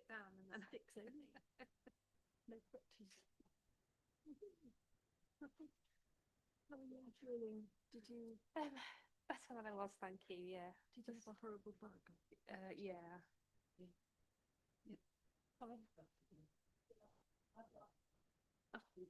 sit down and then sticks only. No crutches. How are you feeling? Did you better than I was, thank you. Yeah. did you have a horrible bug? Yeah. Sorry.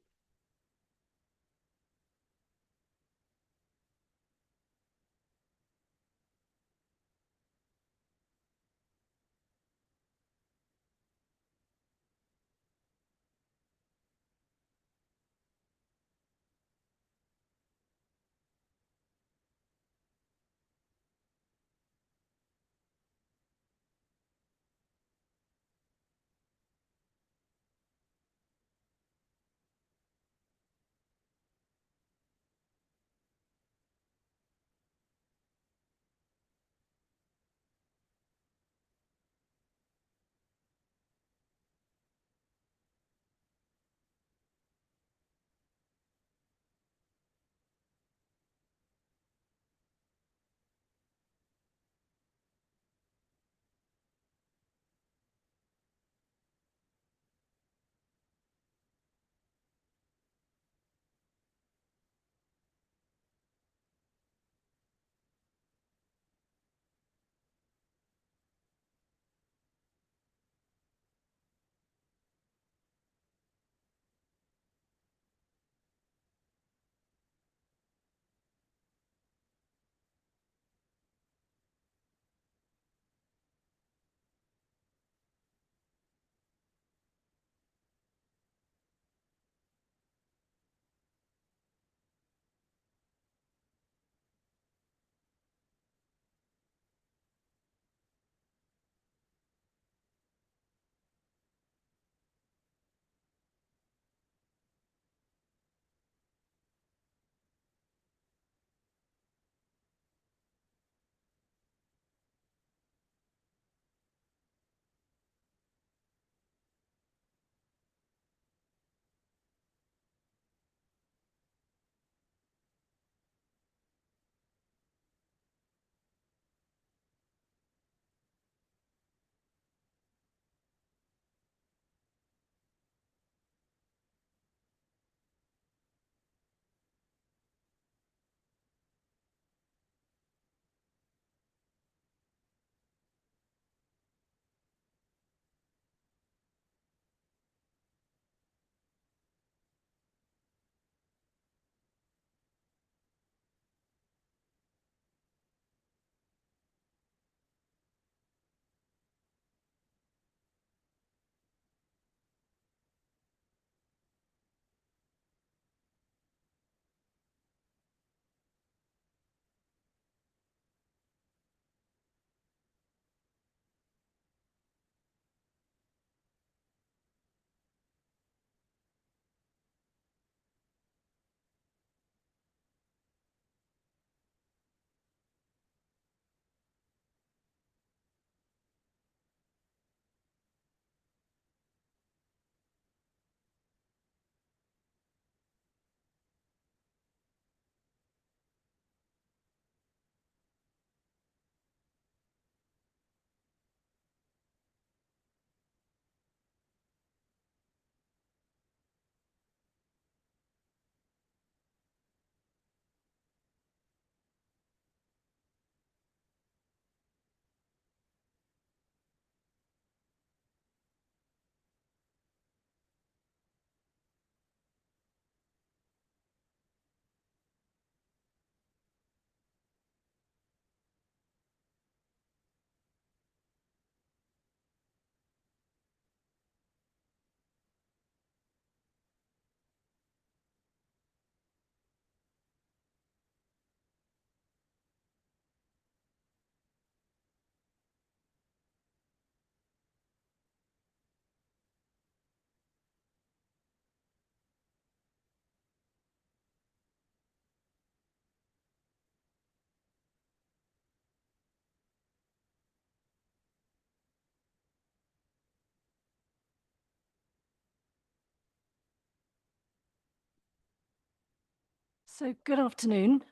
So good afternoon.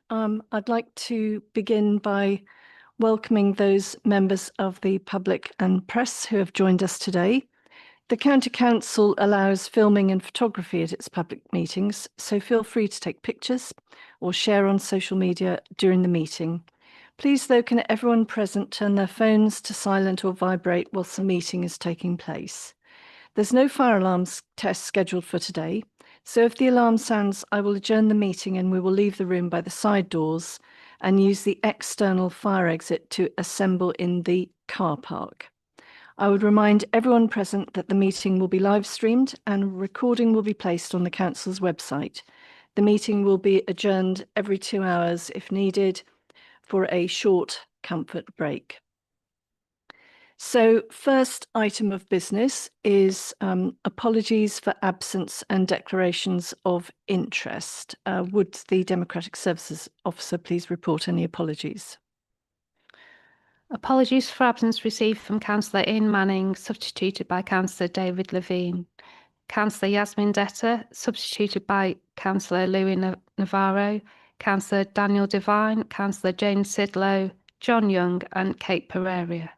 I'd like to begin by welcoming those members of the public and press who have joined us today The County Council allows filming and photography at its public meetings, so feel free to take pictures or share on social media during the meeting. Please, though, can everyone present turn their phones to silent or vibrate whilst the meeting is taking place. There's no fire alarms test scheduled for today, so if the alarm sounds, I will adjourn the meeting and we will leave the room by the side doors and use the external fire exit to assemble in the car park. I would remind everyone present that the meeting will be live streamed and recording will be placed on the Council's website. The meeting will be adjourned every 2 hours if needed for a short comfort break. So first item of business is apologies for absence and declarations of interest. Would the Democratic Services Officer please report any apologies? Apologies for absence received from Councillor Ian Manning, substituted by Councillor David Levine. Councillor Yasmin Detta, substituted by Councillor Louis Navarro. Councillor Daniel Devine, Councillor Jane Sidlow, John Young and Kate Pereira.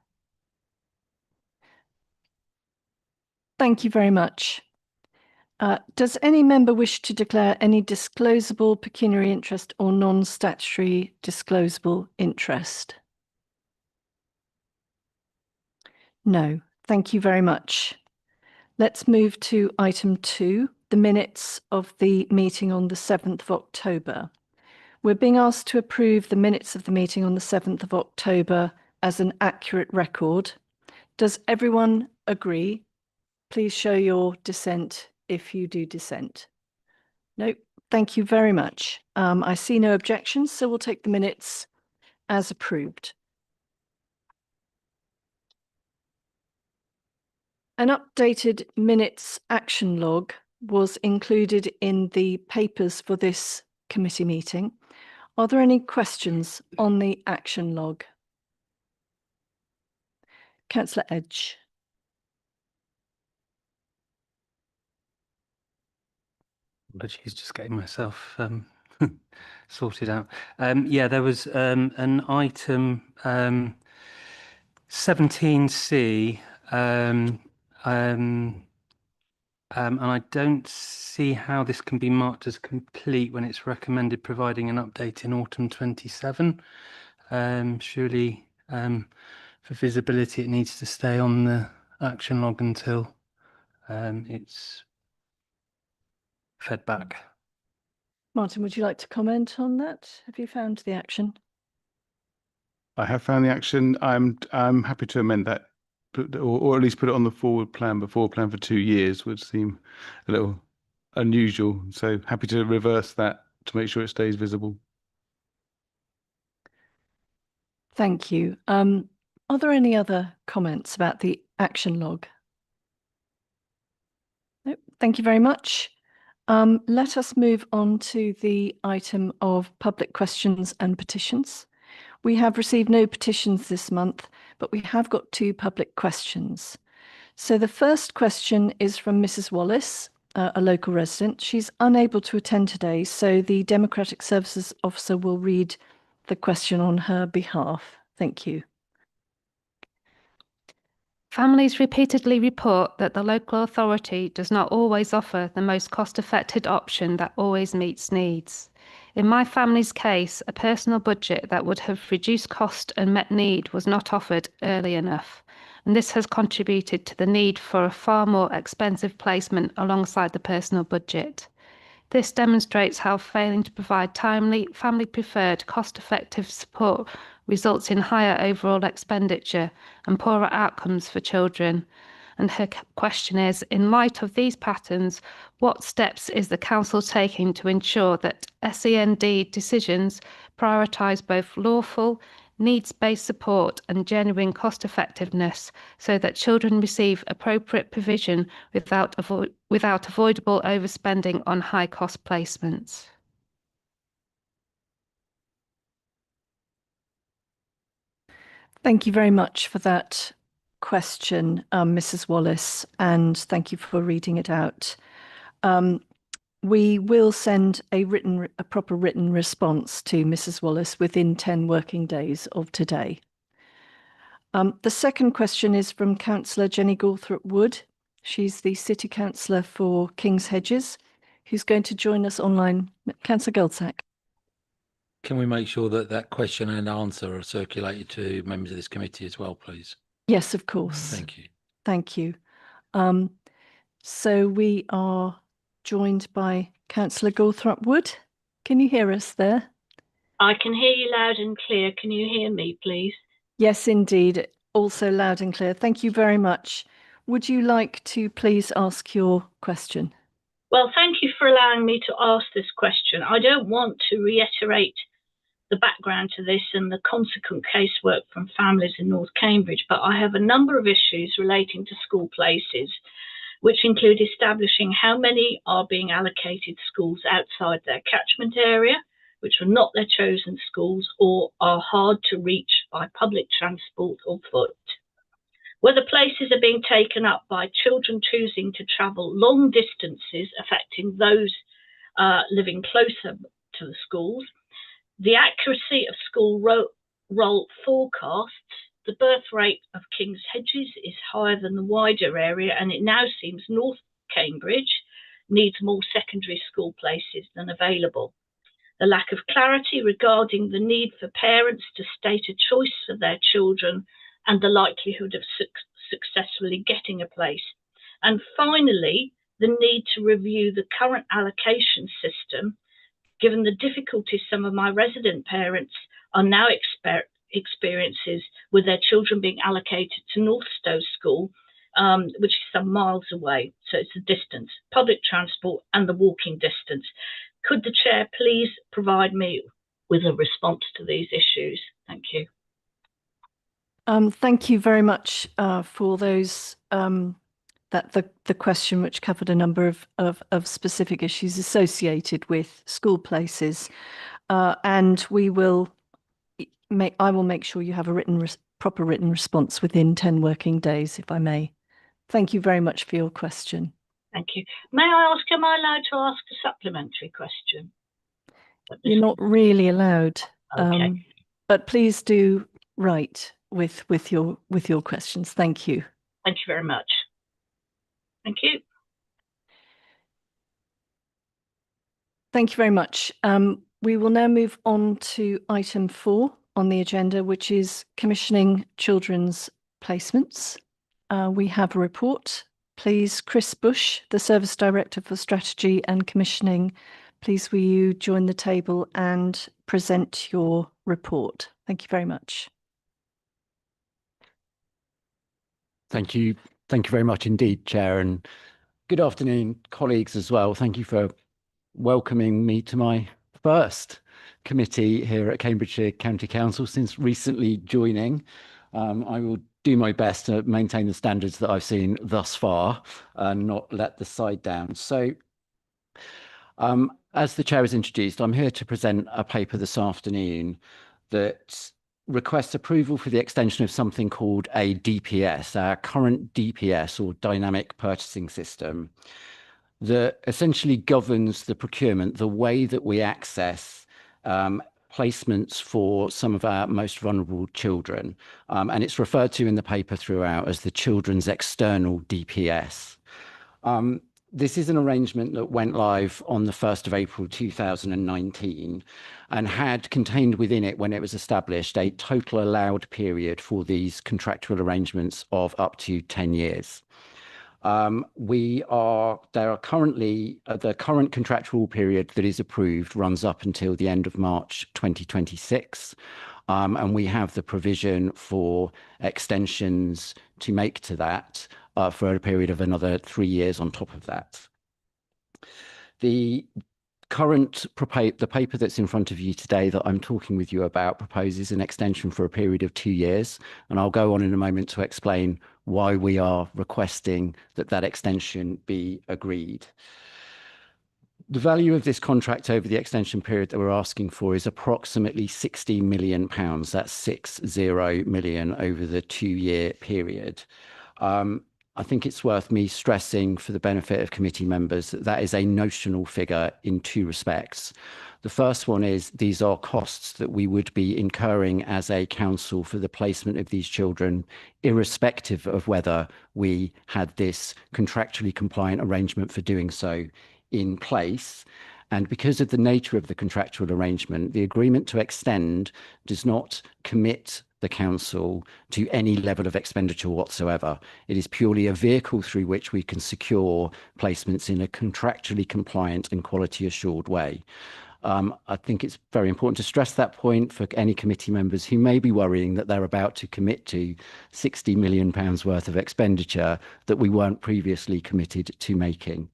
Thank you very much. Does any member wish to declare any disclosable pecuniary interest or non-statutory disclosable interest? No, thank you very much. Let's move to item 2, the minutes of the meeting on the 7th of October. We're being asked to approve the minutes of the meeting on the 7th of October as an accurate record. Does everyone agree? Please show your dissent if you do dissent. No, thank you very much. I see no objections, so we'll take the minutes as approved. An updated minutes action log was included in the papers for this committee meeting. Are there any questions on the action log? Councillor Edge. Apologies, just getting myself sorted out. Yeah, there was an item 17C, and I don't see how this can be marked as complete when it's recommended providing an update in autumn 27. Surely, for visibility, it needs to stay on the action log until it's fed back. Martin, would you like to comment on that? Have you found the action? I have found the action. I'm happy to amend that, or at least put it on the forward plan. But forward plan for 2 years would seem a little unusual. So happy to reverse that to make sure it stays visible. Thank you. Are there any other comments about the action log? No, thank you very much. Let us move on to the item of public questions and petitions. We have received no petitions this month, but we have got 2 public questions. So the first question is from Mrs. Wallace, a local resident. She's unable to attend today, so the Democratic Services Officer will read the question on her behalf. Thank you. Families repeatedly report that the local authority does not always offer the most cost-effective option that always meets needs. In my family's case, a personal budget that would have reduced cost and met need was not offered early enough, and this has contributed to the need for a far more expensive placement alongside the personal budget. This demonstrates how failing to provide timely, family-preferred, cost-effective support results in higher overall expenditure and poorer outcomes for children. And her question is, in light of these patterns, what steps is the Council taking to ensure that SEND decisions prioritise both lawful, needs-based support and genuine cost-effectiveness so that children receive appropriate provision without avoidable overspending on high-cost placements? Thank you very much for that question, Mrs. Wallace, and thank you for reading it out. We will send a proper written response to Mrs. Wallace within 10 working days of today. The second question is from Councillor Jenny Gawthorpe Wood. She's the City Councillor for Kings Hedges, who's going to join us online. Councillor Goldsack. Can we make sure that that question and answer are circulated to members of this committee as well, please? Yes, of course. Thank you. Thank you. So we are joined by Councillor Gawthorpe Wood. Can you hear us there? I can hear you loud and clear. Can you hear me, please? Yes, indeed. Also loud and clear. Thank you very much. Would you like to please ask your question? Well, thank you for allowing me to ask this question. I don't want to reiterate the background to this and the consequent casework from families in North Cambridge, but I have a number of issues relating to school places, which include establishing how many are being allocated schools outside their catchment area, which are not their chosen schools or are hard to reach by public transport or foot. Whether places are being taken up by children choosing to travel long distances, affecting those living closer to the schools, the accuracy of school roll forecasts. The birth rate of Kings Hedges is higher than the wider area, and it now seems North Cambridge needs more secondary school places than available. The lack of clarity regarding the need for parents to state a choice for their children and the likelihood of successfully getting a place. And finally, the need to review the current allocation system, given the difficulties some of my resident parents are now experiences with their children being allocated to Northstowe School, which is some miles away. So it's the distance, public transport and the walking distance. Could the chair please provide me with a response to these issues? Thank you. Thank you very much for those. The question, which covered a number of specific issues associated with school places, and I will make sure you have a proper written response within 10 working days, if I may. Thank you very much for your question. Thank you. May I ask, am I allowed to ask a supplementary question? You're not really allowed, Okay. but please do write with your questions. Thank you. Thank you very much. Thank you. Thank you very much. We will now move on to item 4 on the agenda, which is commissioning children's placements. We have a report. Please, Chris Bush, the Service Director for Strategy and Commissioning, please will you join the table and present your report. Thank you very much. Thank you. Thank you very much indeed, Chair, and good afternoon, colleagues, as well. Thank you for welcoming me to my first committee here at Cambridgeshire County Council since recently joining. I will do my best to maintain the standards that I've seen thus far and not let the side down. So, as the Chair has introduced, I'm here to present a paper this afternoon that requests approval for the extension of something called a DPS, our current DPS, or Dynamic Purchasing System, that essentially governs the procurement, the way that we access placements for some of our most vulnerable children. And it's referred to in the paper throughout as the Children's External DPS. This is an arrangement that went live on the 1st of April 2019 and had contained within it, when it was established, a total allowed period for these contractual arrangements of up to 10 years. There are currently, the current contractual period that is approved runs up until the end of March 2026. And we have the provision for extensions to make to that for a period of another 3 years on top of that. The paper that's in front of you today that I'm talking with you about proposes an extension for a period of 2 years. And I'll go on in a moment to explain why we are requesting that that extension be agreed. The value of this contract over the extension period that we're asking for is approximately £60 million. That's 60 million over the 2-year period. I think it's worth me stressing for the benefit of committee members that that is a notional figure in two respects. The first one is these are costs that we would be incurring as a council for the placement of these children, irrespective of whether we had this contractually compliant arrangement for doing so in place. And because of the nature of the contractual arrangement, the agreement to extend does not commit the council to any level of expenditure whatsoever. It is purely a vehicle through which we can secure placements in a contractually compliant and quality assured way. I think it's very important to stress that point for any committee members who may be worrying that they're about to commit to £60 million worth of expenditure that we weren't previously committed to making.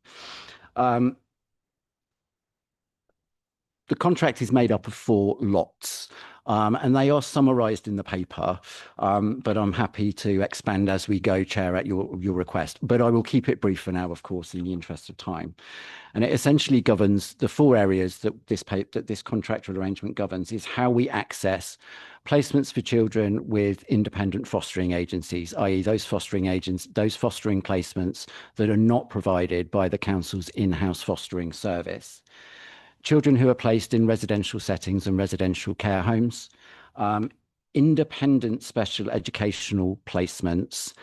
The contract is made up of 4 lots, and they are summarised in the paper, but I'm happy to expand as we go, Chair, at your request. But I will keep it brief for now, of course, in the interest of time. And it essentially governs the 4 areas that this contractual arrangement governs: is how we access placements for children with independent fostering agencies, i.e. those fostering placements that are not provided by the council's in-house fostering service. Children who are placed in residential settings and residential care homes, independent special educational placements,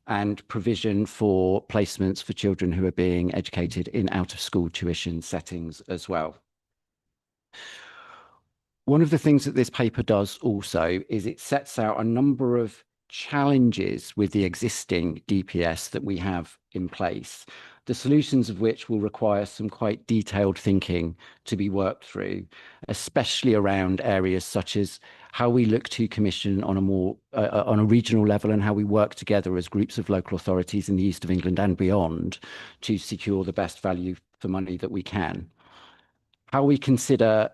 and provision for placements for children who are being educated in out-of-school tuition settings as well. One of the things that this paper does also is it sets out a number of challenges with the existing DPS that we have in place, the solutions of which will require some quite detailed thinking to be worked through, especially around areas such as how we look to commission on a more on a regional level, and how we work together as groups of local authorities in the East of England and beyond to secure the best value for money that we can. How we consider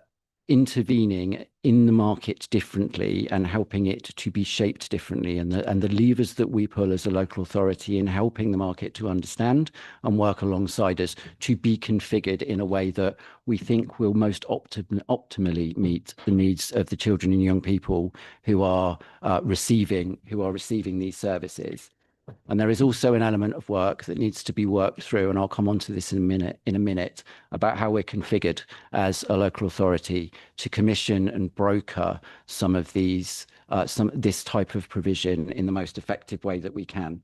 intervening in the market differently and helping it to be shaped differently, and the levers that we pull as a local authority in helping the market to understand and work alongside us to be configured in a way that we think will most optimally meet the needs of the children and young people who are receiving these services. And there is also an element of work that needs to be worked through, and I'll come on to this in a minute, about how we're configured as a local authority to commission and broker some of these, this type of provision in the most effective way that we can.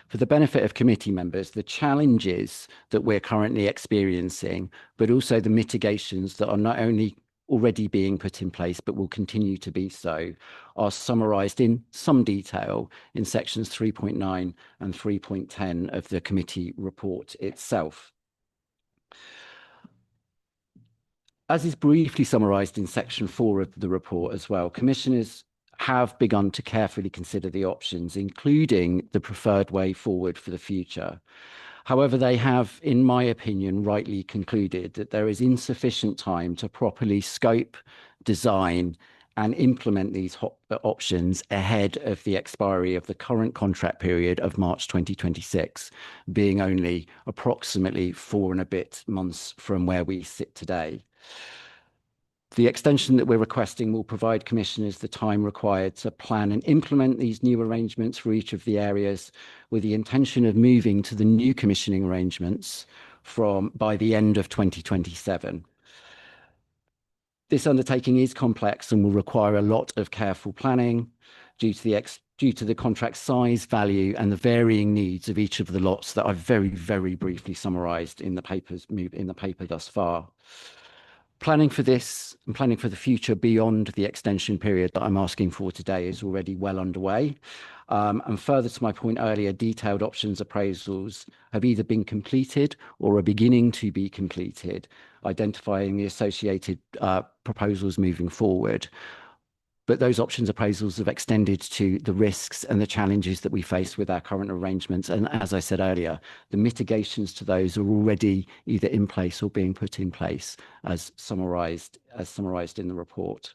For the benefit of committee members, the challenges that we're currently experiencing, but also the mitigations that are not only already being put in place but will continue to be so, are summarised in some detail in sections 3.9 and 3.10 of the committee report itself. As is briefly summarised in section 4 of the report as well, commissioners have begun to carefully consider the options, including the preferred way forward for the future. However, they have, in my opinion, rightly concluded that there is insufficient time to properly scope, design, and implement these options ahead of the expiry of the current contract period of March 2026, being only approximately 4 and a bit months from where we sit today. The extension that we're requesting will provide commissioners the time required to plan and implement these new arrangements for each of the areas, with the intention of moving to the new commissioning arrangements by the end of 2027. This undertaking is complex and will require a lot of careful planning due to the contract size, value, and the varying needs of each of the lots that I've very, very briefly summarised in the paper thus far. Planning for this and planning for the future beyond the extension period that I'm asking for today is already well underway. And further to my point earlier, detailed options appraisals have either been completed or are beginning to be completed, identifying the associated proposals moving forward. But those options appraisals have extended to the risks and the challenges that we face with our current arrangements. And as I said earlier, the mitigations to those are already either in place or being put in place as summarised in the report.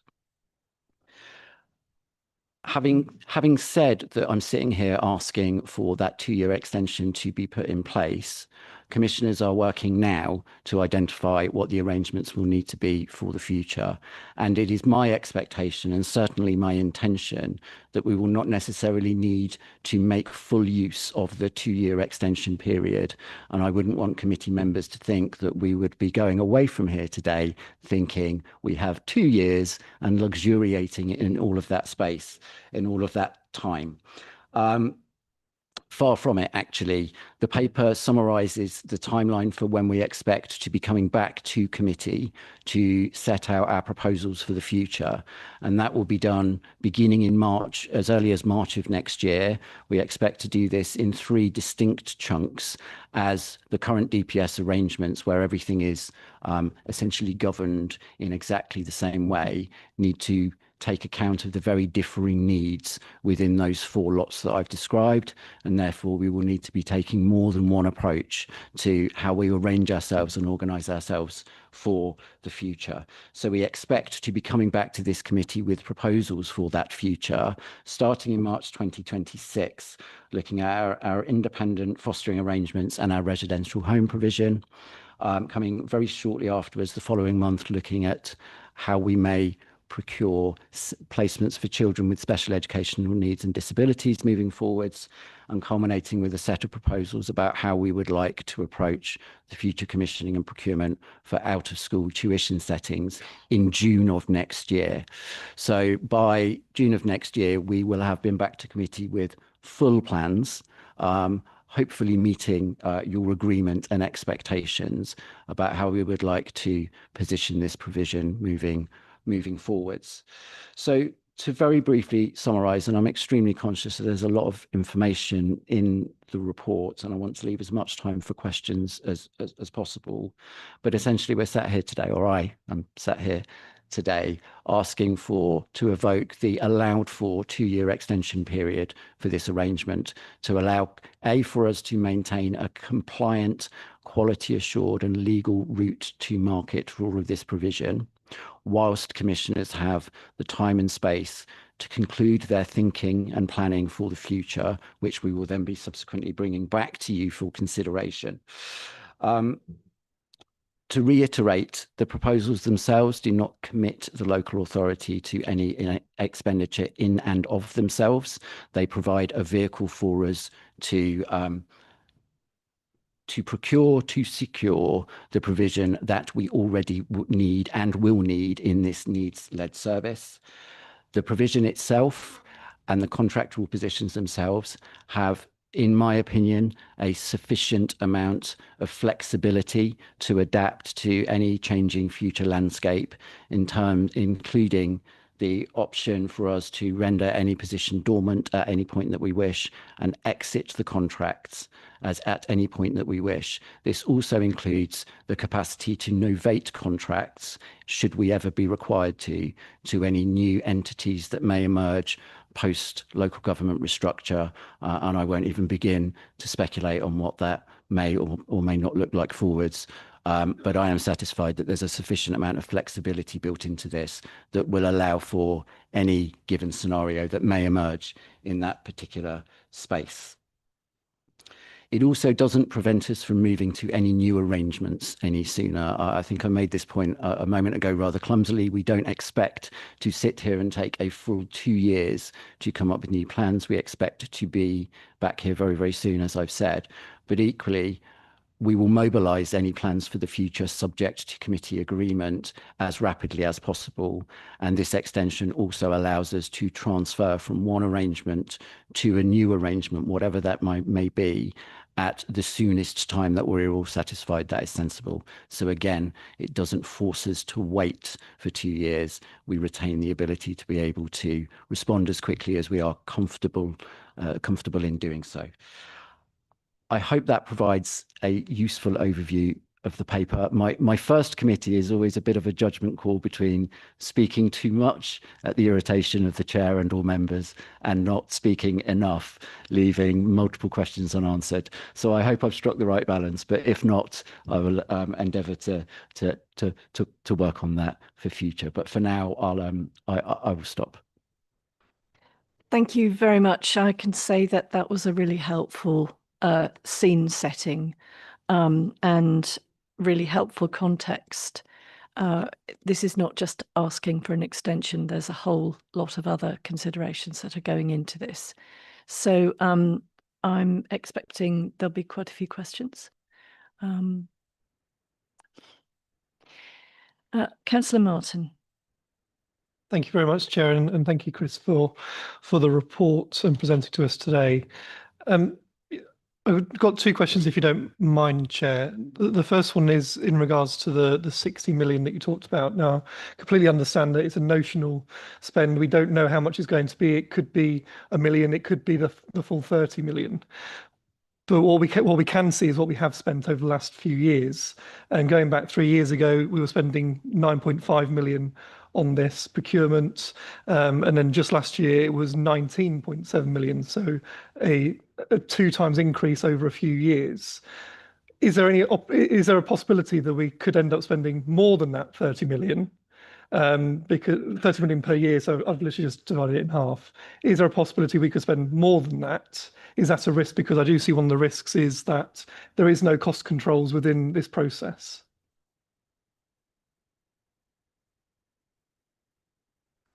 Having said that, I'm sitting here asking for that 2-year extension to be put in place, commissioners are working now to identify what the arrangements will need to be for the future. And it is my expectation and certainly my intention that we will not necessarily need to make full use of the 2-year extension period. And I wouldn't want committee members to think that we would be going away from here today thinking we have 2 years and luxuriating in all of that space, in all of that time. Far from it, actually. The paper summarises the timeline for when we expect to be coming back to committee to set out our proposals for the future. And that will be done beginning in March, as early as March of next year. We expect to do this in 3 distinct chunks, as the current DPS arrangements, where everything is essentially governed in exactly the same way, need to take account of the very differing needs within those 4 lots that I've described, and therefore we will need to be taking more than one approach to how we arrange ourselves and organise ourselves for the future. So we expect to be coming back to this committee with proposals for that future, starting in March 2026, looking at our independent fostering arrangements and our residential home provision. Coming very shortly afterwards, the following month, looking at how we may procure placements for children with special educational needs and disabilities moving forwards, and culminating with a set of proposals about how we would like to approach the future commissioning and procurement for out-of-school tuition settings in June of next year. So by June of next year, we will have been back to committee with full plans, hopefully meeting your agreement and expectations about how we would like to position this provision moving forwards. So to very briefly summarise, and I'm extremely conscious that there's a lot of information in the report, and I want to leave as much time for questions as possible. But essentially, we're sat here today, or I am sat here today, asking to evoke the allowed for 2-year extension period for this arrangement, to allow for us to maintain a compliant, quality assured and legal route to market for all of this provision, whilst commissioners have the time and space to conclude their thinking and planning for the future, which we will then be subsequently bringing back to you for consideration. To reiterate, the proposals themselves do not commit the local authority to any expenditure in and of themselves. They provide a vehicle for us to procure, to secure the provision that we already need and will need in this needs-led service. The provision itself and the contractual positions themselves have, in my opinion, a sufficient amount of flexibility to adapt to any changing future landscape, including the option for us to render any position dormant at any point that we wish and exit the contracts at any point that we wish. This also includes the capacity to novate contracts, should we ever be required to any new entities that may emerge post local government restructure, and I won't even begin to speculate on what that may or may not look like forwards. But I am satisfied that there's a sufficient amount of flexibility built into this that will allow for any given scenario that may emerge in that particular space. It also doesn't prevent us from moving to any new arrangements any sooner. I think I made this point a moment ago rather clumsily. We don't expect to sit here and take a full 2 years to come up with new plans. We expect to be back here very, very soon, as I've said. But equally, we will mobilise any plans for the future subject to committee agreement as rapidly as possible. And this extension also allows us to transfer from one arrangement to a new arrangement, whatever that may be, at the soonest time that we're all satisfied that is sensible. So again, it doesn't force us to wait for 2 years. We retain the ability to be able to respond as quickly as we are comfortable in doing so. I hope that provides a useful overview of the paper. My first committee is always a bit of a judgment call between speaking too much at the irritation of the chair and all members and not speaking enough, leaving multiple questions unanswered. So I hope I've struck the right balance, but if not, I will endeavour to work on that for future. But for now, I will stop. Thank you very much. I can say that was a really helpful scene setting and really helpful context. This is not just asking for an extension. There's a whole lot of other considerations that are going into this. So I'm expecting there'll be quite a few questions. Councillor Martin. Thank you very much, Chair, and thank you, Chris, for the report and presenting to us today. I've got two questions, if you don't mind, Chair. The first one is in regards to the 60 million that you talked about. Now, I completely understand that it's a notional spend. We don't know how much it's going to be. It could be a million. It could be the full 30 million. But what we can see is what we have spent over the last few years. And going back 3 years ago, we were spending 9.5 million on this procurement. And then just last year, it was 19.7 million. So a 2 times increase over a few years. Is there a possibility that we could end up spending more than that 30 million? Because 30 million per year, so I've literally just divided it in half. Is there a possibility we could spend more than that? Is that a risk? Because I do see one of the risks is that there is no cost controls within this process.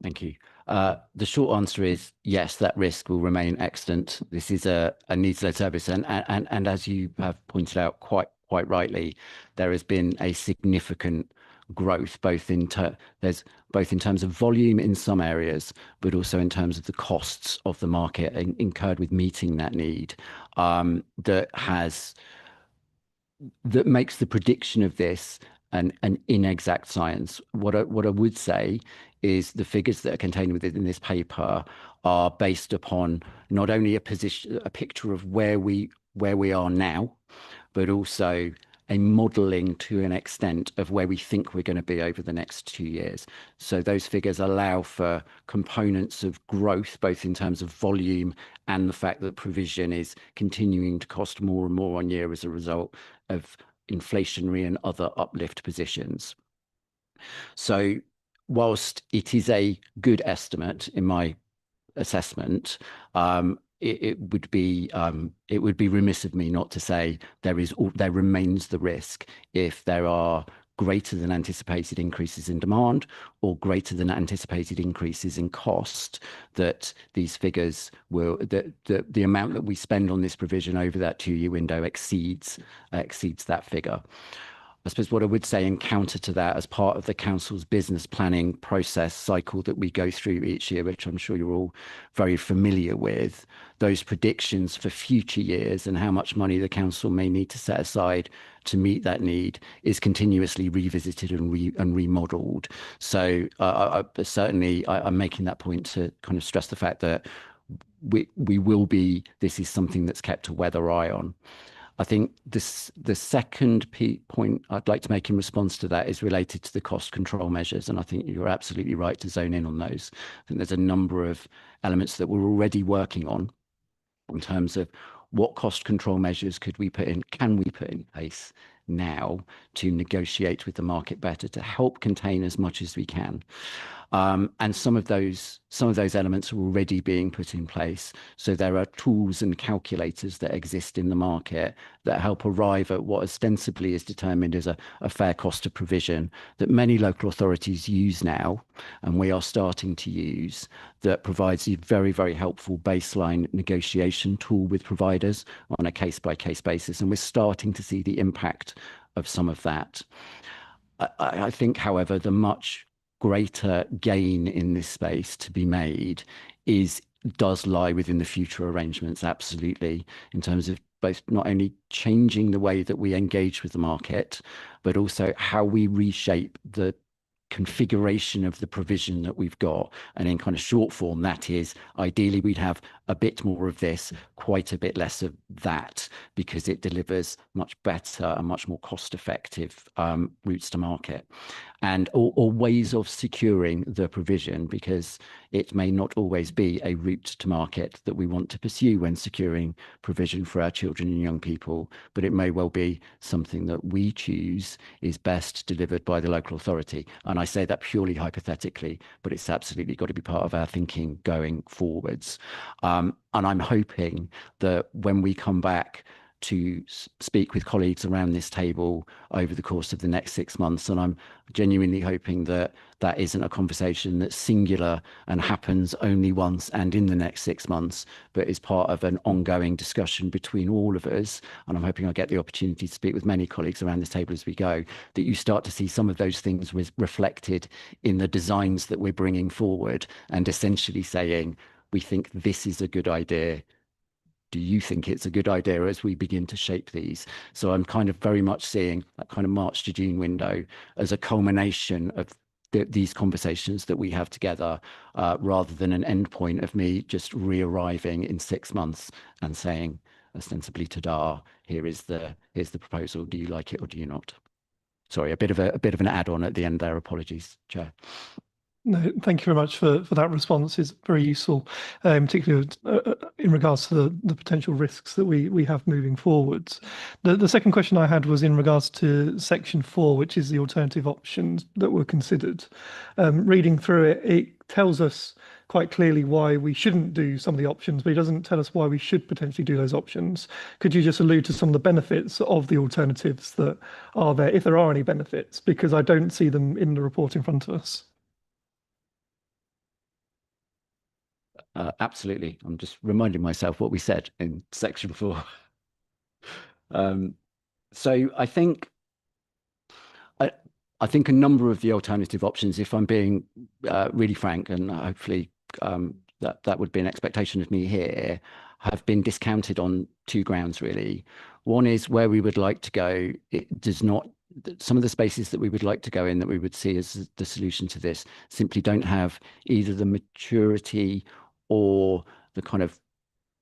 Thank you. The short answer is yes, that risk will remain excellent. This is a needs-led service, and as you have pointed out quite rightly, there has been a significant growth both in terms of volume in some areas, but also in terms of the costs of the market incurred with meeting that need. That makes the prediction of this an inexact science. What I would say is the figures that are contained within this paper are based upon not only a picture of where we are now, but also a modelling to an extent of where we think we're going to be over the next 2 years. So those figures allow for components of growth, both in terms of volume and the fact that provision is continuing to cost more and more on year as a result of inflationary and other uplift positions. So whilst it is a good estimate in my assessment, it would be remiss of me not to say there remains the risk if there are greater than anticipated increases in demand or greater than anticipated increases in cost, that these figures will, the amount that we spend on this provision over that 2-year window exceeds that figure. I suppose what I would say in counter to that, as part of the council's business planning process cycle that we go through each year, which I'm sure you're all very familiar with, those predictions for future years and how much money the council may need to set aside to meet that need is continuously revisited and remodelled. So certainly I'm making that point to kind of stress the fact that this is something that's kept a weather eye on. I think the second point I'd like to make in response to that is related to the cost control measures. And I think you're absolutely right to zone in on those. I think there's a number of elements that we're already working on in terms of what cost control measures can we put in place now to negotiate with the market better to help contain as much as we can. And some of those elements are already being put in place. So there are tools and calculators that exist in the market that help arrive at what ostensibly is determined as a fair cost of provision that many local authorities use now, and we are starting to use, that provides a very, very helpful baseline negotiation tool with providers on a case-by-case basis. And we're starting to see the impact of some of that. I think, however, the much greater gain in this space to be made does lie within the future arrangements, absolutely, in terms of both not only changing the way that we engage with the market, but also how we reshape the configuration of the provision that we've got. And in kind of short form, that is, ideally we'd have a bit more of this, quite a bit less of that, because it delivers much better and much more cost-effective routes to market, and or ways of securing the provision, because it may not always be a route to market that we want to pursue when securing provision for our children and young people, but it may well be something that we choose is best delivered by the local authority. And I say that purely hypothetically, but it's absolutely got to be part of our thinking going forwards. And I'm hoping that when we come back to speak with colleagues around this table over the course of the next 6 months. And I'm genuinely hoping that that isn't a conversation that's singular and happens only once and in the next 6 months, but is part of an ongoing discussion between all of us. And I'm hoping I'll get the opportunity to speak with many colleagues around this table as we go, that you start to see some of those things reflected in the designs that we're bringing forward, and essentially saying, we think this is a good idea. Do you think it's a good idea, as we begin to shape these? So I'm kind of very much seeing that kind of March to June window as a culmination of these conversations that we have together, rather than an end point of me just re-arriving in 6 months and saying ostensibly, ta-da, here's the proposal. Do you like it or do you not? Sorry, a bit of an add-on at the end there. Apologies, Chair. No, thank you very much for that response. It's very useful, particularly in regards to the potential risks that we have moving forwards. The second question I had was in regards to section 4, which is the alternative options that were considered. Reading through it, it tells us quite clearly why we shouldn't do some of the options, but it doesn't tell us why we should potentially do those options. Could you just allude to some of the benefits of the alternatives that are there, if there are any benefits? Because I don't see them in the report in front of us. Absolutely. I'm just reminding myself what we said in section 4. So I think a number of the alternative options, if I'm being really frank, and hopefully that would be an expectation of me here, have been discounted on 2 grounds, really. One is where we would like to go. It does not. Some of the spaces that we would like to go in, that we would see as the solution to this, simply don't have either the maturity or the kind of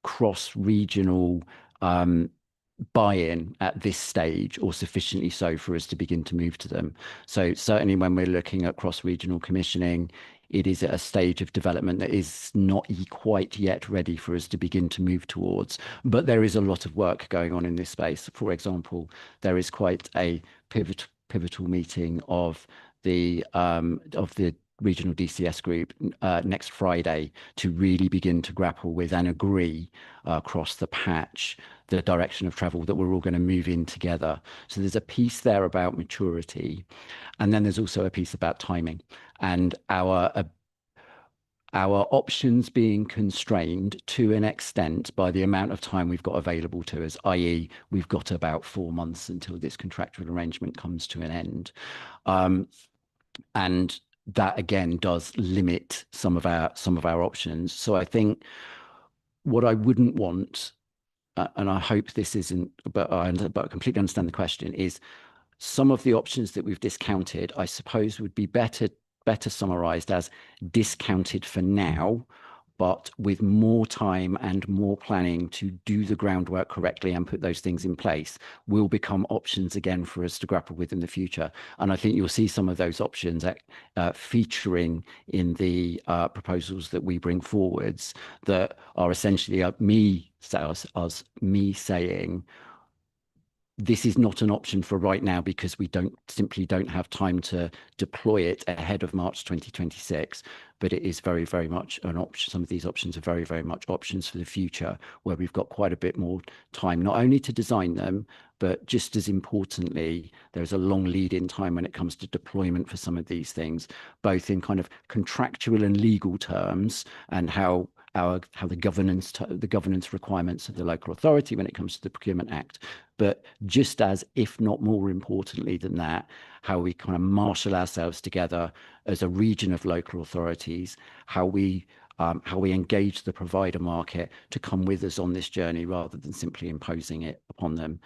cross-regional buy-in at this stage, or sufficiently so for us to begin to move to them. So certainly when we're looking at cross-regional commissioning, it is at a stage of development that is not quite yet ready for us to begin to move towards. But there is a lot of work going on in this space. For example, there is quite a pivotal meeting of the regional DCS group next Friday to really begin to grapple with and agree across the patch the direction of travel that we're all going to move in together. So there's a piece there about maturity, and then there's also a piece about timing and our options being constrained to an extent by the amount of time we've got available to us, i.e. we've got about 4 months until this contractual arrangement comes to an end. And that again does limit some of our options. So I think what I wouldn't want, and I hope this isn't, but I completely understand the question, is some of the options that we've discounted, I suppose, would be better summarized as discounted for now, but with more time and more planning to do the groundwork correctly and put those things in place, will become options again for us to grapple with in the future. And I think you'll see some of those options featuring in the proposals that we bring forwards, that are essentially me saying, this is not an option for right now because we simply don't have time to deploy it ahead of March 2026. But it is very, very much an option. Some of these options are very, very much options for the future, where we've got quite a bit more time, not only to design them, but just as importantly, there's a long lead in time when it comes to deployment for some of these things, both in kind of contractual and legal terms, and how the governance requirements of the local authority when it comes to the Procurement Act, but just as, if not more importantly than that, how we kind of marshal ourselves together as a region of local authorities, how we engage the provider market to come with us on this journey rather than simply imposing it upon them,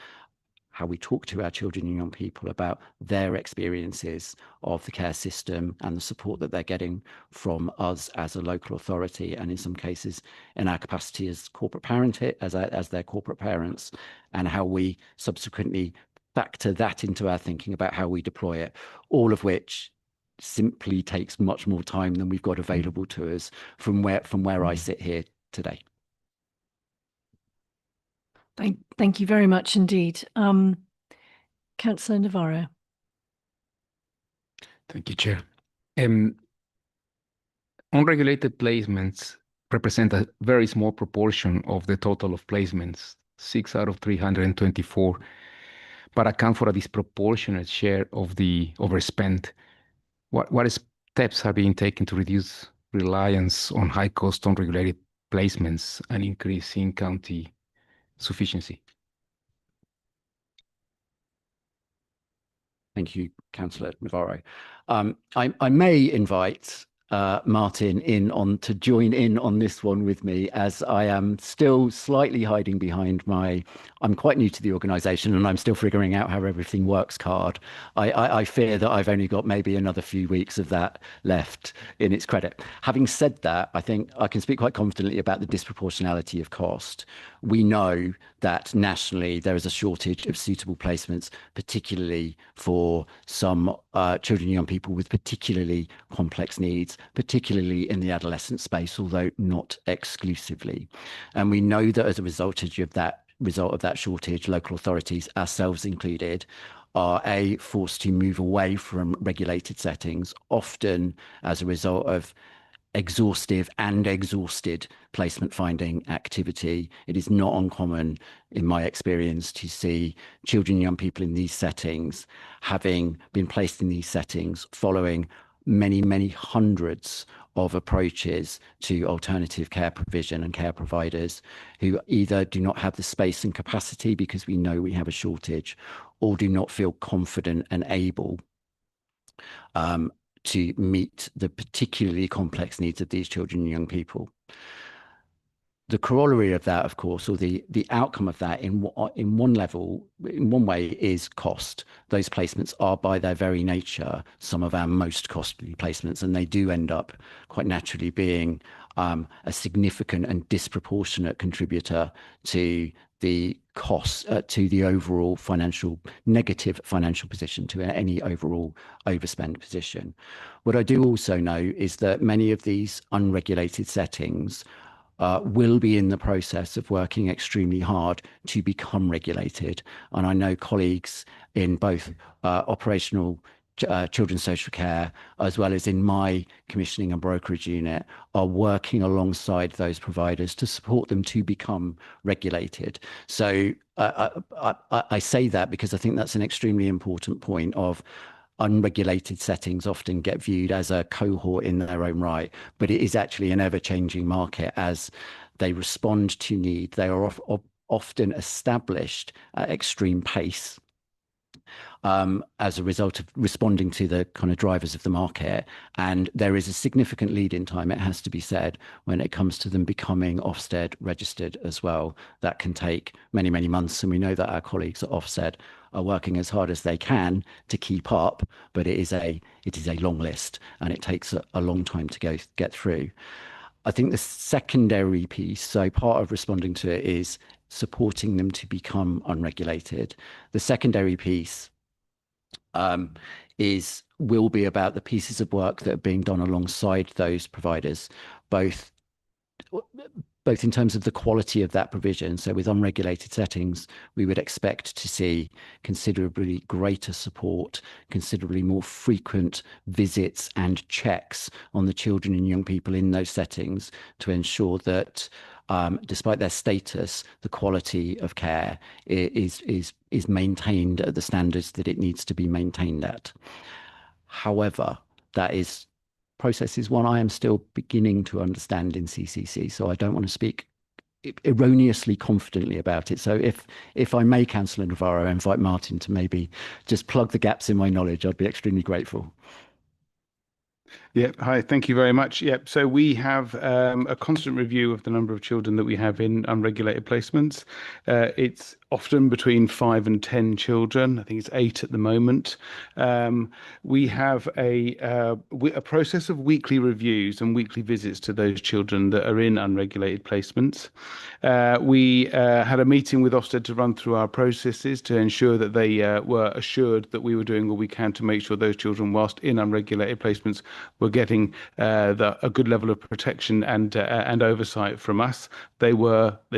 how we talk to our children and young people about their experiences of the care system and the support that they're getting from us as a local authority, and in some cases in our capacity as corporate parent, as their corporate parents, and how we subsequently factor that into our thinking about how we deploy it, all of which simply takes much more time than we've got available to us from where I sit here today. Thank you very much indeed. Councillor Navarro. Thank you, Chair. Unregulated placements represent a very small proportion of the total of placements. 6 out of 324, but account for a disproportionate share of the overspend. What steps are being taken to reduce reliance on high-cost, unregulated placements and increasing county sufficiency? Thank you, Councillor Navarro. I may invite Martin to join in on this one with me, as I am still slightly hiding behind I'm quite new to the organisation and I'm still figuring out how everything works card. I fear that I've only got maybe another few weeks of that left in its credit. Having said that, I think I can speak quite confidently about the disproportionality of cost. We know that nationally there is a shortage of suitable placements, particularly for some children and young people with particularly complex needs, particularly in the adolescent space, although not exclusively. And we know that as a result of that shortage, local authorities, ourselves included, are forced to move away from regulated settings, often as a result of exhaustive and exhausted placement finding activity. It is not uncommon, in my experience, to see children and young people in these settings having been placed in these settings following many, many hundreds of approaches to alternative care provision and care providers who either do not have the space and capacity because we know we have a shortage, or do not feel confident and able to meet the particularly complex needs of these children and young people. The corollary of that, of course, or the outcome of that in one way is cost. Those placements are by their very nature some of our most costly placements, and they do end up quite naturally being a significant and disproportionate contributor to the costs, to the overall negative financial position, to any overall overspend position. What I do also know is that many of these unregulated settings will be in the process of working extremely hard to become regulated. And I know colleagues in both operational children's social care, as well as in my commissioning and brokerage unit, are working alongside those providers to support them to become regulated. So I say that because I think that's an extremely important point of unregulated settings often get viewed as a cohort in their own right, but it is actually an ever-changing market as they respond to need. They are often established at extreme pace as a result of responding to the kind of drivers of the market. And there is a significant lead-in time, it has to be said, when it comes to them becoming Ofsted registered as well. That can take many, many months. And we know that our colleagues at Ofsted are working as hard as they can to keep up, but it is a long list and it takes a long time to get through. I think the secondary piece, so part of responding to it is supporting them to become unregulated. The secondary piece will be about the pieces of work that are being done alongside those providers, both in terms of the quality of that provision. So with unregulated settings, we would expect to see considerably greater support, considerably more frequent visits and checks on the children and young people in those settings to ensure that despite their status, the quality of care is maintained at the standards that it needs to be maintained at. However, process is one I am still beginning to understand in CCC, so I don't want to speak erroneously confidently about it. So if I may, Councillor Navarro, invite Martin to maybe just plug the gaps in my knowledge, I'd be extremely grateful. Yep. Hi, thank you very much. Yep. So we have a constant review of the number of children that we have in unregulated placements. It's often between 5 and 10 children. I think it's 8 at the moment. We have a process of weekly reviews and weekly visits to those children that are in unregulated placements. We had a meeting with Ofsted to run through our processes to ensure that they were assured that we were doing all we can to make sure those children, whilst in unregulated placements, were getting a good level of protection and oversight from us. They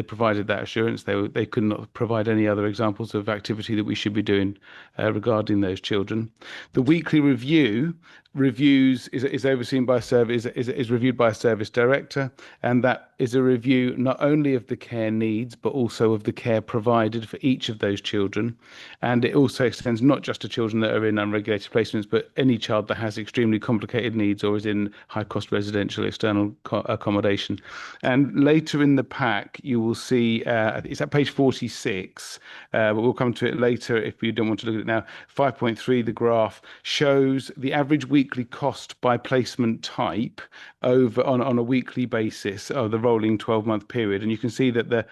provided that assurance. They could not provide any other examples of activity that we should be doing regarding those children. The weekly review reviews is overseen by a service is reviewed by a service director, and that is a review not only of the care needs but also of the care provided for each of those children. And it also extends not just to children that are in unregulated placements, but any child that has extremely complicated needs or is in high cost residential external accommodation. And later in the pack you will see it's at page 46, but we'll come to it later if you don't want to look at it now. 5.3, the graph shows the average weekly cost by placement type over on a weekly basis of the rolling 12-month period. And you can see that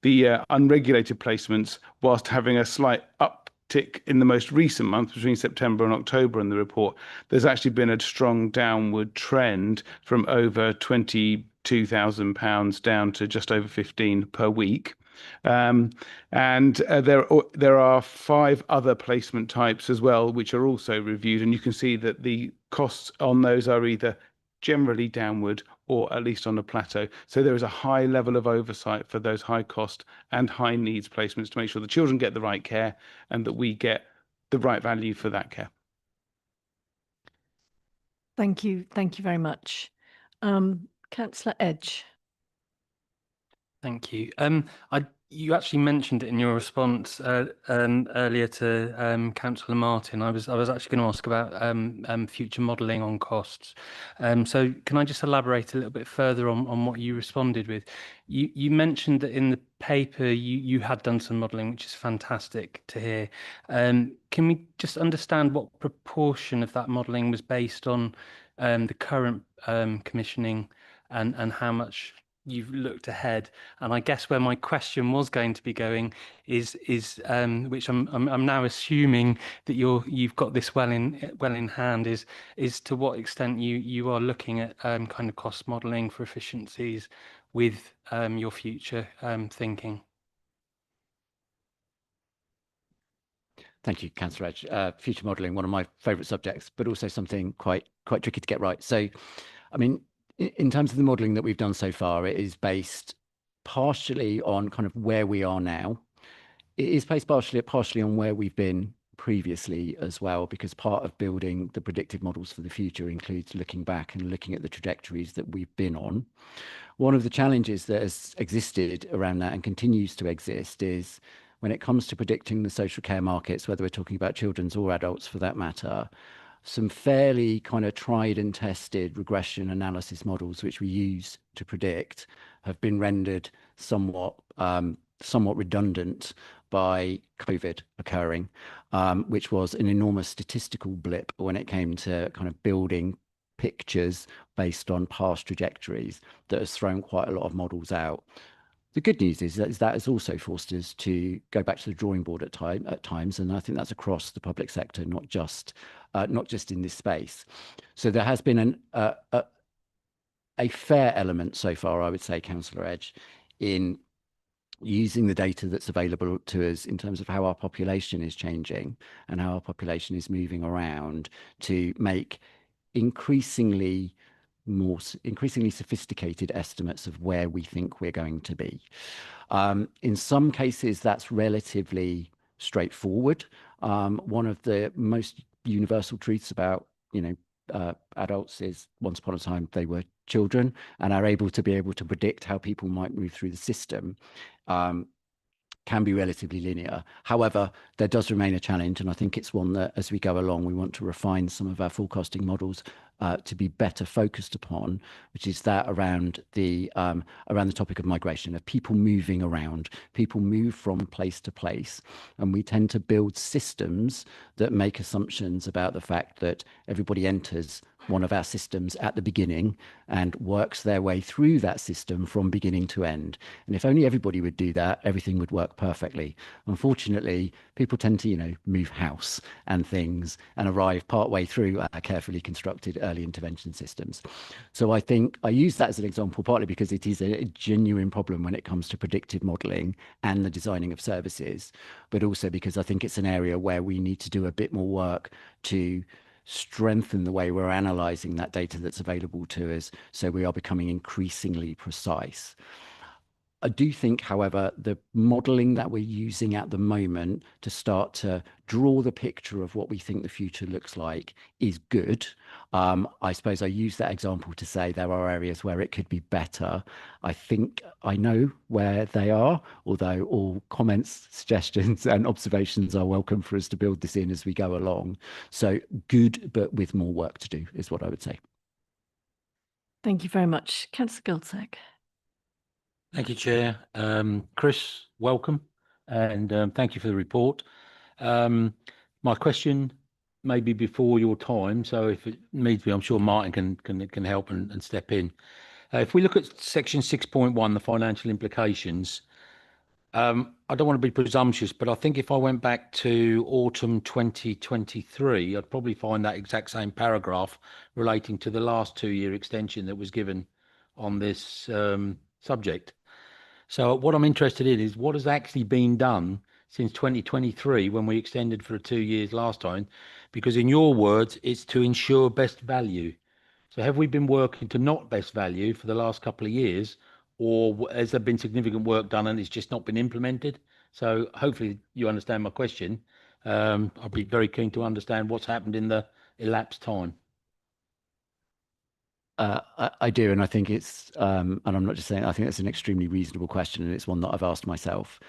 the unregulated placements, whilst having a slight uptick in the most recent month between September and October in the report, there's actually been a strong downward trend from over £22,000 down to just over 15 per week. There are 5 other placement types as well, which are also reviewed, and you can see that the costs on those are either generally downward or at least on a plateau. So there is a high level of oversight for those high cost and high needs placements to make sure the children get the right care and that we get the right value for that care. Thank you very much. Councillor Edge. Thank you. You actually mentioned it in your response earlier to Councillor Martin. I was actually going to ask about future modelling on costs. So can I just elaborate a little bit further on what you responded with? You mentioned that in the paper you had done some modelling, which is fantastic to hear. Can we just understand what proportion of that modelling was based on the current commissioning and how much you've looked ahead? And I guess where my question was going to be going is which I'm now assuming that you've got this well in hand, is to what extent you are looking at kind of cost modelling for efficiencies with your future thinking. Thank you, Councillor Edge. Future modelling, one of my favourite subjects, but also something quite tricky to get right. So, I mean, in terms of the modelling that we've done so far, it is based partially on kind of where we are now. It is based partially on where we've been previously as well, because part of building the predictive models for the future includes looking back and looking at the trajectories that we've been on. One of the challenges that has existed around that and continues to exist is when it comes to predicting the social care markets, whether we're talking about children's or adults for that matter, some fairly kind of tried and tested regression analysis models which we use to predict have been rendered somewhat redundant by COVID occurring, which was an enormous statistical blip when it came to kind of building pictures based on past trajectories that has thrown quite a lot of models out. The good news is that has also forced us to go back to the drawing board at times, and I think that's across the public sector, not just in this space. So there has been a fair element so far, I would say, Councillor Edge, in using the data that's available to us in terms of how our population is changing and how our population is moving around to make increasingly sophisticated estimates of where we think we're going to be. In some cases, that's relatively straightforward. One of the most universal truths about adults is once upon a time they were children and are able to predict how people might move through the system. Can be relatively linear. However, there does remain a challenge, and I think it's one that as we go along, we want to refine some of our forecasting models to be better focused upon, which is that around the topic of migration, of people moving around. People move from place to place, and we tend to build systems that make assumptions about the fact that everybody enters one of our systems at the beginning and works their way through that system from beginning to end. And if only everybody would do that, everything would work perfectly. Unfortunately, people tend to, move house and things and arrive partway through our carefully constructed early intervention systems. So I think I use that as an example, partly because it is a genuine problem when it comes to predictive modelling and the designing of services, but also because I think it's an area where we need to do a bit more work to strengthen the way we're analysing that data that's available to us, so we are becoming increasingly precise. I do think, however, the modelling that we're using at the moment to start to draw the picture of what we think the future looks like is good. I suppose I use that example to say there are areas where it could be better. I think I know where they are, although all comments, suggestions and observations are welcome for us to build this in as we go along. So good, but with more work to do is what I would say. Thank you very much. Councillor Goldsack. Thank you, Chair. Chris, welcome, and thank you for the report. My question may be before your time, so if it needs to be, I'm sure Martin can help and step in. If we look at section 6.1, the financial implications, I don't want to be presumptuous, but I think if I went back to autumn 2023, I'd probably find that exact same paragraph relating to the last 2-year extension that was given on this subject. So what I'm interested in is what has actually been done since 2023 when we extended for 2 years last time, because in your words, it's to ensure best value. So have we been working to not best value for the last couple of years, or has there been significant work done and it's just not been implemented? So hopefully you understand my question. I'd be very keen to understand what's happened in the elapsed time. I do, and I think it's, and I'm not just saying, I think that's an extremely reasonable question, and it's one that I've asked myself.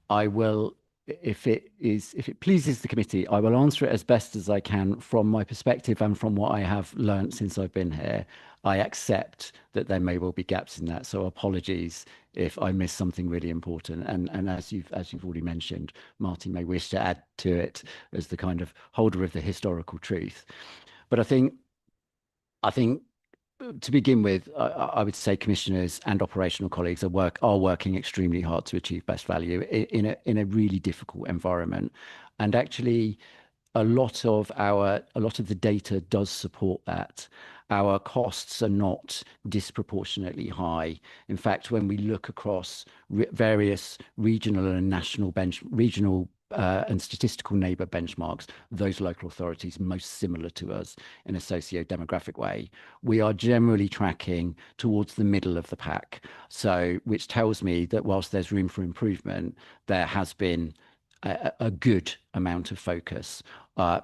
I will, if it pleases the committee, I will answer it as best as I can from my perspective and from what I have learnt since I've been here. I accept that there may well be gaps in that, so apologies if I miss something really important. And as you've already mentioned, Martin may wish to add to it as the kind of holder of the historical truth. But I think to begin with, I would say commissioners and operational colleagues are working extremely hard to achieve best value in a really difficult environment. And actually, a lot of the data does support that. Our costs are not disproportionately high. In fact, when we look across various regional and national and statistical neighbour benchmarks, those local authorities most similar to us in a socio-demographic way, we are generally tracking towards the middle of the pack. So, which tells me that whilst there's room for improvement, there has been a good amount of focus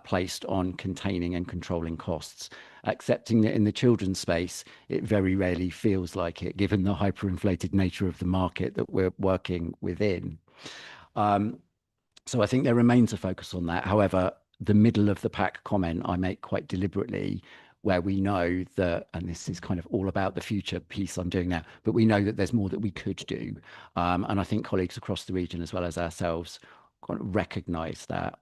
placed on containing and controlling costs. Accepting that in the children's space, it very rarely feels like it, given the hyperinflated nature of the market that we're working within. So I think there remains a focus on that. However, the middle of the pack comment I make quite deliberately, where we know that, and this is kind of all about the future piece I'm doing now, but we know that there's more that we could do. And I think colleagues across the region, as well as ourselves, kind of recognise that.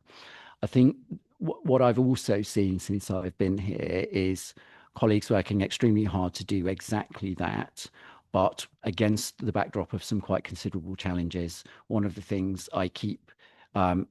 I think what I've also seen since I've been here is colleagues working extremely hard to do exactly that, but against the backdrop of some quite considerable challenges. One of the things I keep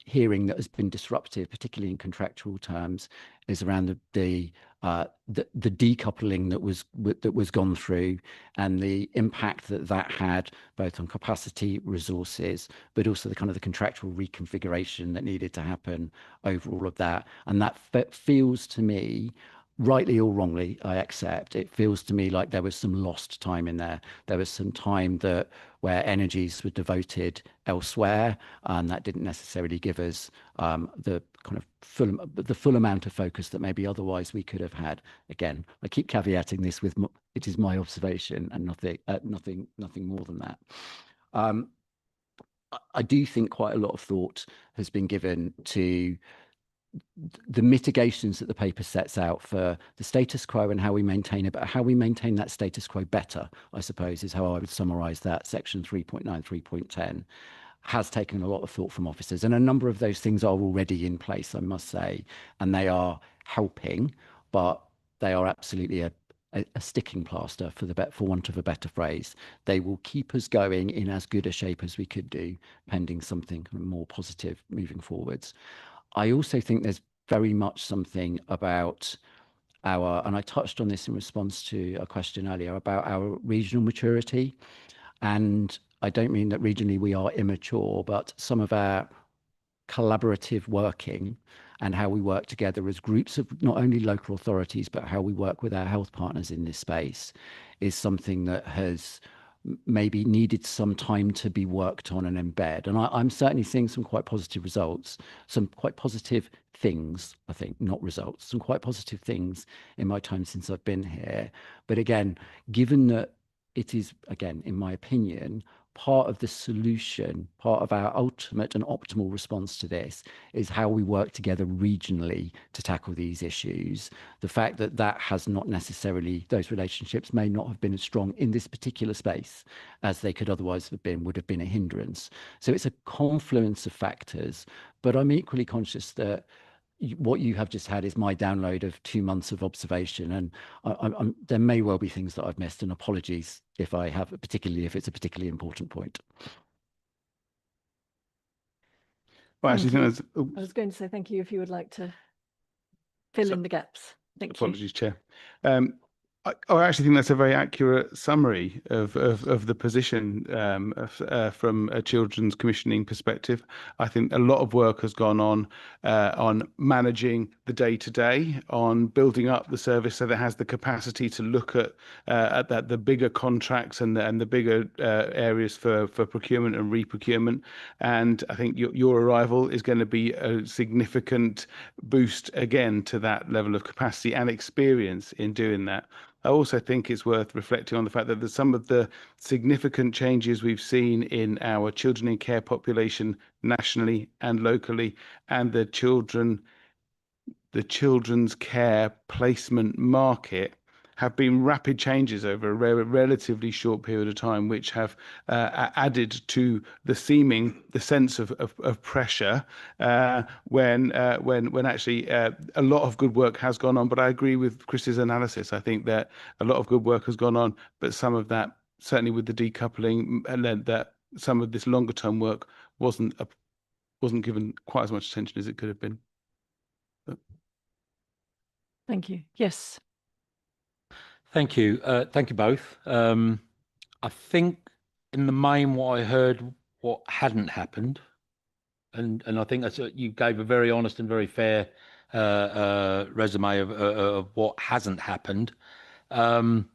hearing that has been disruptive, particularly in contractual terms, is around the decoupling that was gone through and the impact that had both on capacity, resources, but also the kind of the contractual reconfiguration that needed to happen over all of that. And that feels to me, rightly or wrongly, I accept, it feels to me like there was some lost time in there. There was some time where energies were devoted elsewhere, and that didn't necessarily give us the kind of full amount of focus that maybe otherwise we could have had. Again, I keep caveating this with it is my observation and nothing more than that. I do think quite a lot of thought has been given to the mitigations that the paper sets out for the status quo and how we maintain it, but how we maintain that status quo better, I suppose, is how I would summarise that. Section 3.9, 3.10 has taken a lot of thought from officers, and a number of those things are already in place, I must say, and they are helping, but they are absolutely a sticking plaster, for want of a better phrase. They will keep us going in as good a shape as we could do, pending something more positive moving forwards. I also think there's very much something about and I touched on this in response to a question earlier, about our regional maturity. And I don't mean that regionally we are immature, but some of our collaborative working and how we work together as groups of not only local authorities, but how we work with our health partners in this space is something that has maybe needed some time to be worked on and embed. And I'm certainly seeing some quite positive results, some quite positive things, I think, not results, some quite positive things in my time since I've been here. But again, given that it is, again, in my opinion, part of the solution, part of our ultimate and optimal response to this is how we work together regionally to tackle these issues. The fact that that has not necessarily, those relationships may not have been as strong in this particular space as they could otherwise have been, would have been a hindrance. So it's a confluence of factors, but I'm equally conscious that what you have just had is my download of 2 months of observation, and there may well be things that I've missed, and apologies if I have, particularly if it's a particularly important point. Well, actually, Thank think I was going to say thank you if you would like to fill in the gaps. Thank you. apologies, Chair. I actually think that's a very accurate summary of the position from a children's commissioning perspective. I think a lot of work has gone on managing the day-to-day, on building up the service so that it has the capacity to look at the bigger contracts and the bigger areas for procurement and re-procurement. And I think your arrival is going to be a significant boost again to that level of capacity and experience in doing that. I also think it's worth reflecting on the fact that some of the significant changes we've seen in our children in care population nationally and locally, and the children's care placement market have been rapid changes over a relatively short period of time, which have added to the sense of pressure when actually a lot of good work has gone on. But I agree with Chris's analysis. I think that a lot of good work has gone on, but some of that, certainly with the decoupling, and then that some of this longer term work wasn't given quite as much attention as it could have been. Thank you. Yes. Thank you. Thank you both. I think in the main what I heard what hadn't happened, and I think that's you gave a very honest and very fair resume of what hasn't happened. But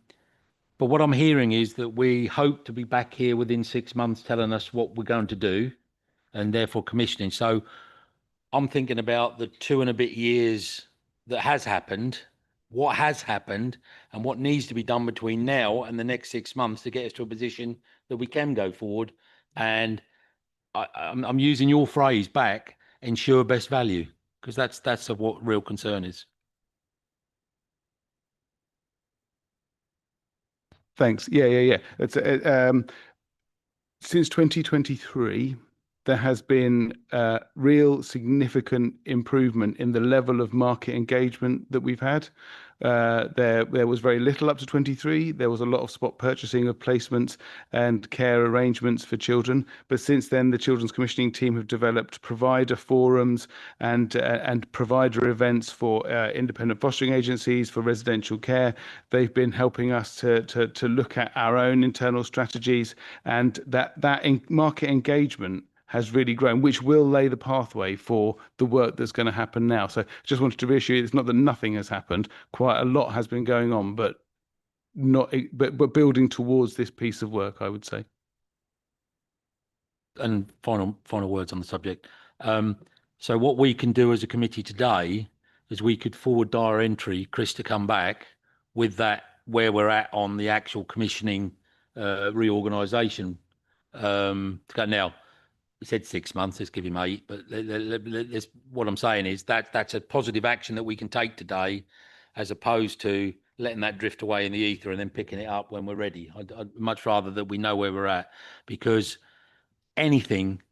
what I'm hearing is that we hope to be back here within 6 months telling us what we're going to do, and therefore commissioning. So I'm thinking about the 2 and a bit years that has happened, what has happened, and what needs to be done between now and the next 6 months to get us to a position that we can go forward. And I'm using your phrase back, ensure best value, because that's what real concern is. Thanks. Yeah. It's since 2023. There has been real significant improvement in the level of market engagement that we've had. There was very little up to 23. There was a lot of spot purchasing of placements and care arrangements for children. But since then, the Children's Commissioning team have developed provider forums and provider events for independent fostering agencies, for residential care. They've been helping us to look at our own internal strategies, and that market engagement has really grown, which will lay the pathway for the work that's going to happen now. So just wanted to reassure you, it's not that nothing has happened. Quite a lot has been going on, but building towards this piece of work, I would say. And final words on the subject. So what we can do as a committee today is we could forward our entry, Chris, to come back with that where we're at on the actual commissioning reorganisation. Now, we said 6 months, let's give him 8, but what I'm saying is that's a positive action that we can take today, as opposed to letting that drift away in the ether and then picking it up when we're ready. I'd much rather that we know where we're at, because anything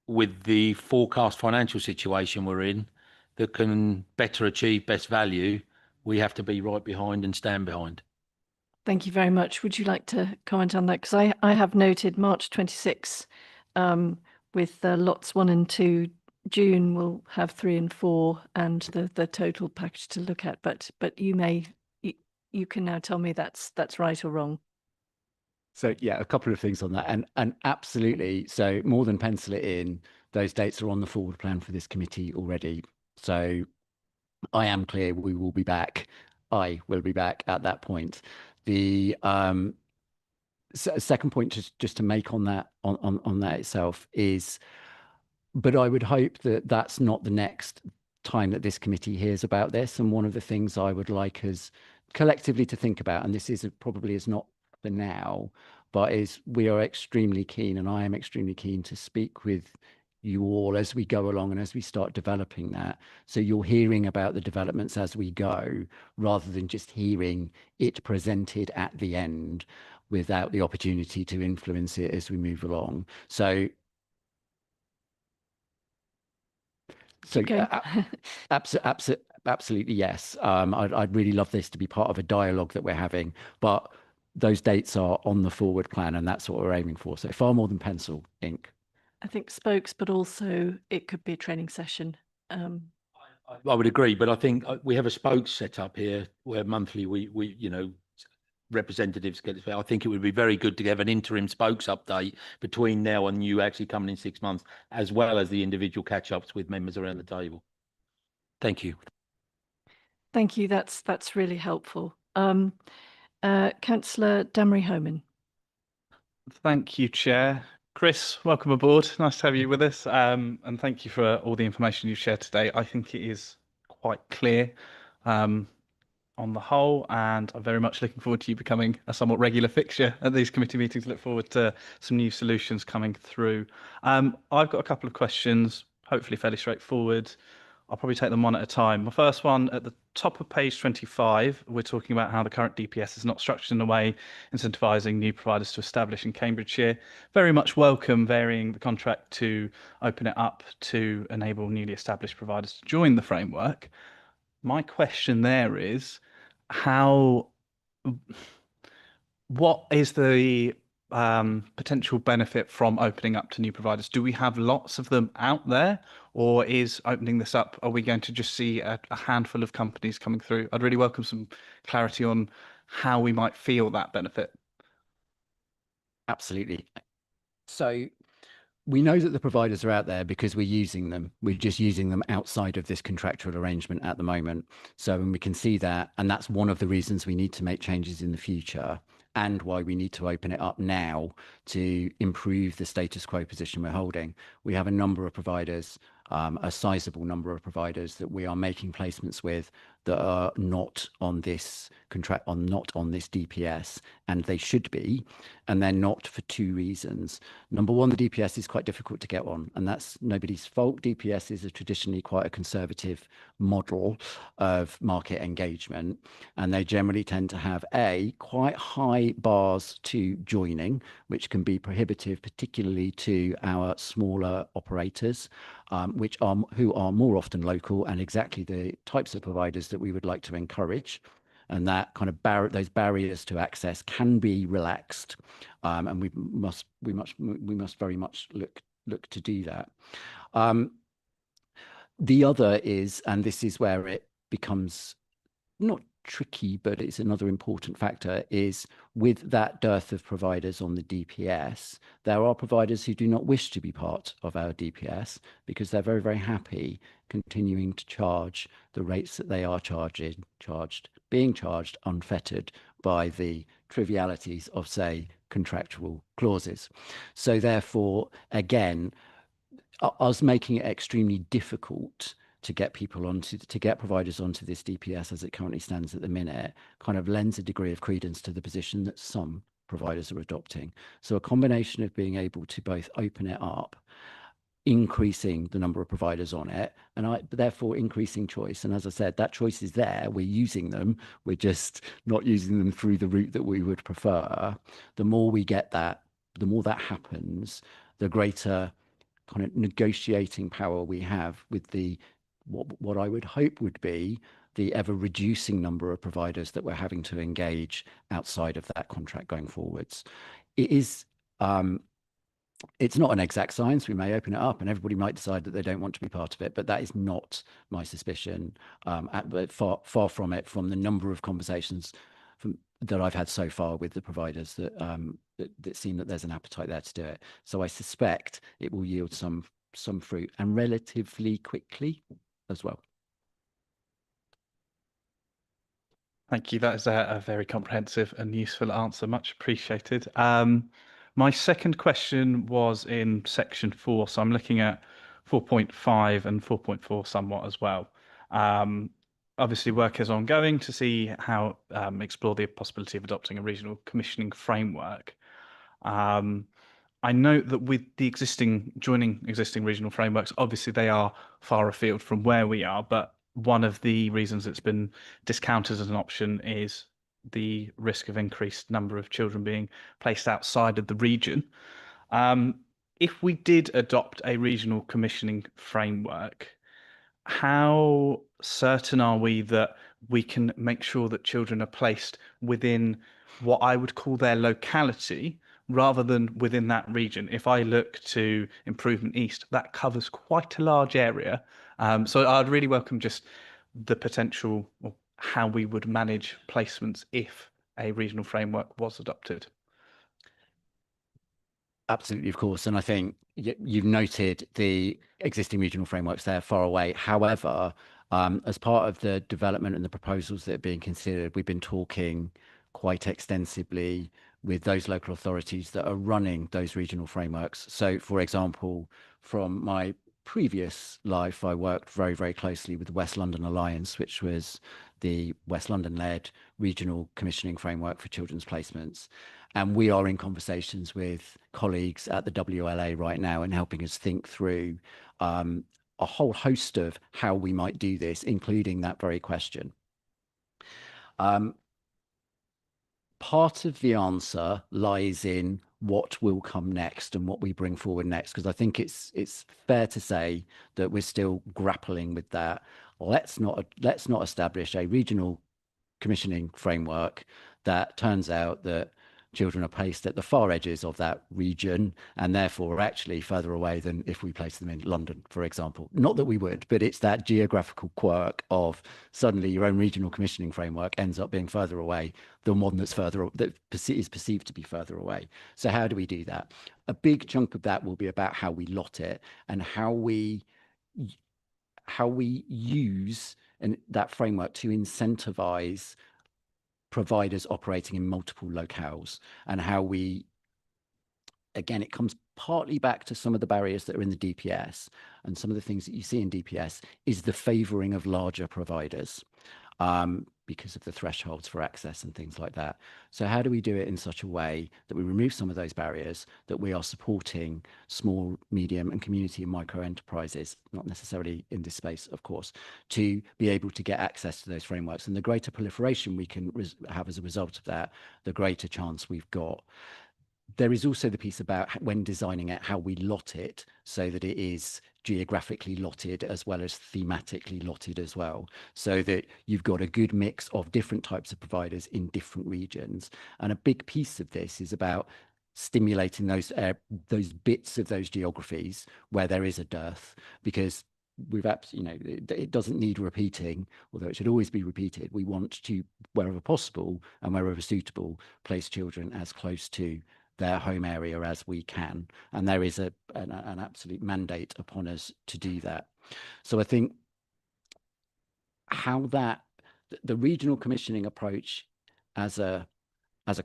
with the forecast financial situation we're in that can better achieve best value, we have to be right behind and stand behind. Thank you very much. Would you like to comment on that? Because I have noted March 26 with lots 1 and 2. June we'll have 3 and 4 and the total package to look at. But you can now tell me that's right or wrong. So yeah, a couple of things on that, and absolutely. So more than pencil it in. Those dates are on the forward plan for this committee already. So I am clear we will be back. I will be back at that point. second point just to make on that on that itself is, but I would hope that that's not the next time that this committee hears about this. And one of the things I would like us collectively to think about, and this probably is not for now, but is we are extremely keen, and I am extremely keen to speak with you all as we go along and as we start developing that. So you're hearing about the developments as we go, rather than just hearing it presented at the end without the opportunity to influence it as we move along. So Okay. absolutely, yes. I'd really love this to be part of a dialogue that we're having, but those dates are on the forward plan, and that's what we're aiming for. So far more than pencil ink. I think spokes, but also it could be a training session. I would agree, but I think we have a spokes set up here where monthly we you know, representatives get. I think it would be very good to have an interim spokes update between now and you actually coming in 6 months, as well as the individual catch-ups with members around the table. Thank you. Thank you. That's really helpful. Councillor Damery-Homan. Thank you, Chair. Chris, welcome aboard. Nice to have you with us. And thank you for all the information you've shared today. I think it is quite clear on the whole, and I'm very much looking forward to you becoming a somewhat regular fixture at these committee meetings. Look forward to some new solutions coming through. I've got a couple of questions, hopefully fairly straightforward. I'll probably take them one at a time. My first one, at the top of page 25, we're talking about how the current DPS is not structured in a way incentivising new providers to establish in Cambridgeshire. Very much welcome varying the contract to open it up to enable newly established providers to join the framework. My question there is, what is the potential benefit from opening up to new providers? Do we have lots of them out there, or is opening this up, are we going to just see a handful of companies coming through? I'd really welcome some clarity on how we might feel that benefit. Absolutely. So we know that the providers are out there because we're using them. We're just using them outside of this contractual arrangement at the moment. So we can see that, and that's one of the reasons we need to make changes in the future, and why we need to open it up now to improve the status quo position we're holding. We have a number of providers, a sizable number of providers that we are making placements with that are not on this contract, not on this DPS, and they should be, and they're not for two reasons. Number one, the DPS is quite difficult to get on, and that's nobody's fault. DPS is traditionally quite a conservative model of market engagement, and they generally tend to have quite high bars to joining, which can be prohibitive, particularly to our smaller operators, who are more often local and exactly the types of providers that we would like to encourage. And that kind of those barriers to access can be relaxed, and we must very much look to do that. The other is, and this is where it becomes not tricky, but it's another important factor, is with that dearth of providers on the DPS, there are providers who do not wish to be part of our DPS because they're very, very happy continuing to charge the rates that they are being charged unfettered by the trivialities of, say, contractual clauses. So therefore, again, us making it extremely difficult to get providers onto this DPS as it currently stands at the minute kind of lends a degree of credence to the position that some providers are adopting. So a combination of being able to both open it up, increasing the number of providers on it, and therefore increasing choice. And as I said, that choice is there. We're using them. We're just not using them through the route that we would prefer. The more we get that, the more that happens, the greater kind of negotiating power we have with the what I would hope would be the ever reducing number of providers that we're having to engage outside of that contract going forwards. It is it's not an exact science. We may open it up and everybody might decide that they don't want to be part of it, but that is not my suspicion. Far from it, from the number of conversations that I've had so far with the providers that seem that there's an appetite there to do it. So I suspect it will yield some fruit, and relatively quickly as well. Thank you. That is a very comprehensive and useful answer. Much appreciated. My second question was in section 4, so I'm looking at 4.5 and 4.4 somewhat as well. Obviously, work is ongoing to see how explore the possibility of adopting a regional commissioning framework. I note that with the joining existing regional frameworks, obviously they are far afield from where we are, but one of the reasons it's been discounted as an option is the risk of increased number of children being placed outside of the region. If we did adopt a regional commissioning framework, how certain are we that we can make sure that children are placed within what I would call their locality rather than within that region? If I look to Improvement East, that covers quite a large area. So I'd really welcome just the potential or how we would manage placements if a regional framework was adopted. Absolutely, of course. And I think you've noted the existing regional frameworks there far away. However, as part of the development and the proposals that are being considered, we've been talking quite extensively with those local authorities that are running those regional frameworks. So, for example, from my previous life, I worked very, very closely with the West London Alliance, which was the West London-led regional commissioning framework for children's placements. And we are in conversations with colleagues at the WLA right now and helping us think through a whole host of how we might do this, including that very question. Part of the answer lies in what will come next and what we bring forward next, because I think it's fair to say that we're still grappling with that. Let's not establish a regional commissioning framework that turns out that children are placed at the far edges of that region and therefore are actually further away than if we place them in London, for example. Not that we would, but it's that geographical quirk of suddenly your own regional commissioning framework ends up being further away than one that's that is perceived to be further away. So how do we do that? A big chunk of that will be about how we lot it and how we use that framework to incentivize providers operating in multiple locales, and how we, again, it comes partly back to some of the barriers that are in the DPS, and some of the things that you see in DPS is the favouring of larger providers because of the thresholds for access and things like that. So how do we do it in such a way that we remove some of those barriers, that we are supporting small, medium and community and micro enterprises, not necessarily in this space, of course, to be able to get access to those frameworks? And the greater proliferation we can have as a result of that, the greater chance we've got. There is also the piece about when designing it, how we lot it so that it is geographically lotted as well as thematically lotted as well, so that you've got a good mix of different types of providers in different regions. And a big piece of this is about stimulating those bits of those geographies where there is a dearth, because it doesn't need repeating, although it should always be repeated. We want to, wherever possible and wherever suitable, place children as close to their home area as we can, and there is an absolute mandate upon us to do that. So I think how the regional commissioning approach as a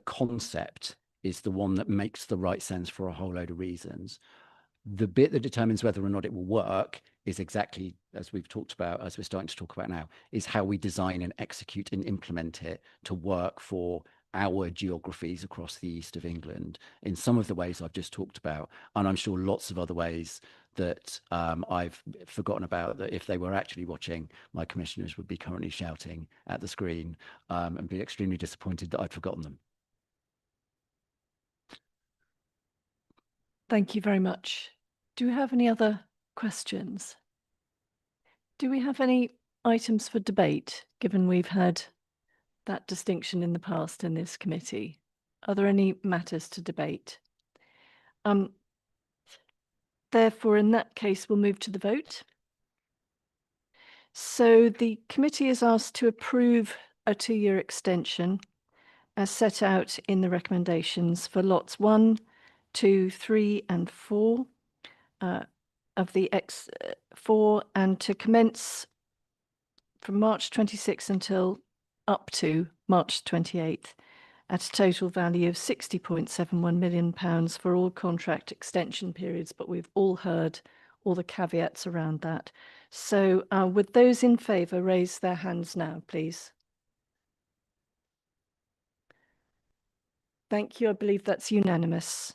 concept is the one that makes the right sense for a whole load of reasons. The bit that determines whether or not it will work is exactly as we've talked about, as we're starting to talk about now, is how we design and execute and implement it to work for our geographies across the east of England in some of the ways I've just talked about, and I'm sure lots of other ways that I've forgotten about, that if they were actually watching, my commissioners would be currently shouting at the screen and be extremely disappointed that I'd forgotten them. Thank you very much. Do we have any other questions? Do we have any items for debate, given we've had that distinction in the past in this committee? Are there any matters to debate? Therefore, in that case, we'll move to the vote. So the committee is asked to approve a 2-year extension as set out in the recommendations for lots 1, 2, 3 and 4 of the X4, and to commence from March 26 until up to March 28th, at a total value of £60.71 million for all contract extension periods, but we've all heard all the caveats around that. So would those in favour raise their hands now, please? Thank you. I believe that's unanimous.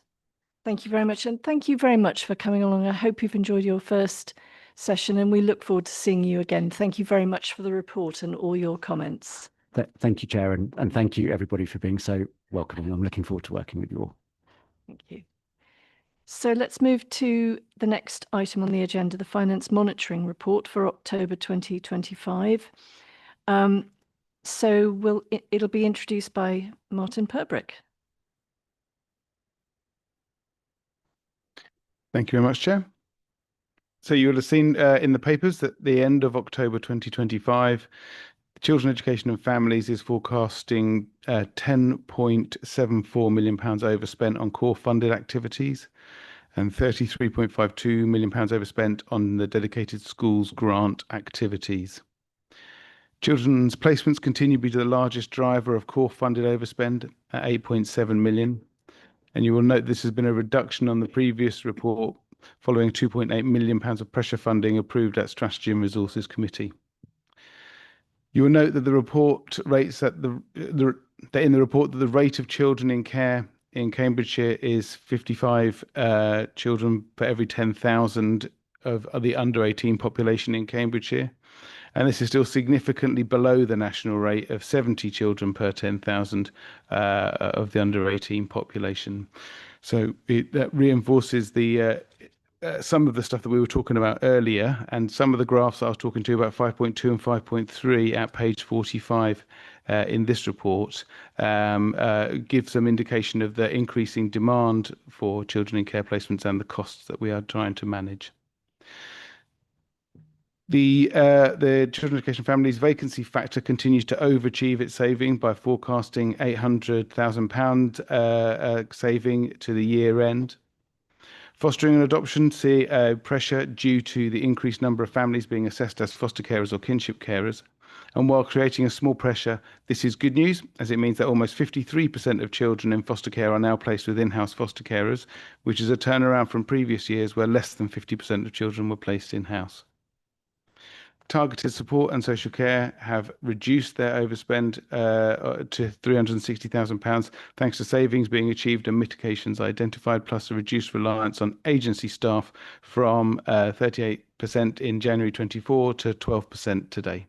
Thank you very much. And thank you very much for coming along. I hope you've enjoyed your first session and we look forward to seeing you again. Thank you very much for the report and all your comments. Thank you, Chair, and thank you everybody for being so welcoming. I'm looking forward to working with you all. Thank you. So let's move to the next item on the agenda, the Finance Monitoring Report for October 2025. So it'll be introduced by Martin Perbrick. Thank you very much, Chair. So you will have seen in the papers that the end of October 2025, Children, Education and Families is forecasting £10.74 million overspent on core funded activities and £33.52 million overspent on the dedicated schools grant activities. Children's placements continue to be the largest driver of core funded overspend at £8.7 million. And you will note this has been a reduction on the previous report following £2.8 million of pressure funding approved at Strategy and Resources Committee. You will note that the report rates that in the report that the rate of children in care in Cambridgeshire is 55 children per every 10,000 of the under 18 population in Cambridgeshire. And this is still significantly below the national rate of 70 children per 10,000 of the under 18 population. So that reinforces the some of the stuff that we were talking about earlier, and some of the graphs I was talking to you about 5.2 and 5.3 at page 45 in this report give some indication of the increasing demand for children in care placements and the costs that we are trying to manage. The Children, Education Families vacancy factor continues to overachieve its saving by forecasting £800,000 saving to the year end. Fostering and adoption see pressure due to the increased number of families being assessed as foster carers or kinship carers. And while creating a small pressure, this is good news, as it means that almost 53% of children in foster care are now placed with in-house foster carers, which is a turnaround from previous years where less than 50% of children were placed in-house. Targeted support and social care have reduced their overspend to £360,000 thanks to savings being achieved and mitigations identified, plus a reduced reliance on agency staff from 38% in January 24 to 12% today.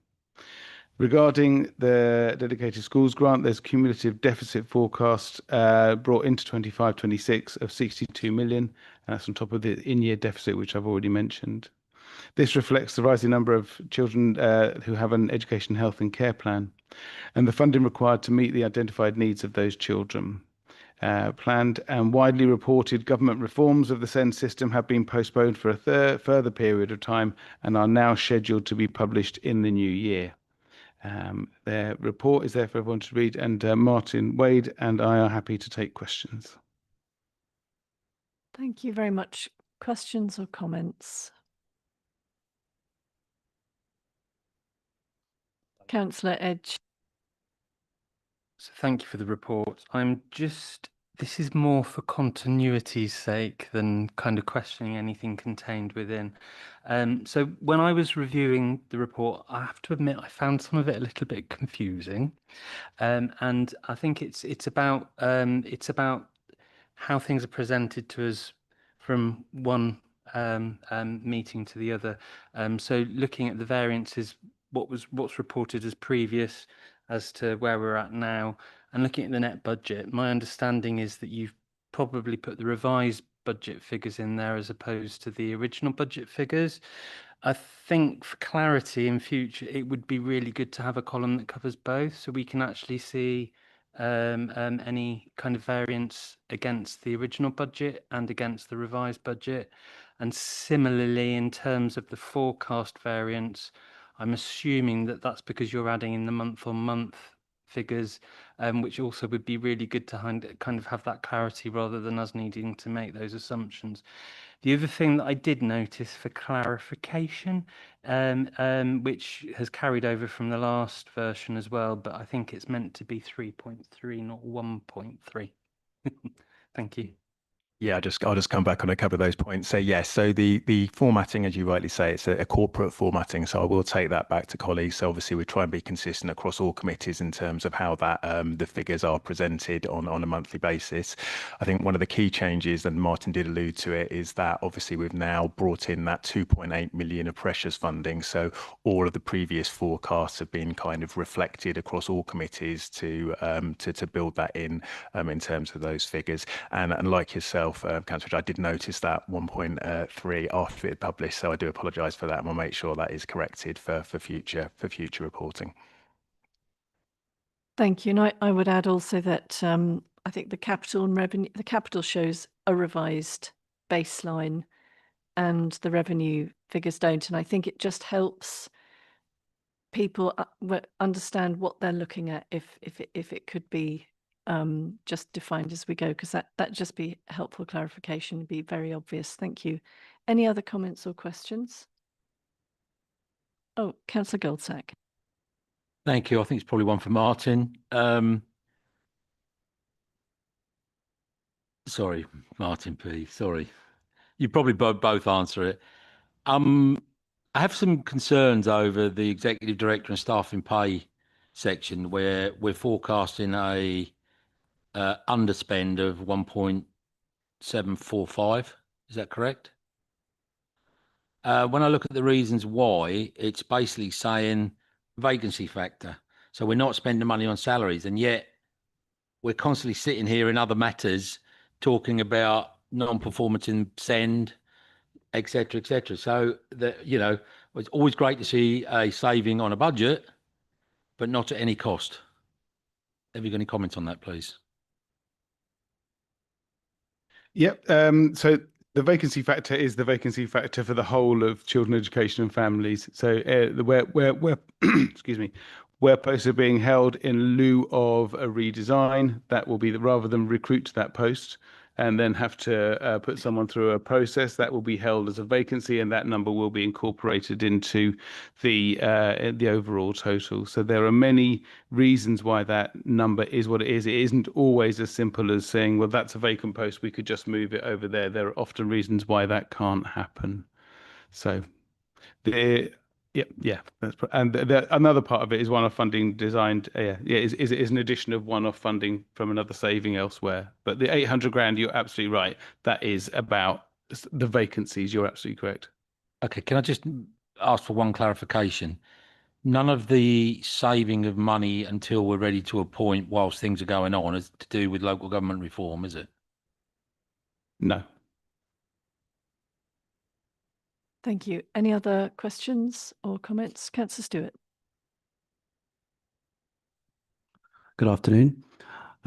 Regarding the dedicated schools grant, there's cumulative deficit forecast brought into 25-26 of 62 million, and that's on top of the in-year deficit, which I've already mentioned. This reflects the rising number of children who have an education, health and care plan and the funding required to meet the identified needs of those children. Planned and widely reported government reforms of the SEND system have been postponed for a further period of time and are now scheduled to be published in the new year. Their report is there for everyone to read, and Martin Wade and I are happy to take questions. Thank you very much. Questions or comments? Councillor Edge. So thank you for the report. This is more for continuity's sake than kind of questioning anything contained within. So when I was reviewing the report, I have to admit I found some of it a little bit confusing, and I think it's about how things are presented to us from one meeting to the other. So looking at the variances, what's reported as previous as to where we're at now, and looking at the net budget, my understanding is that you've probably put the revised budget figures in there as opposed to the original budget figures. I think for clarity in future, it would be really good to have a column that covers both, so we can actually see any kind of variance against the original budget and against the revised budget. And similarly, in terms of the forecast variance, I'm assuming that that's because you're adding in the month-on-month figures, which also would be really good to kind of have that clarity rather than us needing to make those assumptions. The other thing that I did notice for clarification, which has carried over from the last version as well, but I think it's meant to be 3.3, not 1.3. Thank you. Yeah, I'll just come back on a couple of those points. So yes, so the formatting, as you rightly say, it's a corporate formatting. So I will take that back to colleagues. So obviously we try and be consistent across all committees in terms of how that the figures are presented on a monthly basis. I think one of the key changes, and Martin did allude to it, is that obviously we've now brought in that 2.8 million of pressures funding. So all of the previous forecasts have been kind of reflected across all committees to build that in terms of those figures. And like yourself, Councillor, I did notice that 1.3 after it published, so I do apologise for that, and we'll make sure that is corrected for future reporting. Thank you. And I would add also that I think the capital and revenue, the capital shows a revised baseline, and the revenue figures don't. And I think it just helps people understand what they're looking at if it could be just defined as we go, because that just be helpful clarification, be very obvious. Thank you. Any other comments or questions? Oh, Councillor Goldsack. Thank you. I think it's probably one for Martin. Sorry, Martin P. Sorry. You probably both answer it. I have some concerns over the Executive Director and Staff in Pay section, where we're forecasting a underspend of 1.745. Is that correct? When I look at the reasons why, it's basically saying vacancy factor. So we're not spending money on salaries, and yet we're constantly sitting here in other matters talking about non-performance in SEND, etc., etc. So that, you know, it's always great to see a saving on a budget, but not at any cost. Have you got any comments on that, please? Yep. So the vacancy factor is the vacancy factor for the whole of children, education and families. So where excuse me, where posts are being held in lieu of a redesign, that will be rather than recruit to that post and then have to put someone through a process, that will be held as a vacancy, and that number will be incorporated into the overall total. So there are many reasons why that number is what it is. It isn't always as simple as saying, well, that's a vacant post, we could just move it over there. There are often reasons why that can't happen. So that's and another part of it is one-off funding designed. Is an addition of one-off funding from another saving elsewhere. But the 800 grand, you're absolutely right. That is about the vacancies. You're absolutely correct. Okay, can I just ask for one clarification? None of the saving of money until we're ready to appoint whilst things are going on is to do with local government reform, is it? No. Thank you. Any other questions or comments? Councillor Stewart. Good afternoon.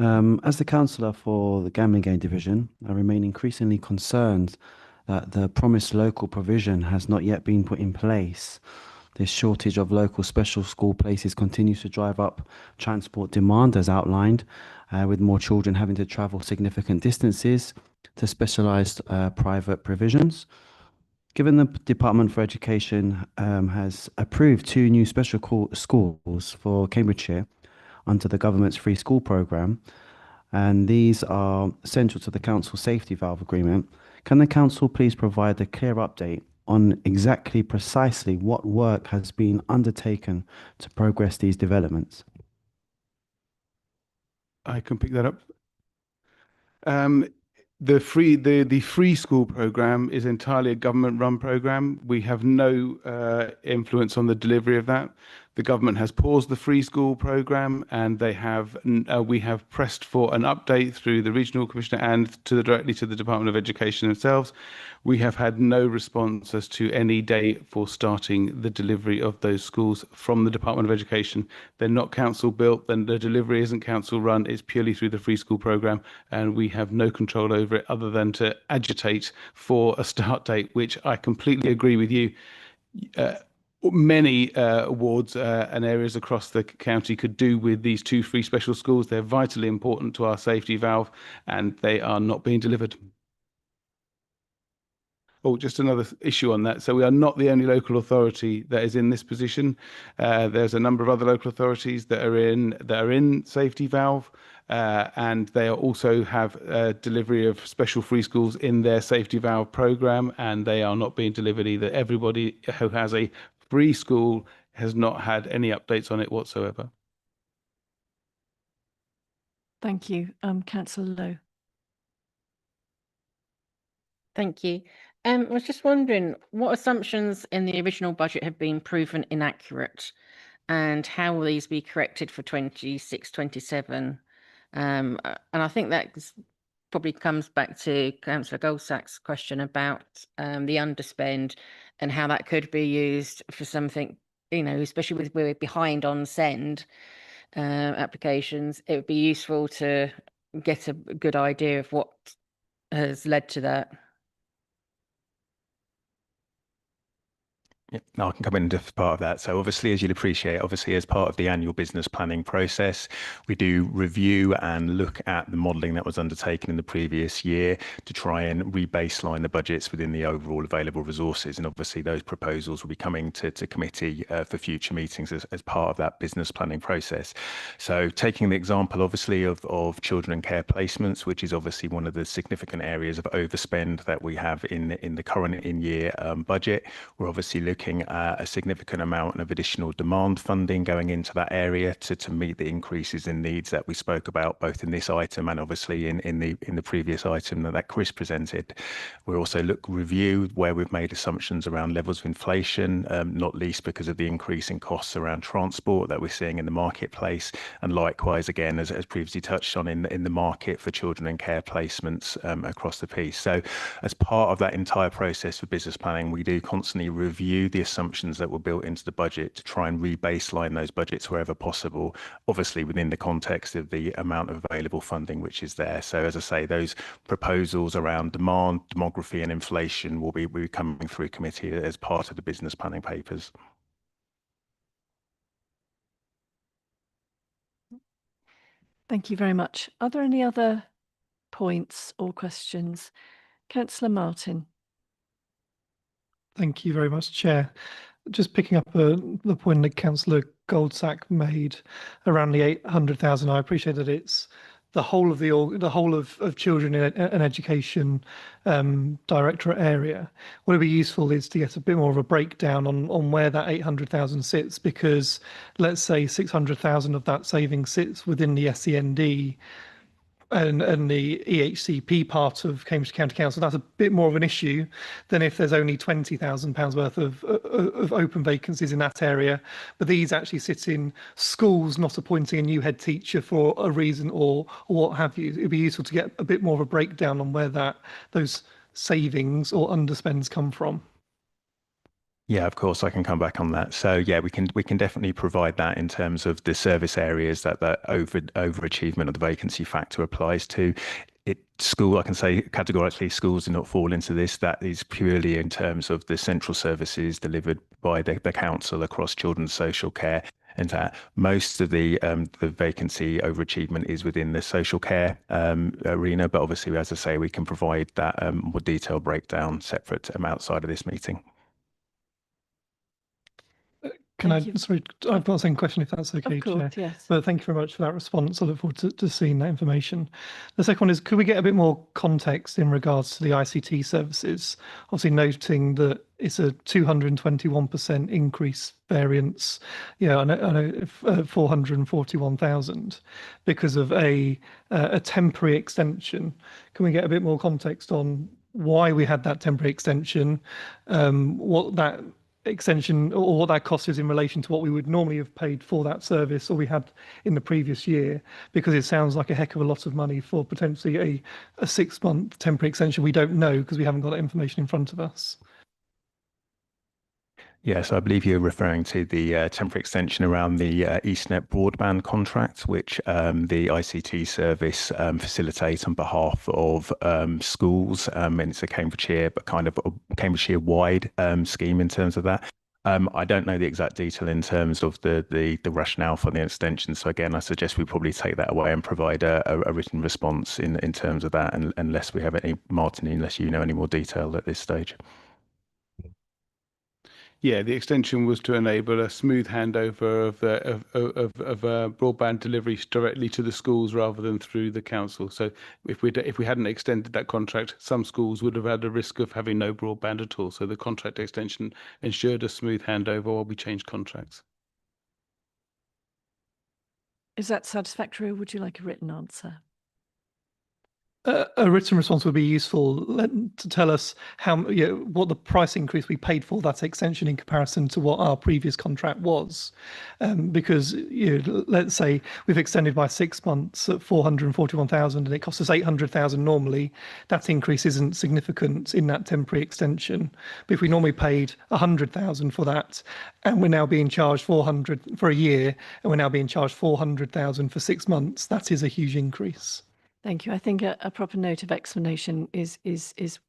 As the councillor for the Gambling Game Division, I remain increasingly concerned that the promised local provision has not yet been put in place. This shortage of local special school places continues to drive up transport demand, as outlined, with more children having to travel significant distances to specialised private provisions. Given the Department for Education has approved 2 new special schools for Cambridgeshire under the government's free school programme, and these are central to the council safety valve agreement, can the council please provide a clear update on exactly precisely what work has been undertaken to progress these developments? I can pick that up. The free school program is entirely a government run program. We have no influence on the delivery of that. The government has paused the free school program, and they have we have pressed for an update through the regional commissioner and directly to the Department of Education themselves. We have had no response as to any date for starting the delivery of those schools from the Department of Education. They're not council built, then the delivery isn't council run, it's purely through the free school program, and we have no control over it other than to agitate for a start date, which I completely agree with you. many wards and areas across the county could do with these 2 free special schools. They're vitally important to our safety valve, and they are not being delivered. Oh, just another issue on that. So we are not the only local authority that is in this position. There's a number of other local authorities that are in safety valve, and they also have delivery of special free schools in their safety valve program, and they are not being delivered either. Everybody who has a free school has not had any updates on it whatsoever. Thank you. Councillor Lowe. Thank you. I was just wondering what assumptions in the original budget have been proven inaccurate, and how will these be corrected for 26-27? And I think that probably comes back to Councillor Goldsack's question about the underspend and how that could be used for something, especially with we're behind on send applications. It would be useful to get a good idea of what has led to that. Yeah, no, I can come in as part of that. So obviously, as you'd appreciate, obviously as part of the annual business planning process, we do review and look at the modelling that was undertaken in the previous year to try and re-baseline the budgets within the overall available resources. And obviously those proposals will be coming to committee for future meetings as part of that business planning process. So taking the example, obviously, of children and care placements, which is obviously one of the significant areas of overspend that we have in the current in-year budget, we're obviously looking at a significant amount of additional demand funding going into that area to meet the increases in needs that we spoke about both in this item and obviously in the previous item that Chris presented. We're also review where we've made assumptions around levels of inflation, not least because of the increase in costs around transport that we're seeing in the marketplace, and likewise again as previously touched on in the market for children and care placements across the piece. So as part of that entire process for business planning, we do constantly review the assumptions that were built into the budget to try and re-baseline those budgets wherever possible, obviously within the context of the amount of available funding which is there. So as I say, those proposals around demand, demography and inflation will be coming through committee as part of the business planning papers. Thank you very much. Are there any other points or questions? Councillor Martin. Thank you very much, Chair. Just picking up the point that Councillor Goldsack made around the 800,000. I appreciate that it's the whole of children and education directorate area. What would be useful is to get a bit more of a breakdown on where that 800,000 sits, because let's say 600,000 of that saving sits within the SEND and the EHCP part of Cambridge County Council. That's a bit more of an issue than if there's only £20,000 worth of open vacancies in that area. But these actually sit in schools, not appointing a new head teacher for a reason or what have you. It'd be useful to get a bit more of a breakdown on where those savings or underspends come from. Yeah, of course, I can come back on that. So yeah, we can definitely provide that in terms of the service areas that overachievement of the vacancy factor applies to. I can say categorically schools do not fall into this. That is purely in terms of the central services delivered by the council across children's social care. And that most of the vacancy overachievement is within the social care arena. But obviously, as I say, we can provide that more detailed breakdown separate outside of this meeting. Sorry, I've got a second question if that's okay, of course, Chair. Yes. But thank you very much for that response. I look forward to seeing that information. The second one is, could we get a bit more context in regards to the ICT services? Obviously noting that it's a 221% increase variance. Yeah, I know 441,000 because of a temporary extension. Can we get a bit more context on why we had that temporary extension, what that extension or what that cost is in relation to what we would normally have paid for that service or we had in the previous year, because it sounds like a heck of a lot of money for potentially a 6-month temporary extension. We don't know because we haven't got that information in front of us. Yes, I believe you're referring to the temporary extension around the EastNet broadband contract, which the ICT service facilitates on behalf of schools. And it's a Cambridgeshire, but kind of a Cambridgeshire-wide scheme in terms of that. I don't know the exact detail in terms of the rationale for the extension. So again, I suggest we probably take that away and provide a written response in terms of that, and unless we have any, Martin, unless you know any more detail at this stage. Yeah, the extension was to enable a smooth handover of broadband deliveries directly to the schools rather than through the council. So if we hadn't extended that contract, some schools would have had a risk of having no broadband at all. So the contract extension ensured a smooth handover while we changed contracts. Is that satisfactory, or would you like a written answer? A written response would be useful to tell us how, what the price increase we paid for that extension in comparison to what our previous contract was. Because let's say we've extended by 6 months at 441,000 and it costs us 800,000 normally. That increase isn't significant in that temporary extension. But if we normally paid 100,000 for that, and we're now being charged 400 for a year, and we're now being charged 400,000 for 6 months, that is a huge increase. Thank you. I think a proper note of explanation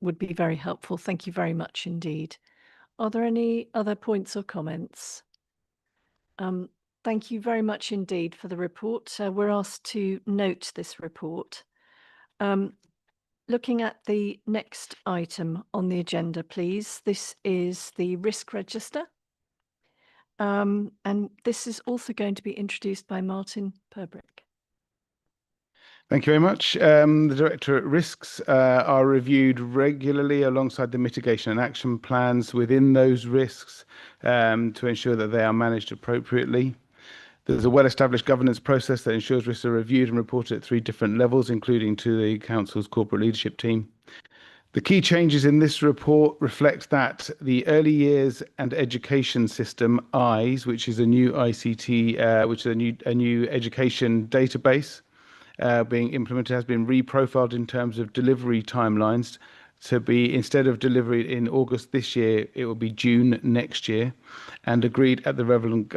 would be very helpful. Thank you very much indeed. Are there any other points or comments? Thank you very much indeed for the report. We're asked to note this report. Looking at the next item on the agenda, please. This is the risk register. And this is also going to be introduced by Martin Perbrick. Thank you very much. The Directorate risks are reviewed regularly alongside the mitigation and action plans within those risks to ensure that they are managed appropriately. There's a well-established governance process that ensures risks are reviewed and reported at 3 different levels, including to the Council's corporate leadership team. The key changes in this report reflect that the early years and education system, EYES, which is a new ICT, which is a new education database, being implemented, has been reprofiled in terms of delivery timelines to be, instead of delivery in August this year, it will be June next year, and agreed at the relevant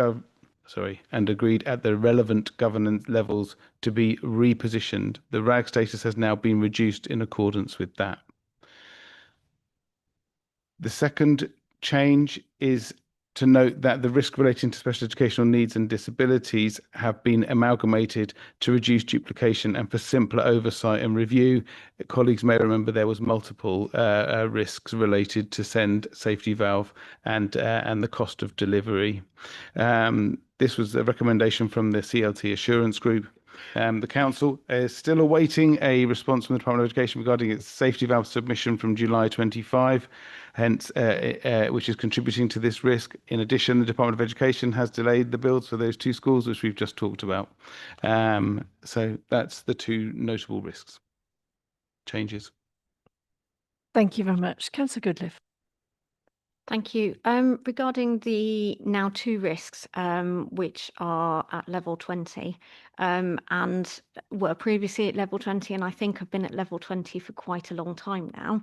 governance levels to be repositioned. The RAG status has now been reduced in accordance with that. The second change is to note that the risk relating to special educational needs and disabilities have been amalgamated to reduce duplication and for simpler oversight and review. Colleagues may remember there was multiple risks related to SEND, safety valve, and the cost of delivery. This was a recommendation from the CLT Assurance Group. The Council is still awaiting a response from the Department of Education regarding its safety valve submission from July 25, hence, which is contributing to this risk. In addition, the Department of Education has delayed the builds for those 2 schools, which we've just talked about. So that's the 2 notable risks. Changes. Thank you very much. Councillor Goodliff. Thank you. Regarding the now 2 risks, which are at level 20 and were previously at level 20 and I think have been at level 20 for quite a long time now,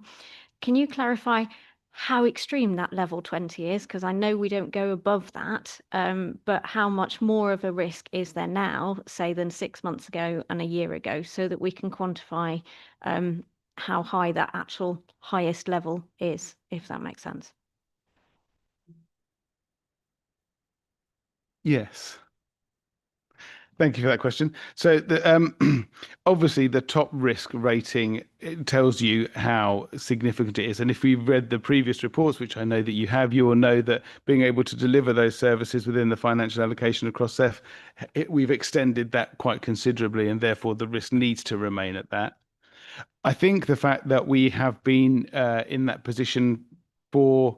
can you clarify how extreme that level 20 is? Because I know we don't go above that, but how much more of a risk is there now, say, than 6 months ago and a year ago, so that we can quantify how high that actual highest level is, if that makes sense? Yes. Thank you for that question. So obviously the top risk rating, it tells you how significant it is. And if we've read the previous reports, which I know that you have, you will know that being able to deliver those services within the financial allocation across SEF, we've extended that quite considerably, and therefore the risk needs to remain at that. I think the fact that we have been in that position for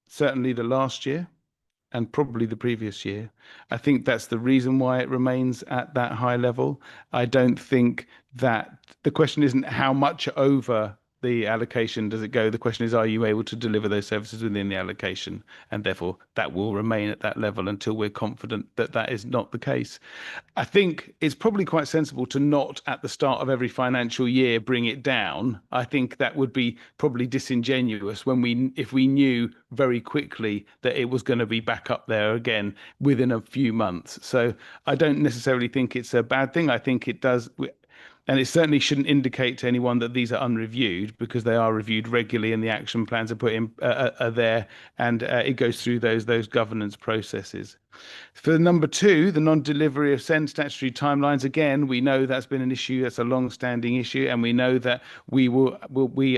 certainly the last year, and probably the previous year, I think that's the reason why it remains at that high level. I don't think that the question isn't how much over the allocation does it go. The question is, are you able to deliver those services within the allocation? And therefore, that will remain at that level until we're confident that that is not the case. I think it's probably quite sensible to not, at the start of every financial year, bring it down. I think that would be probably disingenuous if we knew very quickly that it was going to be back up there again within a few months. So I don't necessarily think it's a bad thing. I think it does. And it certainly shouldn't indicate to anyone that these are unreviewed, because they are reviewed regularly and the action plans are put in are there, and it goes through those governance processes. For number 2, the non-delivery of SEND statutory timelines, again, we know that's been an issue, that's a long-standing issue, and we know that we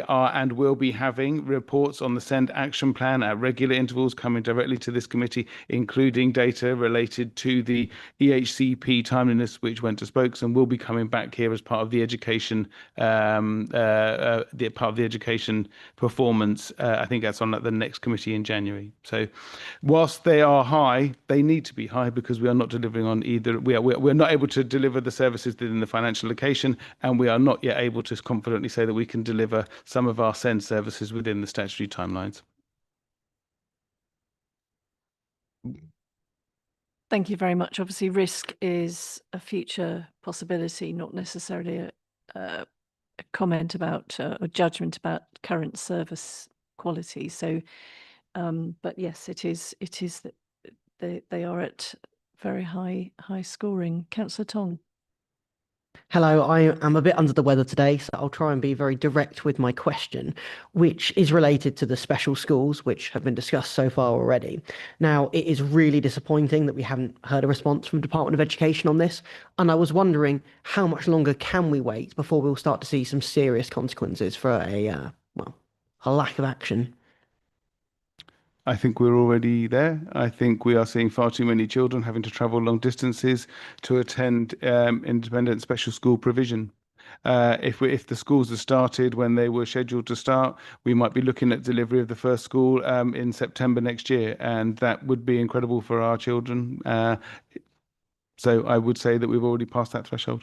are and will be having reports on the SEND action plan at regular intervals coming directly to this committee, including data related to the EHCP timeliness, which went to spokes and will be coming back here as part of the education education performance. I think that's on the next committee in January. So whilst they are high, they need to be high, because we are not delivering on either. We're not able to deliver the services within the financial allocation, and we are not yet able to confidently say that we can deliver some of our SEND services within the statutory timelines. Thank you very much. Obviously, risk is a future possibility, not necessarily a comment about or judgment about current service quality. So, but yes, it is that they are at very high scoring. Councillor Tong. Hello, I am a bit under the weather today, so I'll try and be very direct with my question, which is related to the special schools, which have been discussed so far already. Now, it is really disappointing that we haven't heard a response from the Department of Education on this, and I was wondering how much longer can we wait before we'll start to see some serious consequences for a lack of action. I think we're already there. I think we are seeing far too many children having to travel long distances to attend independent special school provision. If the schools had started when they were scheduled to start, we might be looking at delivery of the first school in September next year, and that would be incredible for our children. So I would say that we've already passed that threshold.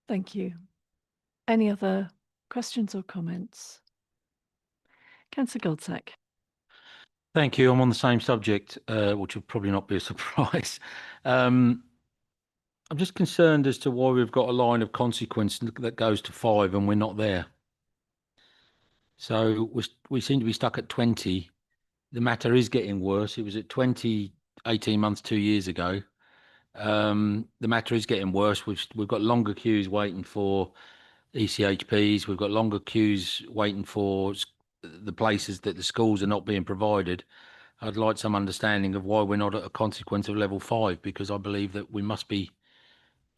Thank you. Any other questions or comments? Councillor Goldsack. Thank you. I'm on the same subject, which will probably not be a surprise. I'm just concerned as to why we've got a line of consequence that goes to 5 and we're not there. So we seem to be stuck at 20. The matter is getting worse. It was at 20, 18 months, 2 years ago. The matter is getting worse. We've got longer queues waiting for ECHPs. We've got longer queues waiting for the places that the schools are not being provided. I'd like some understanding of why we're not at a consequence of level 5, because I believe that we must be,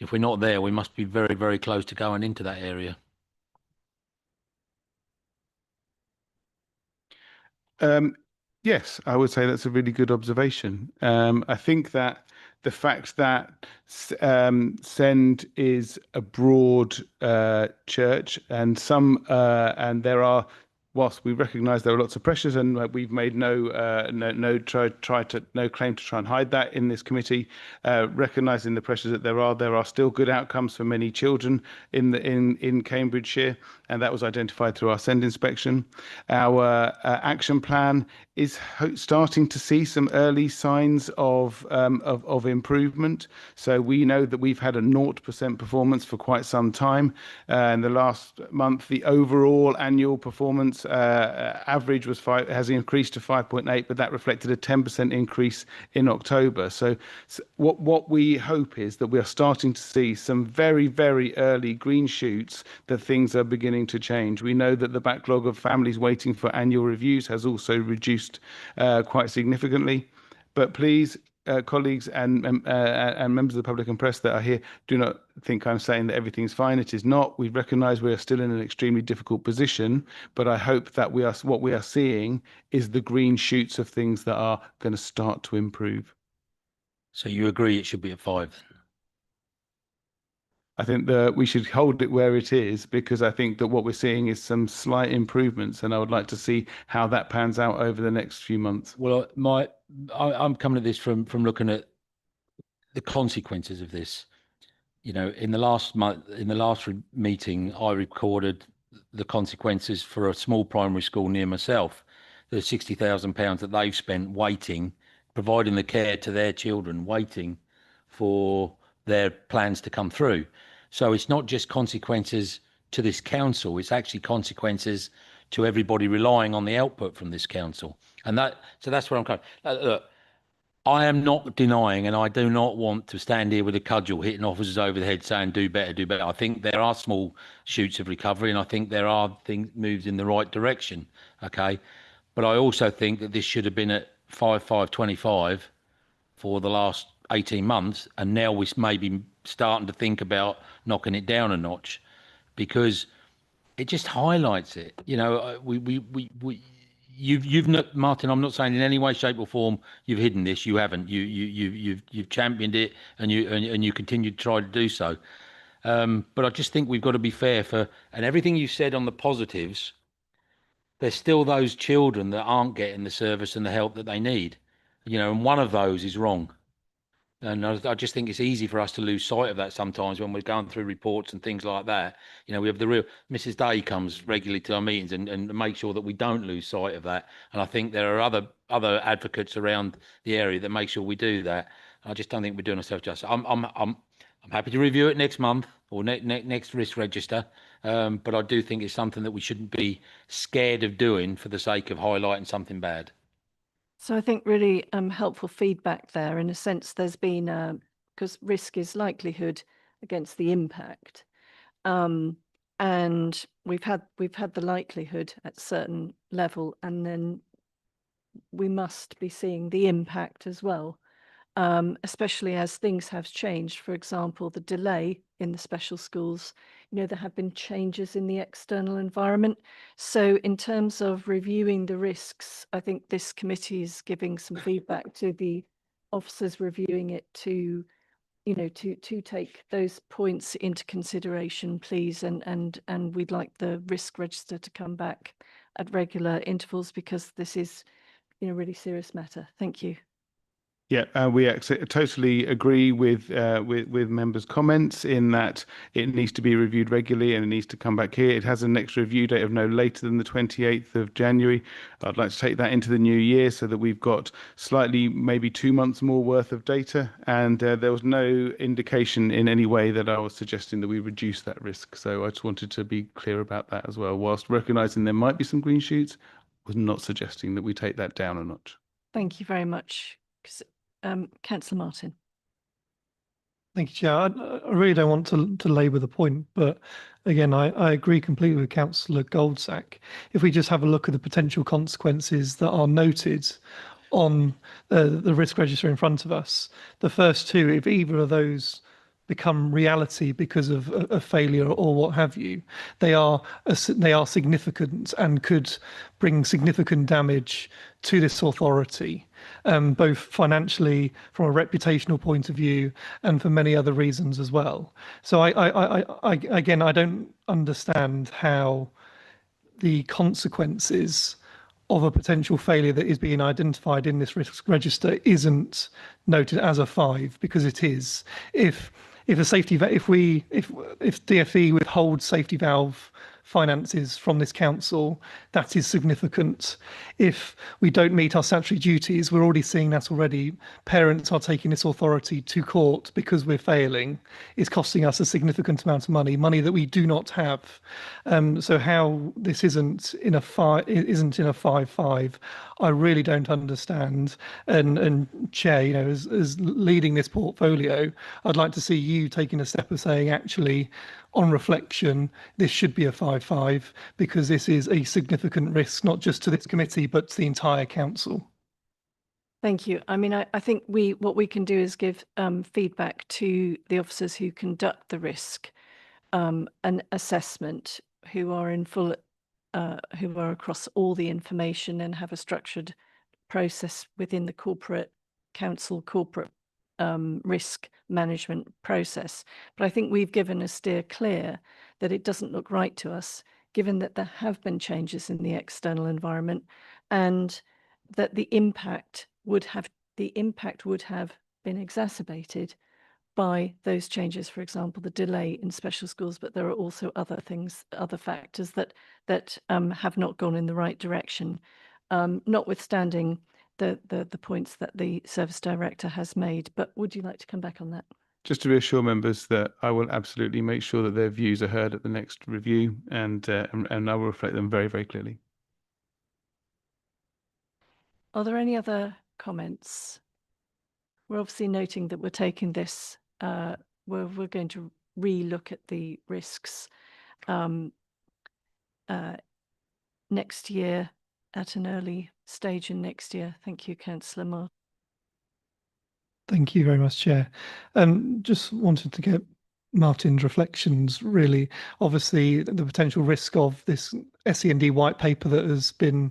if we're not there, we must be very, very close to going into that area. Yes, I would say that's a really good observation. I think that the fact that SEND is a broad church, and there are, whilst we recognise there are lots of pressures, and we've made no claim to try and hide that in this committee, recognising the pressures that there are still good outcomes for many children in Cambridgeshire, and that was identified through our SEND inspection. Our action plan is starting to see some early signs of improvement. So we know that we've had a 0% performance for quite some time. In the last month, the overall annual performance average has increased to 5.8, but that reflected a 10% increase in October. So what we hope is that we are starting to see some very, very early green shoots that things are beginning to change. We know that the backlog of families waiting for annual reviews has also reduced quite significantly. But please, colleagues and members of the public and press that are here, do not think I'm saying that everything's fine. It is not. We recognise we are still in an extremely difficult position, but I hope that what we are seeing is the green shoots of things that are going to start to improve. So you agree it should be at 5? I think that we should hold it where it is, because I think that what we're seeing is some slight improvements, and I would like to see how that pans out over the next few months. Well, I'm coming at this from looking at the consequences of this. You know, in the last meeting, I recorded the consequences for a small primary school near myself. The £60,000 that they've spent waiting, providing the care to their children, waiting for their plans to come through. So it's not just consequences to this council, it's actually consequences to everybody relying on the output from this council. And so that's where I'm coming. Look, I am not denying, and I do not want to stand here with a cudgel hitting officers over the head saying do better, do better. I think there are small shoots of recovery, and I think there are things moves in the right direction. Okay, but I also think that this should have been at 5,525 for the last 18 months, and now we're maybe starting to think about knocking it down a notch, because it just highlights it. You know, you've not, Martin, I'm not saying in any way, shape or form you've hidden this. You haven't. You've championed it, and you continue to try to do so. But I just think we've got to be fair and everything you said on the positives, there's still those children that aren't getting the service and the help that they need. You know, and one of those is wrong. And I just think it's easy for us to lose sight of that sometimes when we're going through reports and things like that. You know, we have the real Mrs. Day comes regularly to our meetings and make sure that we don't lose sight of that. And I think there are other advocates around the area that make sure we do that. I just don't think we're doing ourselves justice. I'm happy to review it next month or next risk register, but I do think it's something that we shouldn't be scared of doing for the sake of highlighting something bad. So I think really helpful feedback there. In a sense, there's been because risk is likelihood against the impact, and we've had the likelihood at a certain level, and then we must be seeing the impact as well, especially as things have changed. For example, the delay in the special schools. You know, there have been changes in the external environment. So in terms of reviewing the risks, I think this committee is giving some feedback to the officers reviewing it to, you know, to take those points into consideration, please. And we'd like the risk register to come back at regular intervals, because this is, you know, really serious matter. Thank you. Yeah, we totally agree with members' comments in that it needs to be reviewed regularly and it needs to come back here. It has a next review date of no later than the 28th of January. I'd like to take that into the new year so that we've got slightly, maybe 2 months more worth of data. And there was no indication in any way that I was suggesting that we reduce that risk. So I just wanted to be clear about that as well. Whilst recognising there might be some green shoots, I was not suggesting that we take that down a notch. Thank you very much. Councillor Martin. Thank you, Chair. I really don't want to labour the point, but again, I agree completely with Councillor Goldsack. If we just have a look at the potential consequences that are noted on the risk register in front of us, the first two, if either of those become reality because of a failure or what have you, they are significant and could bring significant damage to this authority, both financially, from a reputational point of view, and for many other reasons as well. So I don't understand how the consequences of a potential failure that is being identified in this risk register isn't noted as a 5, because it is. If DfE withholds safety valve finances from this council, that is significant. If we don't meet our statutory duties, we're already seeing that already. Parents are taking this authority to court because we're failing. It's costing us a significant amount of money that we do not have. So how this isn't in a 5-5, I really don't understand. And Chair, you know, as leading this portfolio, I'd like to see you taking a step of saying, actually, on reflection, this should be a 5-5, because this is a significant risk, not just to this committee, but to the entire council. Thank you. I mean, I think what we can do is give feedback to the officers who conduct the risk an assessment, who are in full, who are across all the information and have a structured process within the corporate risk management process. But I think we've given a steer clear that it doesn't look right to us, given that there have been changes in the external environment, and that the impact would have been exacerbated by those changes. For example, the delay in special schools, but there are also other factors that have not gone in the right direction, notwithstanding the points that the service director has made. But would you like to come back on that? Just to reassure members that I will absolutely make sure that their views are heard at the next review, and I will reflect them very, very clearly. Are there any other comments? we're obviously noting that we're taking this, we're going to re-look at the risks next year at an early stage in next year. Thank you, Councillor Marr. Thank you very much, Chair. Just wanted to get Martin's reflections, really. Obviously, the potential risk of this SEND white paper that has been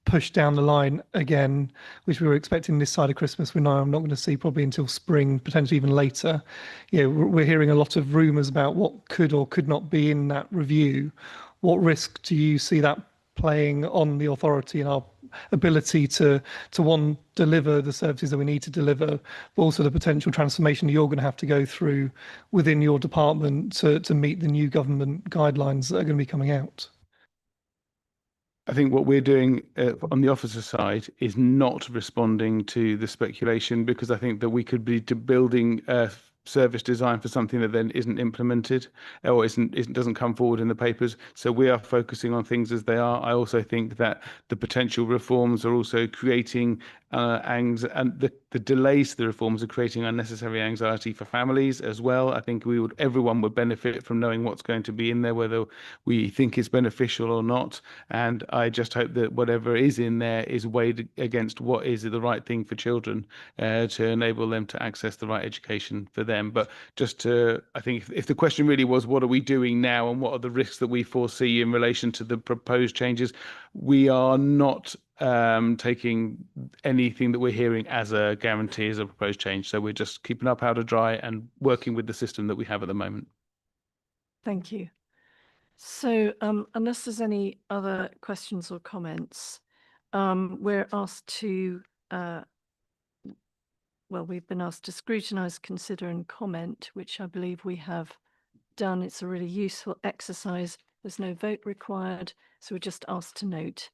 pushed down the line again, which we were expecting this side of Christmas, we're now not going to see probably until spring, potentially even later. We're hearing a lot of rumours about what could or could not be in that review. What risk do you see that playing on the authority and our ability to one, deliver the services that we need to deliver, but also the potential transformation you're going to have to go through within your department to meet the new government guidelines that are going to be coming out? I think what we're doing on the officer side is not responding to the speculation, because I think that we could be building service design for something that then isn't implemented or doesn't come forward in the papers. So we are focusing on things as they are. I also think that the potential reforms are also creating and the delays to the reforms are creating unnecessary anxiety for families as well. I think everyone would benefit from knowing what's going to be in there, whether we think it's beneficial or not. And I just hope that whatever is in there is weighed against what is the right thing for children to enable them to access the right education for them. But I think if the question really was, what are we doing now and what are the risks that we foresee in relation to the proposed changes, we are not taking anything that we're hearing as a guarantee as a proposed change. So we're just keeping our powder dry and working with the system that we have at the moment. Thank you. So unless there's any other questions or comments, we're asked to, we've been asked to scrutinise, consider and comment, which I believe we have done. It's a really useful exercise. There's no vote required, so we're just asked to note.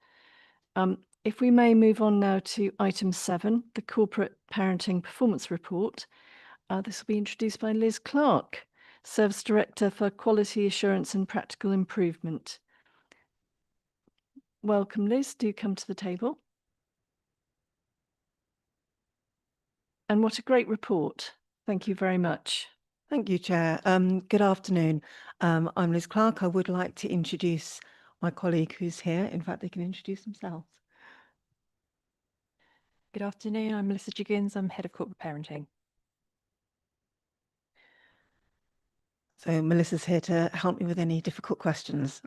If we may move on now to item 7, the Corporate Parenting Performance Report. This will be introduced by Liz Clark, Service Director for Quality Assurance and Practical Improvement. Welcome, Liz. Do come to the table. And what a great report. Thank you very much. Thank you, Chair. Good afternoon. I'm Liz Clark. I would like to introduce my colleague who's here. In fact, they can introduce themselves. Good afternoon. I'm Melissa Jiggins. I'm Head of Corporate Parenting. So Melissa's here to help me with any difficult questions.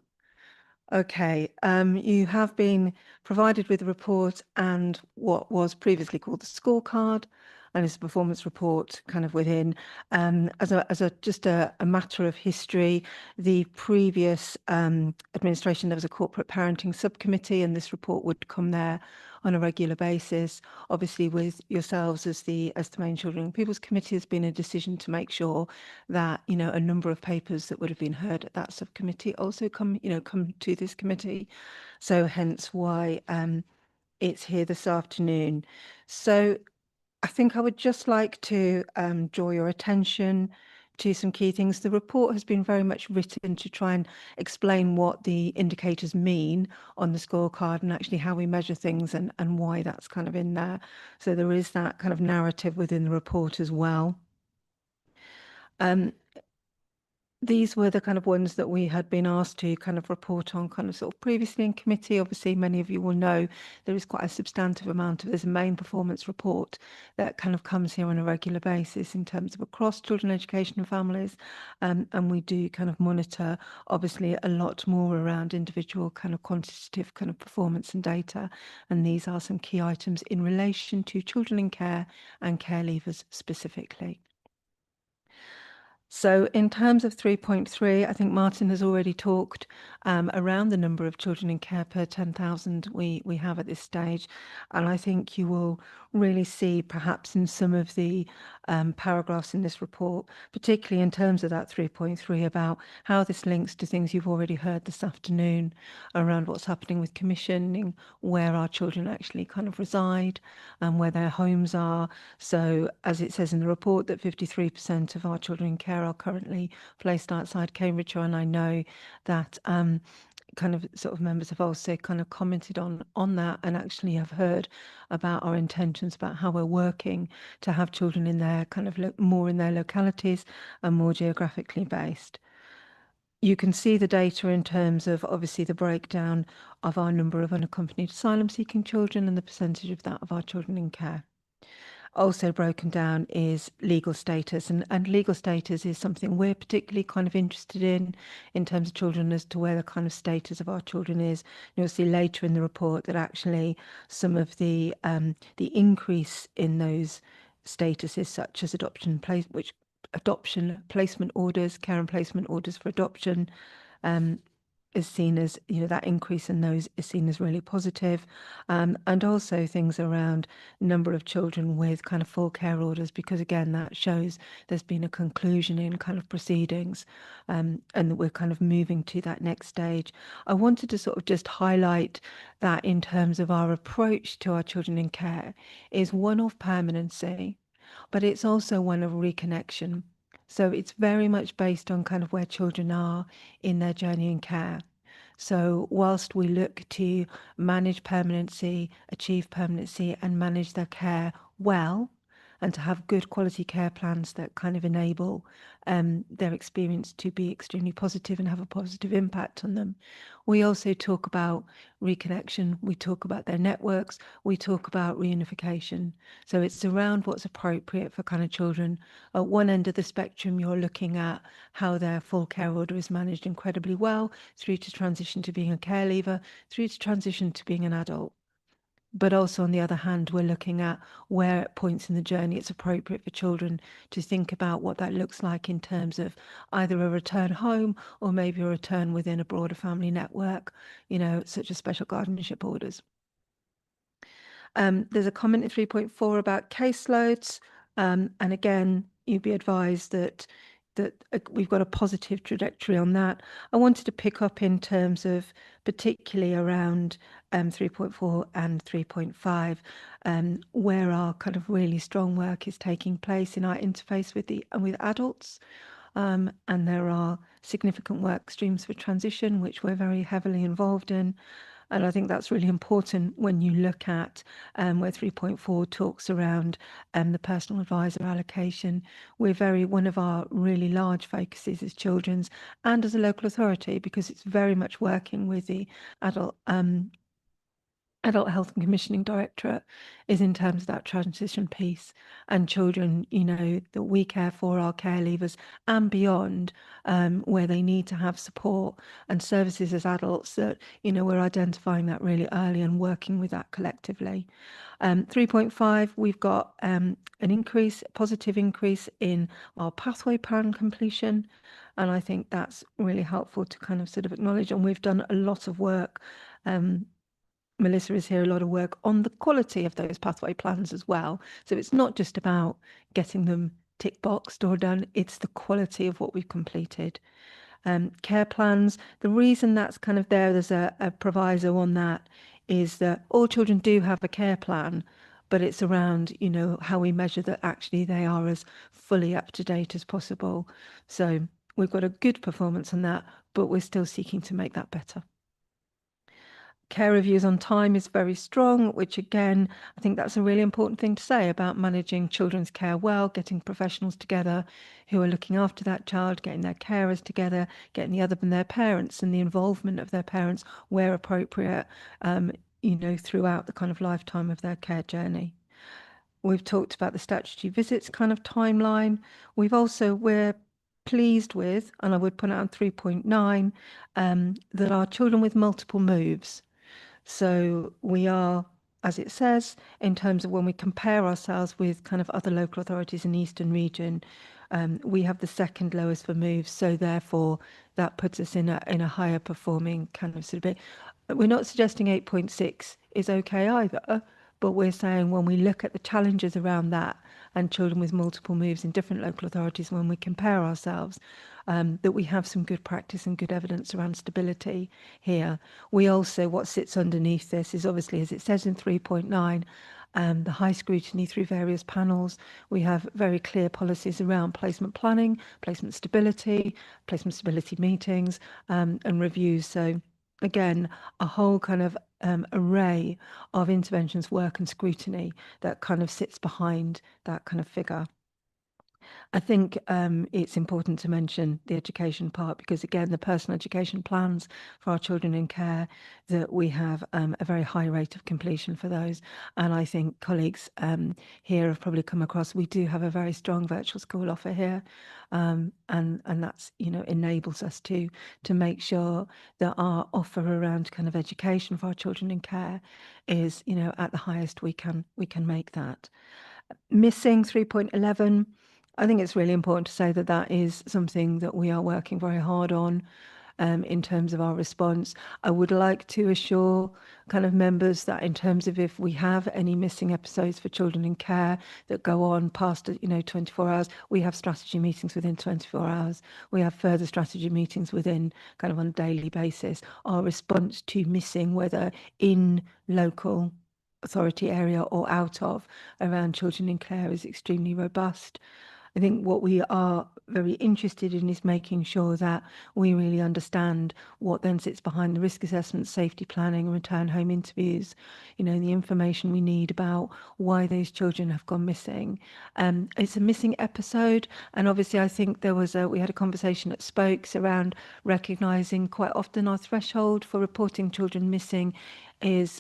Okay, you have been provided with a report and what was previously called the scorecard, and it's a performance report kind of within. As a matter of history, the previous administration, there was a corporate parenting subcommittee, and this report would come there on a regular basis. Obviously, with yourselves as the main Children and People's Committee, has been a decision to make sure that a number of papers that would have been heard at that subcommittee also come to this committee. So hence why it's here this afternoon. So I think I would just like to draw your attention to some key things. The report has been very much written to try and explain what the indicators mean on the scorecard and actually how we measure things and why that's kind of in there. So there is that kind of narrative within the report as well. These were the kind of ones that we had been asked to kind of report on kind of sort of previously in committee. Obviously, many of you will know there is quite a substantive amount of, there's a main performance report that kind of comes here on a regular basis in terms of across children, education and families. And we do kind of monitor, obviously, a lot more around individual kind of quantitative kind of performance and data. And these are some key items in relation to children in care and care leavers specifically. So in terms of 3.3, I think Martin has already talked around the number of children in care per 10,000 we have at this stage. And I think you will really see perhaps in some of the paragraphs in this report, particularly in terms of that 3.3, about how this links to things you've already heard this afternoon around what's happening with commissioning, where our children actually kind of reside and where their homes are. So as it says in the report that 53% of our children in care are currently placed outside Cambridgeshire, and I know that kind of sort of members have also kind of commented on that, and actually have heard about our intentions about how we're working to have children in their kind of more in their localities and more geographically based. You can see the data in terms of obviously the breakdown of our number of unaccompanied asylum seeking children and the percentage of that of our children in care. Also broken down is legal status, and legal status is something we're particularly kind of interested in terms of children, as to where the kind of status of our children is. You'll see later in the report that actually some of the increase in those statuses, such as adoption placement orders, care and placement orders for adoption, is seen as, that increase in those is seen as really positive. And also things around number of children with kind of full care orders, because again, that shows there's been a conclusion in kind of proceedings, and that we're kind of moving to that next stage. I wanted to sort of just highlight that in terms of our approach to our children in care is one of permanency, but it's also one of reconnection. So it's very much based on kind of where children are in their journey in care. So whilst we look to manage permanency, achieve permanency, and manage their care well, and to have good quality care plans that kind of enable their experience to be extremely positive and have a positive impact on them. We also talk about reconnection, we talk about their networks, we talk about reunification. So it's around what's appropriate for kind of children. At one end of the spectrum, you're looking at how their full care order is managed incredibly well, through to transition to being a care leaver, through to transition to being an adult. But also, on the other hand, we're looking at where at points in the journey it's appropriate for children to think about what that looks like in terms of either a return home or maybe a return within a broader family network, such as special guardianship orders. There's a comment in 3.4 about caseloads, and again, you'd be advised that we've got a positive trajectory on that. I wanted to pick up in terms of particularly around 3.4 and 3.5, where our kind of really strong work is taking place in our interface with adults. And there are significant work streams for transition, which we're very heavily involved in. And I think that's really important when you look at where 3.4 talks around the personal advisor allocation. One of our really large focuses is children's and as a local authority, because it's very much working with the adult Health and Commissioning Directorate, is in terms of that transition piece, and children, that we care for, our care leavers and beyond, where they need to have support and services as adults, that, we're identifying that really early and working with that collectively. 3.5, we've got an positive increase in our pathway plan completion. And I think that's really helpful to kind of sort of acknowledge. And we've done a lot of work. Melissa is here, a lot of work on the quality of those pathway plans as well. So it's not just about getting them tick boxed or done, it's the quality of what we've completed. Care plans, the reason that's kind of there's a proviso on that is that all children do have a care plan, but it's around, how we measure that actually they are as fully up to date as possible. So we've got a good performance on that, but we're still seeking to make that better. Care reviews on time is very strong, which again, I think that's a really important thing to say about managing children's care well, getting professionals together who are looking after that child, getting their carers together, getting the other than their parents and the involvement of their parents where appropriate, throughout the kind of lifetime of their care journey. We've talked about the statutory visits kind of timeline. We're pleased with, and I would put it on 3.9, that our children with multiple moves. So we are, as it says, in terms of when we compare ourselves with kind of other local authorities in the Eastern region, we have the second lowest for moves. So therefore, that puts us in a higher performing kind of sort of bit. We're not suggesting 8.6 is okay either, but we're saying when we look at the challenges around that and children with multiple moves in different local authorities, when we compare ourselves, that we have some good practice and good evidence around stability here. We also, what sits underneath this is obviously, as it says in 3.9, the high scrutiny through various panels. We have very clear policies around placement planning, placement stability meetings, and reviews. So again, a whole kind of array of interventions, work and scrutiny that kind of sits behind that kind of figure. I think it's important to mention the education part because, again, the personal education plans for our children in care, that we have a very high rate of completion for those. And I think colleagues here have probably come across, we do have a very strong virtual school offer here. And that's, you know, enables us to make sure that our offer around kind of education for our children in care is, you know, at the highest we can make that. Missing 3.11. I think it's really important to say that that is something that we are working very hard on in terms of our response. I would like to assure kind of members that in terms of if we have any missing episodes for children in care that go on past, you know, 24 hours, we have strategy meetings within 24 hours. We have further strategy meetings within kind of on a daily basis. Our response to missing, whether in local authority area or out of, around children in care is extremely robust. I think what we are very interested in is making sure that we really understand what then sits behind the risk assessment, safety planning, and return home interviews, you know, the information we need about why those children have gone missing. It's a missing episode, and obviously I think we had a conversation at Spokes around recognising quite often our threshold for reporting children missing isn't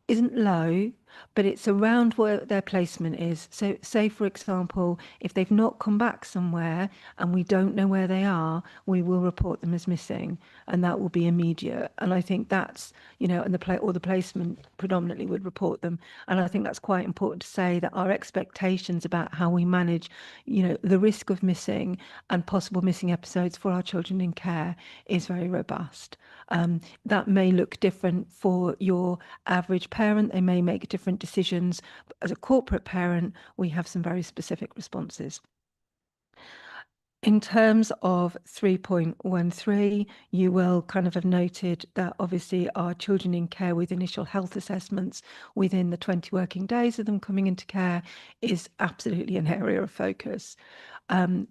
low, but it's around where their placement is. So say, for example, if they've not come back somewhere and we don't know where they are, we will report them as missing, and that will be immediate. And I think that's, you know, and the placement predominantly would report them. And I think that's quite important to say that our expectations about how we manage, you know, the risk of missing and possible missing episodes for our children in care is very robust. That may look different for your average parent. They may make different decisions. But as a corporate parent, we have some very specific responses. In terms of 3.13, you will kind of have noted that obviously our children in care with initial health assessments within the 20 working days of them coming into care is absolutely an area of focus.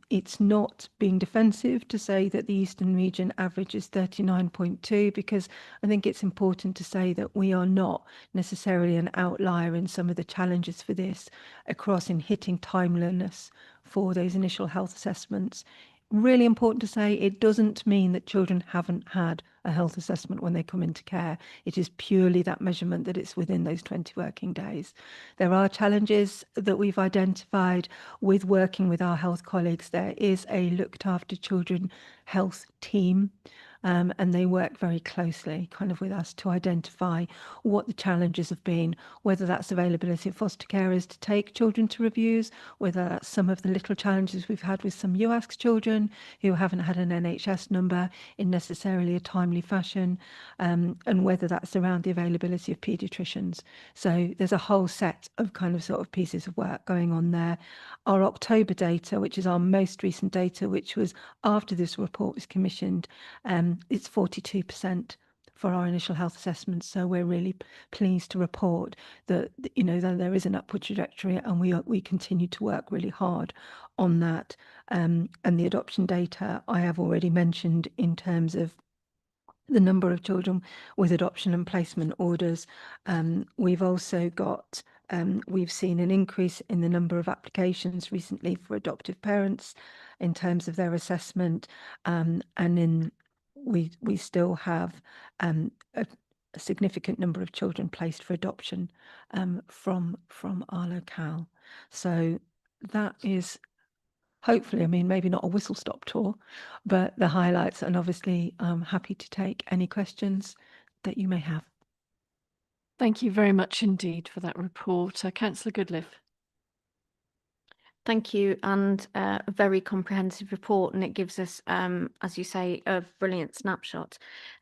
It's not being defensive to say that the Eastern region average is 39.2, because I think it's important to say that we are not necessarily an outlier in some of the challenges for this across in hitting timeliness for those initial health assessments. Really important to say, it doesn't mean that children haven't had a health assessment when they come into care. It is purely that measurement that it's within those 20 working days. There are challenges that we've identified with working with our health colleagues. There is a looked after children health team, and they work very closely kind of with us to identify what the challenges have been, whether that's availability of foster carers to take children to reviews, whether that's some of the little challenges we've had with some UASC children who haven't had an NHS number in necessarily a timely fashion, and whether that's around the availability of paediatricians. So there's a whole set of kind of sort of pieces of work going on there. Our October data, which is our most recent data, which was after this report was commissioned, it's 42% for our initial health assessments. So we're really pleased to report that, you know, that there is an upward trajectory, and we continue to work really hard on that. And the adoption data I have already mentioned in terms of the number of children with adoption and placement orders. We've also got we've seen an increase in the number of applications recently for adoptive parents in terms of their assessment, and we still have a significant number of children placed for adoption from our locale. So that is hopefully, I mean, maybe not a whistle-stop tour, but the highlights, and obviously I'm happy to take any questions that you may have. Thank you very much indeed for that report. Councillor Goodliff. Thank you, and a very comprehensive report, and it gives us, as you say, a brilliant snapshot.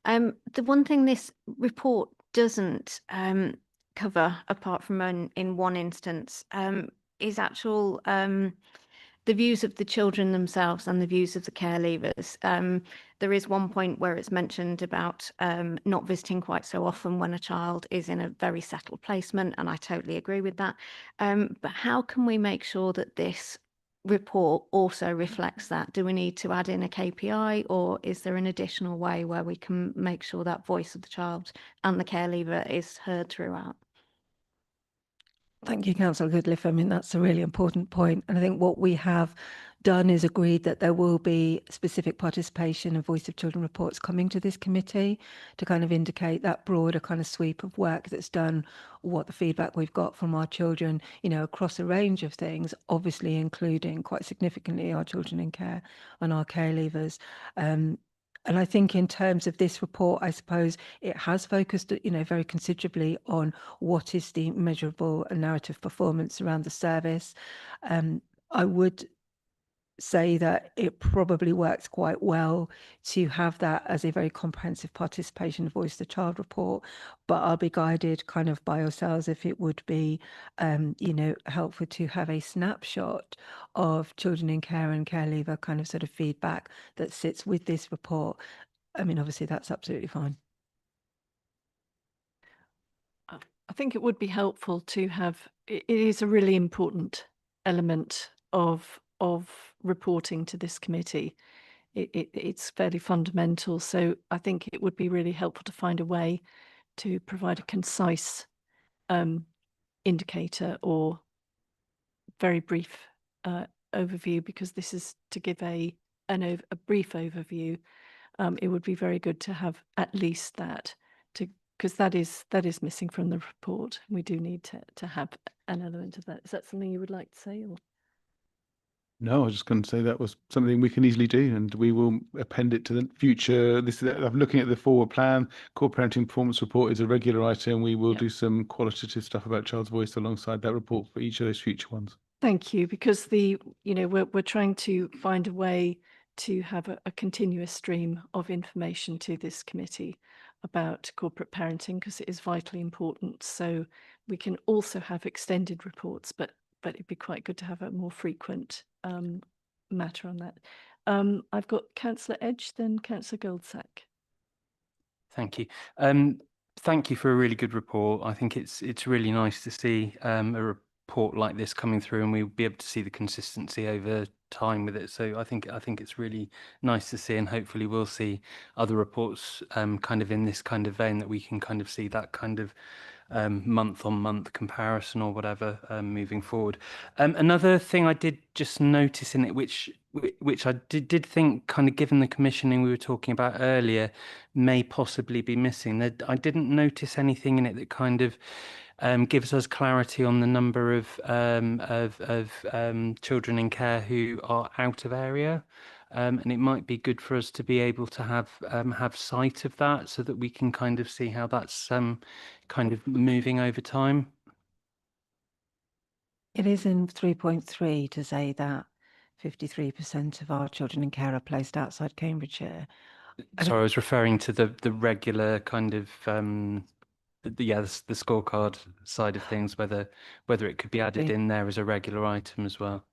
The one thing this report doesn't cover, apart from in one instance, is actual the views of the children themselves and the views of the care leavers. There is one point where it's mentioned about not visiting quite so often when a child is in a very settled placement, and I totally agree with that. But how can we make sure that this report also reflects that? Do we need to add in a KPI, or is there an additional way where we can make sure that voice of the child and the care leaver is heard throughout? Thank you, Councillor Goodliffe. I mean, that's a really important point. And I think what we have done is agreed that there will be specific participation and Voice of Children reports coming to this committee to kind of indicate that broader kind of sweep of work that's done, what the feedback we've got from our children, you know, across a range of things, obviously including quite significantly our children in care and our care leavers. And I think in terms of this report, I suppose it has focused, you know, very considerably on what is the measurable and narrative performance around the service. I would say that it probably works quite well to have that as a very comprehensive participation voice the child report, but I'll be guided kind of by yourselves if it would be you know, helpful to have a snapshot of children in care and care leaver kind of sort of feedback that sits with this report. I mean, obviously that's absolutely fine. I think it would be helpful to have, it is a really important element of reporting to this committee. It's fairly fundamental, so I think it would be really helpful to find a way to provide a concise indicator or very brief overview, because this is to give a brief overview. It would be very good to have at least that, because that is missing from the report. We do need to have an element of that. Is that something you would like to say? Or? No, I was just going to say that was something we can easily do, and we will append it to the future. I'm looking at the forward plan. Core parenting performance report is a regular item. We will do some qualitative stuff about child's voice alongside that report for each of those future ones. Thank you, because we're trying to find a way to have a continuous stream of information to this committee about corporate parenting, because it is vitally important. So we can also have extended reports, but it'd be quite good to have a more frequent matter on that. I've got Councillor Edge, then Councillor Goldsack. Thank you. Thank you for a really good report. I think it's really nice to see a report like this coming through, and we'll be able to see the consistency over time with it. So I think it's really nice to see, and hopefully we'll see other reports kind of in this kind of vein, that we can kind of see that kind of month-on-month comparison or whatever moving forward. Another thing I did just notice in it, which I did think, kind of given the commissioning we were talking about earlier, may possibly be missing. That I didn't notice anything in it that kind of gives us clarity on the number of children in care who are out of area. And it might be good for us to be able to have sight of that, so that we can kind of see how that's kind of moving over time. It is in 3.3 to say that 53% of our children in care are placed outside Cambridgeshire. Sorry, I was referring to the regular kind of the scorecard side of things, whether it could be added in there as a regular item as well.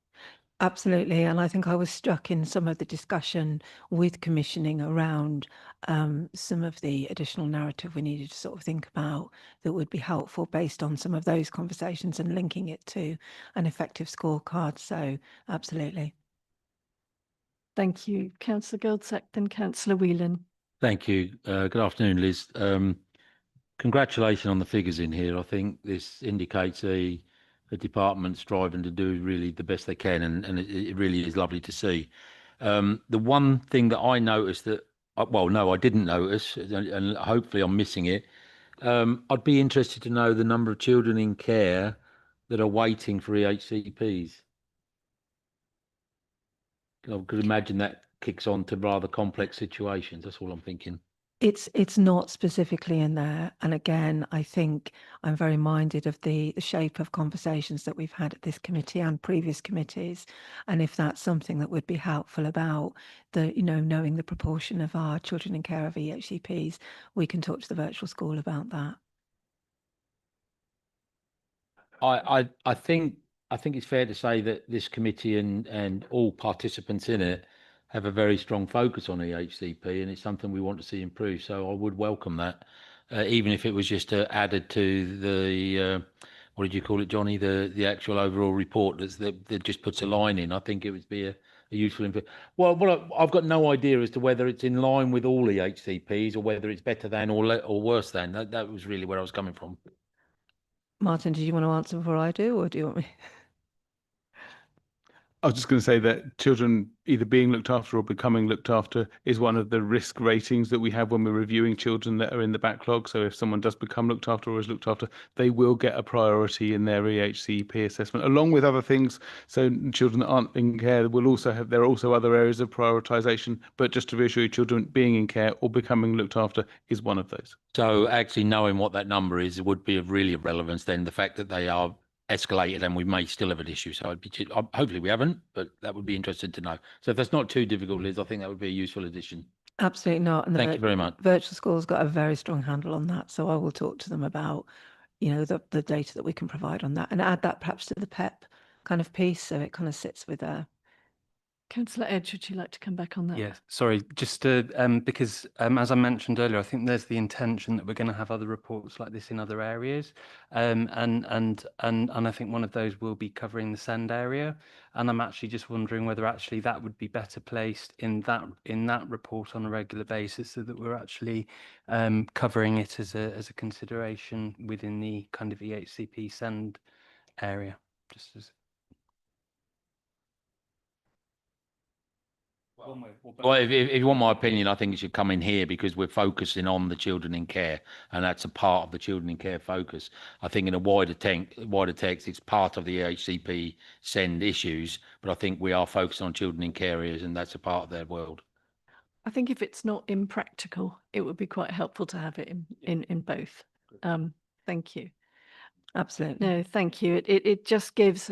Absolutely. And I think I was struck in some of the discussion with commissioning around some of the additional narrative we needed to sort of think about that would be helpful based on some of those conversations and linking it to an effective scorecard. So absolutely. Thank you. Councillor Goldsack, then Councillor Whelan. Thank you. Good afternoon, Liz. Congratulations on the figures in here. I think this indicates a department striving to do really the best they can, and it really is lovely to see. The one thing that I noticed that, well, no, I didn't notice, and hopefully I'm missing it. I'd be interested to know the number of children in care that are waiting for EHCPs. I could imagine that kicks on to rather complex situations. That's all I'm thinking. It's not specifically in there. And again, I think I'm very minded of the shape of conversations that we've had at this committee and previous committees. And if that's something that would be helpful about knowing the proportion of our children in care of EHCPs, we can talk to the virtual school about that. I think it's fair to say that this committee and all participants in it have a very strong focus on EHCP, and it's something we want to see improve. So I would welcome that, even if it was just added to the what did you call it, Johnny? The actual overall report that just puts a line in. I think it would be a useful info. Well, I've got no idea as to whether it's in line with all the HCPs or whether it's better than or worse than. That was really where I was coming from. Martin, did you want to answer before I do, or do you want me? I was just going to say that children either being looked after or becoming looked after is one of the risk ratings that we have when we're reviewing children that are in the backlog. So if someone does become looked after or is looked after, they will get a priority in their EHCP assessment, along with other things. So children that aren't in care will also have, there are also other areas of prioritisation. But just to reassure you, children being in care or becoming looked after is one of those. So actually knowing what that number is would be of really relevance then, the fact that they are escalated and we may still have an issue. So hopefully we haven't, but that would be interesting to know. So if that's not too difficult, Liz, I think that would be a useful addition. Absolutely not. And Thank you very much. Virtual School's got a very strong handle on that. So I will talk to them about, the data that we can provide on that and add that perhaps to the PEP kind of piece. So it kind of sits with Councillor Edge, would you like to come back on that? Yeah, sorry, just to, because as I mentioned earlier, I think there's the intention that we're going to have other reports like this in other areas, and I think one of those will be covering the SEND area, and I'm actually just wondering whether actually that would be better placed in that report on a regular basis, so that we're actually covering it as a consideration within the kind of EHCP SEND area, just as. Well, if you want my opinion, I think it should come in here because we're focusing on the children in care, and that's a part of the children in care focus. I think in a wider text, it's part of the HCP SEND issues, but I think we are focusing on children in care areas, and that's a part of their world. I think if it's not impractical, it would be quite helpful to have it in both. Thank you. Absolutely. No, thank you. It just gives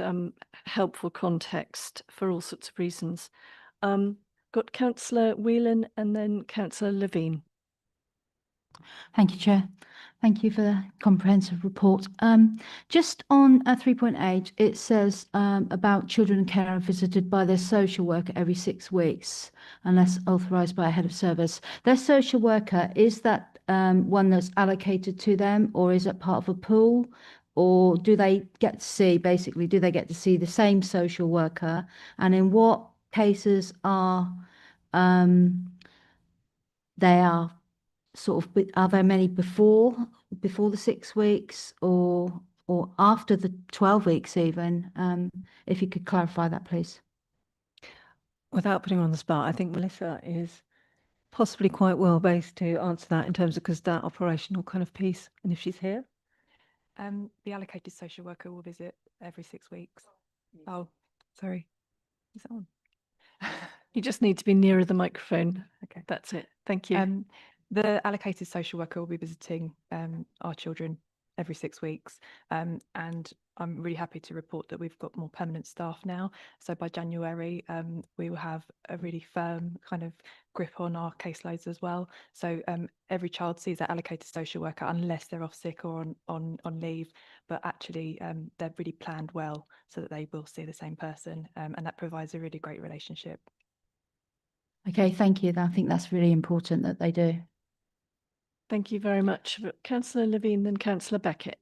helpful context for all sorts of reasons. Got Councillor Whelan and then Councillor Levine. Thank you, Chair. Thank you for the comprehensive report. Just on 3.8, it says about children in care are visited by their social worker every 6 weeks, unless authorised by a head of service. Their social worker, is that one that's allocated to them, or is it part of a pool? Or do they get to see, basically, do they get to see the same social worker? And in what cases are are there many before the 6 weeks or after the 12 weeks even? If you could clarify that, please. Without putting her on the spot, I think Melissa is possibly quite well based to answer that in terms of, because that operational kind of piece, and if she's here. The allocated social worker will visit every 6 weeks. Oh, sorry. Is that on? You just need to be nearer the microphone. Okay. That's it. Thank you. The allocated social worker will be visiting our children every 6 weeks. And I'm really happy to report that we've got more permanent staff now. So by January, we will have a really firm kind of grip on our caseloads as well. So every child sees their allocated social worker unless they're off sick or on leave. But actually, they're really planned well so that they will see the same person. And that provides a really great relationship. Okay, thank you. I think that's really important that they do. Thank you very much. Councillor Levine, then Councillor Beckett.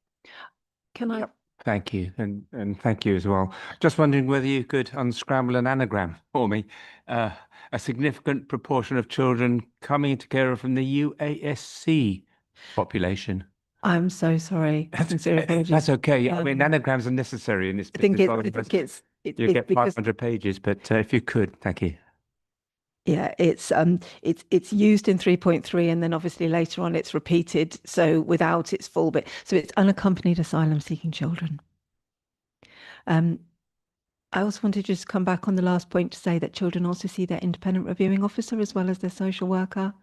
Can I? Thank you, and thank you as well. Just wondering whether you could unscramble an anagram for me. A significant proportion of children coming into care from the UASC population. I'm so sorry. Sincere apologies. That's okay. I mean, anagrams are necessary in this business. You get 500 pages, but if you could, thank you. Yeah, it's used in 3.3, and then obviously later on it's repeated. So without its full bit, so it's unaccompanied asylum seeking children. I also want to just come back on the last point to say that children also see their independent reviewing officer as well as their social worker.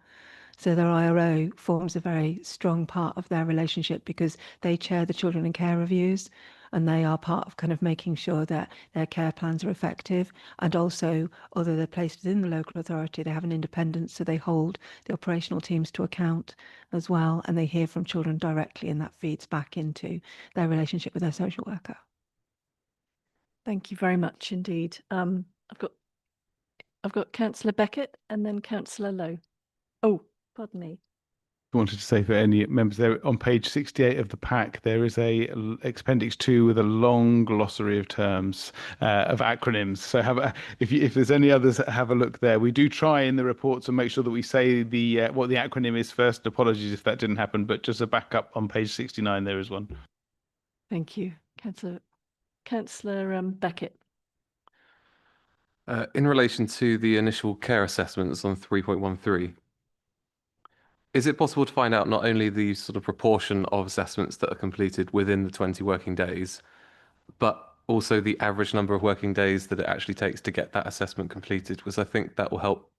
So their IRO forms a very strong part of their relationship because they chair the children in care reviews, and they are part of kind of making sure that their care plans are effective. And also, although they're placed within the local authority, they have an independence, so they hold the operational teams to account as well, and they hear from children directly, and that feeds back into their relationship with their social worker. Thank you very much indeed. I've got Councillor Beckett and then Councillor Lowe. Oh, pardon me. wanted to say for any members there, on page 68 of the pack, there is a appendix 2 with a long glossary of terms, of acronyms. So if there's any others, have a look there. We do try in the report to make sure that we say the what the acronym is first. Apologies if that didn't happen, but just a backup on page 69, there is one. Thank you. Councillor Beckett. In relation to the initial care assessments on 3.13, is it possible to find out not only the sort of proportion of assessments that are completed within the 20 working days, but also the average number of working days that it actually takes to get that assessment completed? Because I think that will help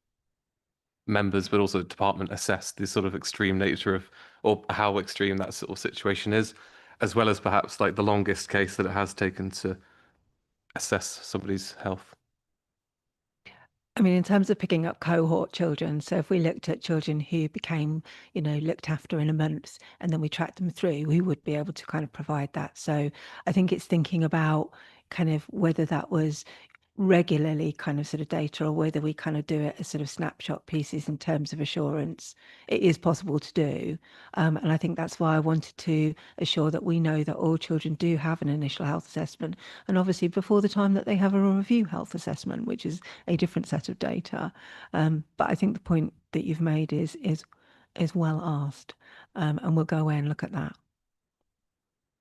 members, but also the department, assess the sort of extreme nature of, or how extreme that sort of situation is, as well as perhaps like the longest case that it has taken to assess somebody's health. I mean, in terms of picking up cohort children, so if we looked at children who became, looked after in a month and then we tracked them through, we would be able to kind of provide that. So I think it's thinking about kind of whether that was regularly kind of sort of data or whether we kind of do it as sort of snapshot pieces in terms of assurance. It is possible to do. And I think that's why I wanted to assure that we know that all children do have an initial health assessment. And obviously before the time that they have a review health assessment, which is a different set of data. But I think the point that you've made is well asked. And we'll go away and look at that.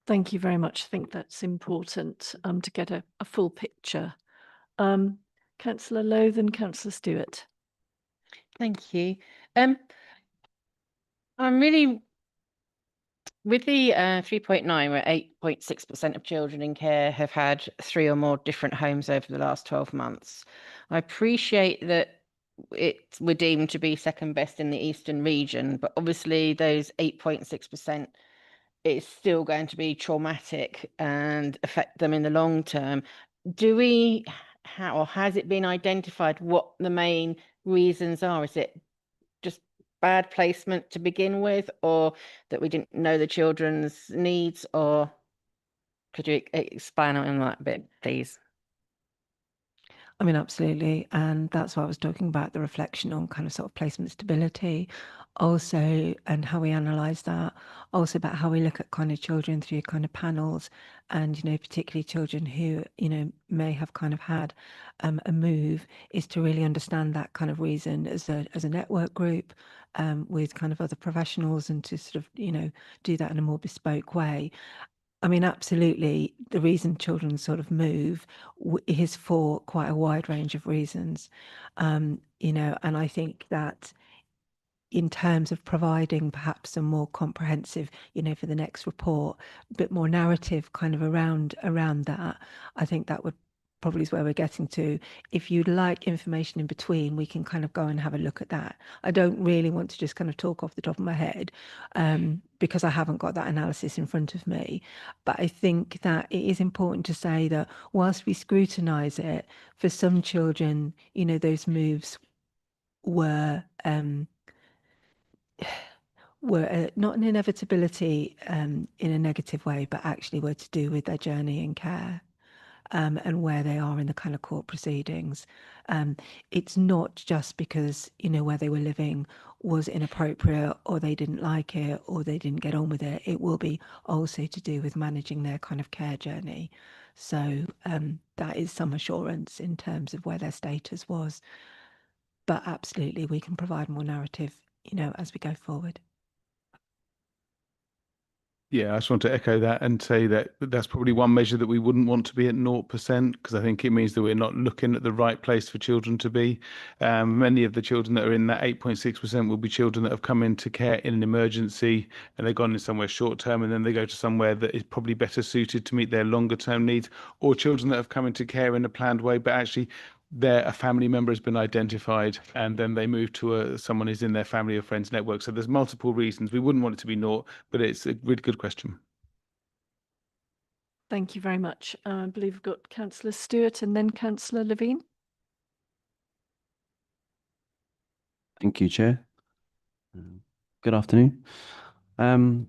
Thank you very much. I think that's important to get a full picture. Councillor Lowe and Councillor Stewart. Thank you. I'm really, with the 3.9, where 8.6% of children in care have had 3 or more different homes over the last 12 months. I appreciate that we're deemed to be second best in the Eastern region, but obviously those 8.6% is still going to be traumatic and affect them in the long term. Or has it been identified what the main reasons are? Is it just bad placement to begin with, or that we didn't know the children's needs? Or could you expand on that a bit, please? I mean, absolutely. And that's why I was talking about the reflection on kind of sort of placement stability also, and how we analyze that, also about how we look at kind of children through kind of panels, and particularly children who may have kind of had a move, is to really understand that kind of reason as a network group with kind of other professionals, and to sort of do that in a more bespoke way. I mean, absolutely, the reason children sort of move is for quite a wide range of reasons, and I think that in terms of providing perhaps some more comprehensive, for the next report, a bit more narrative kind of around that, I think that would probably is where we're getting to. If you'd like information in between, we can kind of go and have a look at that. I don't really want to just kind of talk off the top of my head because I haven't got that analysis in front of me. But I think that it is important to say that whilst we scrutinise it, for some children, those moves were not an inevitability in a negative way, but actually were to do with their journey in care. And where they are in the kind of court proceedings. It's not just because, where they were living was inappropriate, or they didn't like it, or they didn't get on with it. It will be also to do with managing their kind of care journey. So that is some assurance in terms of where their status was. But absolutely, we can provide more narrative, as we go forward. Yeah, I just want to echo that and say that that's probably one measure that we wouldn't want to be at 0%, because I think it means that we're not looking at the right place for children to be. Many of the children that are in that 8.6% will be children that have come into care in an emergency, and they've gone in somewhere short term, and then they go to somewhere that is probably better suited to meet their longer term needs, or children that have come into care in a planned way, but actually a family member has been identified, and then they move to someone who's in their family or friends network. So there's multiple reasons. We wouldn't want it to be 0, but it's a really good question. Thank you very much. I believe we've got Councillor Stewart and then Councillor Levine. Thank you, Chair. Good afternoon. In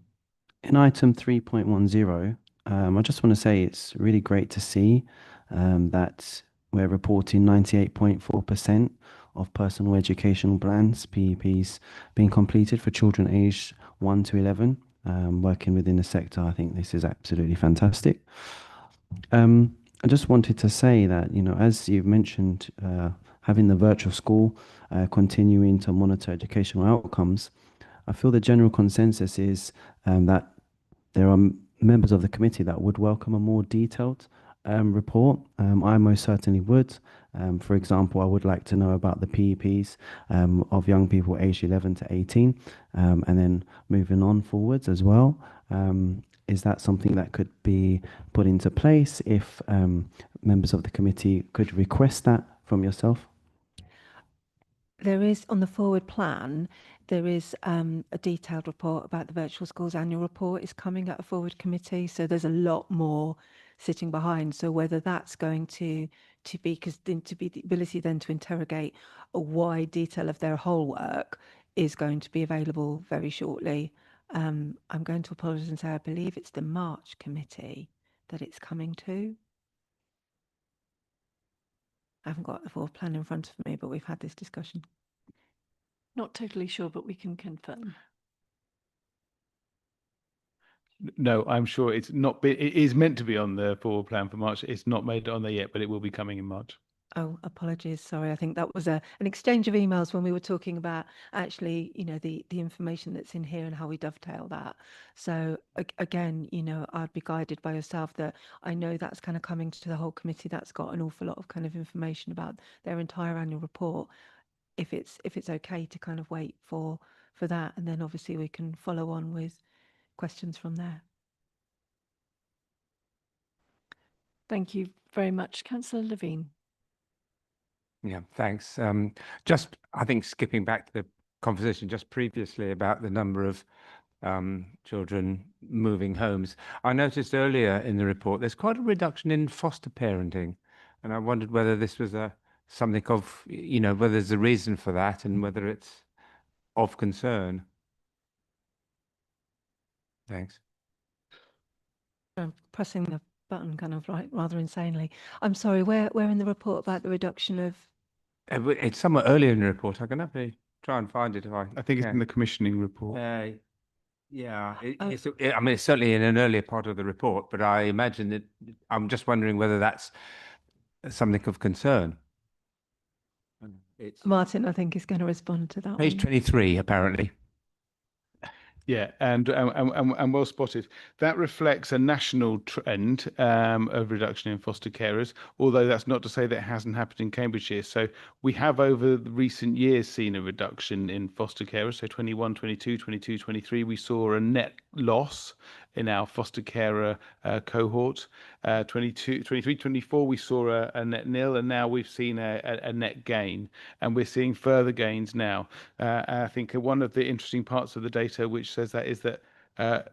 item 3.10, I just want to say it's really great to see that we're reporting 98.4% of personal educational plans, PEPs, being completed for children aged 1 to 11. Working within the sector, I think this is absolutely fantastic. I just wanted to say that, you know, as you've mentioned, having the virtual school, continuing to monitor educational outcomes, I feel the general consensus is that there are members of the committee that would welcome a more detailed report. I most certainly would. For example, I would like to know about the PEPs of young people aged 11 to 18, and then moving on forwards as well. Is that something that could be put into place if members of the committee could request that from yourself? There is, on the forward plan, there is a detailed report about the virtual schools annual report is coming at a forward committee. So there's a lot more sitting behind. So whether that's going to be, because to be the ability then to interrogate a wide detail of their whole work is going to be available very shortly. I'm going to apologise and say I believe it's the March committee that it's coming to. I haven't got the forward plan in front of me, but we've had this discussion. Not totally sure, but we can confirm. No, I'm sure it's not. It is meant to be on the forward plan for March. It's not made it on there yet, but it will be coming in March. Oh, apologies. Sorry. I think that was an exchange of emails when we were talking about actually, you know, the information that's in here and how we dovetail that. So again, you know, I'd be guided by yourself that I know that's kind of coming to the whole committee. That's got an awful lot of kind of information about their entire annual report. If it's okay to kind of wait for that, and then obviously we can follow on with questions from there. Thank you very much. Councillor Levine. Yeah, thanks. Just, I think, skipping back to the conversation just previously about the number of children moving homes. I noticed earlier in the report there's quite a reduction in foster parenting, and I wondered whether this was something of, you know, whether there's a reason for that and whether it's of concern. Thanks. I'm pressing the button kind of like rather insanely. I'm sorry, where in the report about the reduction of? It's somewhat earlier in the report. I can have to try and find it if I think it's can. in the commissioning report. Yeah, I mean, it's certainly in an earlier part of the report, but I imagine that I'm just wondering whether that's something of concern. It's Martin, I think, is going to respond to that page one. 23, apparently. Yeah, and well spotted. That reflects a national trend of reduction in foster carers, although that's not to say that it hasn't happened in Cambridgeshire. So we have over the recent years seen a reduction in foster carers. So 21, 22, 22, 23, we saw a net loss in our foster carer cohort. 22, 23, 24, we saw a net nil, and now we've seen a net gain, and we're seeing further gains now. I think one of the interesting parts of the data which says that is that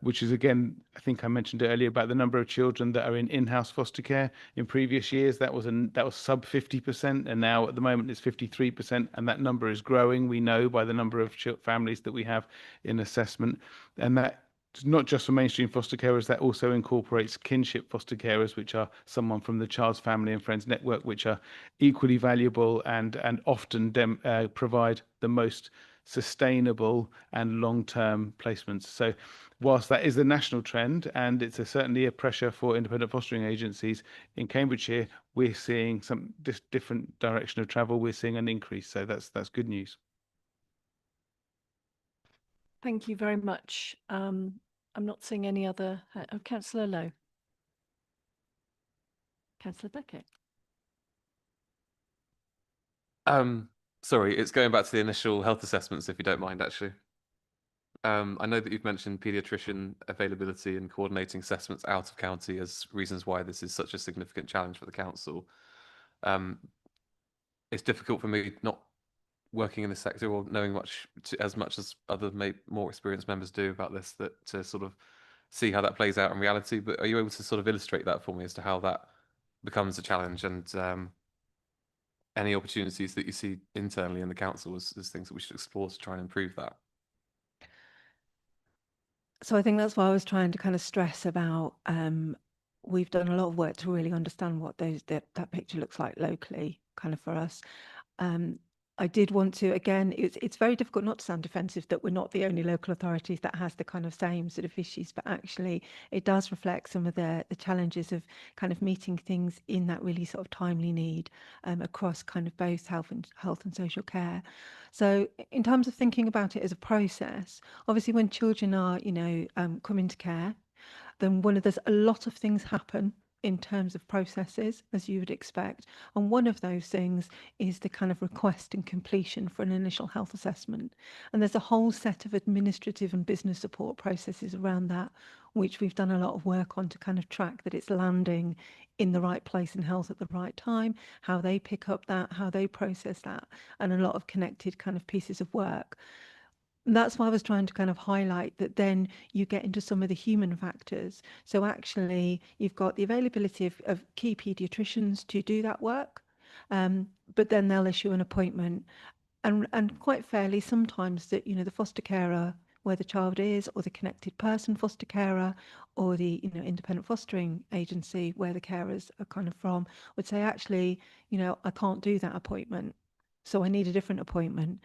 which is, again, I think I mentioned it earlier about the number of children that are in in-house foster care. In previous years, that was sub 50%, and now at the moment it's 53%, and that number is growing. We know by the number of families that we have in assessment, and that not just for mainstream foster carers, that also incorporates kinship foster carers, which are someone from the Child's Family and Friends Network, which are equally valuable and often provide the most sustainable and long-term placements. So whilst that is a national trend, and it's certainly a pressure for independent fostering agencies, in Cambridgeshire, we're seeing some different direction of travel. We're seeing an increase. So that's good news. Thank you very much. I'm not seeing any other. Councillor Lowe. Councillor Beckett. Sorry, it's going back to the initial health assessments, if you don't mind, actually. I know that you've mentioned paediatrician availability and coordinating assessments out of county as reasons why this is such a significant challenge for the council. It's difficult for me not working in the sector or knowing as much as other more experienced members do about this, to sort of see how that plays out in reality. But are you able to sort of illustrate that for me as to how that becomes a challenge, and any opportunities that you see internally in the council as things that we should explore to try and improve that? So I think that's why I was trying to kind of stress about we've done a lot of work to really understand what that picture looks like locally, kind of for us. I did want to, again, it's very difficult not to sound defensive that we're not the only local authorities that has the kind of same sort of issues, but actually it does reflect some of the challenges of kind of meeting things in that really sort of timely need across kind of both health and social care. So in terms of thinking about it as a process, obviously when children are, come into care, then there's a lot of things happen in terms of processes, as you would expect. And one of those things is the kind of request and completion for an initial health assessment. And there's a whole set of administrative and business support processes around that, which we've done a lot of work on to kind of track that it's landing in the right place in health at the right time, how they pick up that, how they process that, and a lot of connected kind of pieces of work. And that's why I was trying to kind of highlight that then you get into some of the human factors. So actually, you've got the availability of key paediatricians to do that work, but then they'll issue an appointment. And quite fairly, sometimes that, the foster carer where the child is, or the connected person foster carer, or the independent fostering agency where the carers are kind of from, would say, actually, I can't do that appointment, so I need a different appointment.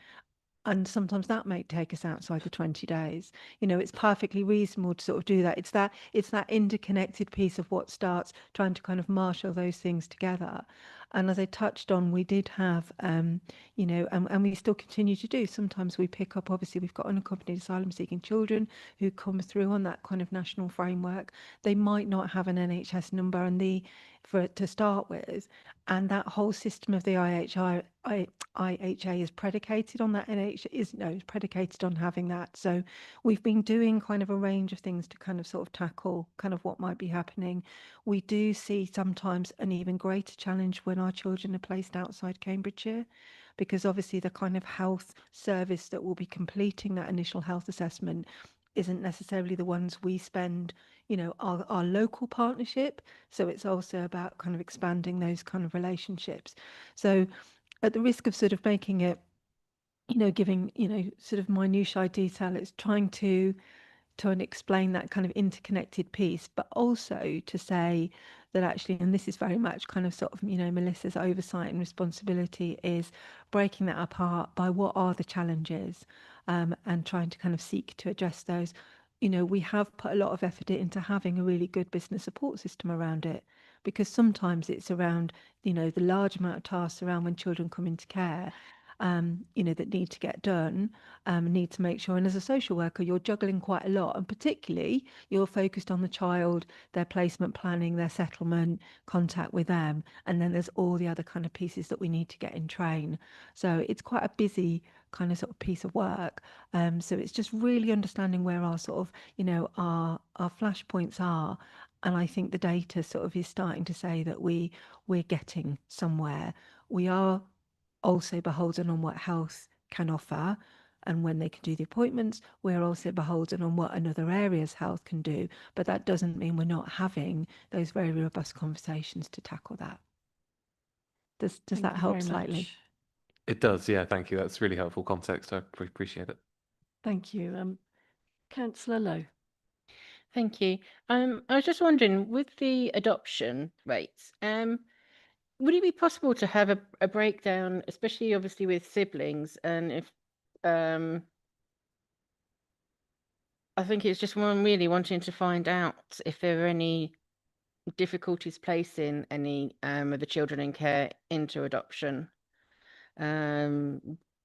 And sometimes that may take us outside the 20 days. It's perfectly reasonable to sort of do that. It's that interconnected piece of what starts trying to kind of marshal those things together. And as I touched on, we did have, and we still continue to do. Sometimes we pick up, obviously, we've got unaccompanied asylum seeking children who come through on that kind of national framework. They might not have an NHS number to start with. And that whole system of the IHA is predicated on that is predicated on having that. So we've been doing kind of a range of things to kind of sort of tackle kind of what might be happening. We do see sometimes an even greater challenge when our children are placed outside Cambridgeshire, because obviously the kind of health service that will be completing that initial health assessment isn't necessarily the ones we spend, our local partnership. So it's also about kind of expanding those kind of relationships. So at the risk of sort of making it, giving, sort of minutiae detail, it's trying to explain that kind of interconnected piece, but also to say that actually, and this is very much kind of sort of, Melissa's oversight and responsibility, is breaking that apart by what are the challenges, and trying to kind of seek to address those. We have put a lot of effort into having a really good business support system around it, because sometimes it's around, the large amount of tasks around when children come into care, that need to get done, need to make sure. And as a social worker, you're juggling quite a lot, and particularly you're focused on the child, their placement planning, their settlement, contact with them. And then there's all the other kind of pieces that we need to get in train. So it's quite a busy kind of sort of piece of work. So it's just really understanding where our sort of, our flashpoints are. And I think the data sort of is starting to say that we're getting somewhere. We are also beholden on what health can offer, and when they can do the appointments, we're also beholden on what another area's health can do. But that doesn't mean we're not having those very robust conversations to tackle that. Does that help slightly? It does, yeah, thank you. That's really helpful context. I appreciate it. Thank you. Councillor Lowe. Thank you. I was just wondering, with the adoption rates, would it be possible to have a breakdown, especially obviously with siblings, and if I think it's just one really wanting to find out if there are any difficulties placing any of the children in care into adoption,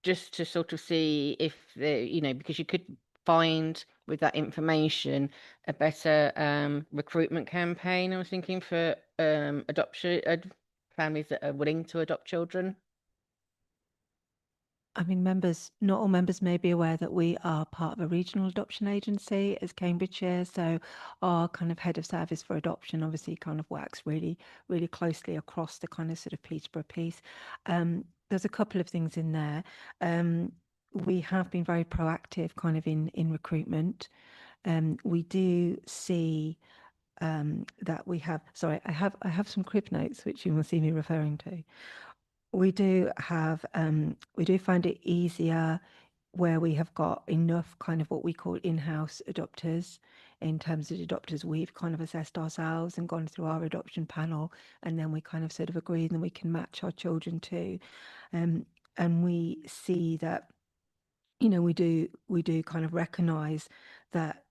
just to sort of see if they, because you could find with that information a better recruitment campaign. I was thinking for adoption families that are willing to adopt children. I mean, not all members may be aware that we are part of a regional adoption agency as Cambridgeshire. So our kind of head of service for adoption obviously kind of works really, really closely across the kind of sort of Peterborough piece. There's a couple of things in there. We have been very proactive kind of in recruitment. We do see that we have, sorry, I have some crib notes which you will see me referring to. We do find it easier where we have got enough kind of what we call in-house adopters. In terms of adopters, we've kind of assessed ourselves and gone through our adoption panel, and then we kind of sort of agreed and we can match our children to. we see that, you know, we do kind of recognise that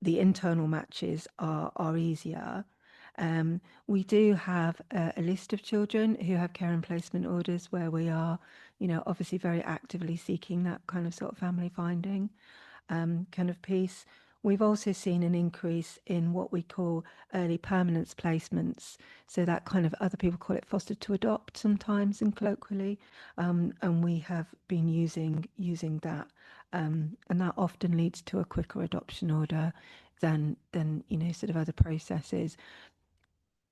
the internal matches are easier. We do have a list of children who have care and placement orders where we are, you know, obviously very actively seeking that kind of sort of family finding kind of piece. We've also seen an increase in what we call early permanence placements. So that kind of, other people call it foster to adopt sometimes and colloquially. And we have been using that. And that often leads to a quicker adoption order than you know, sort of other processes.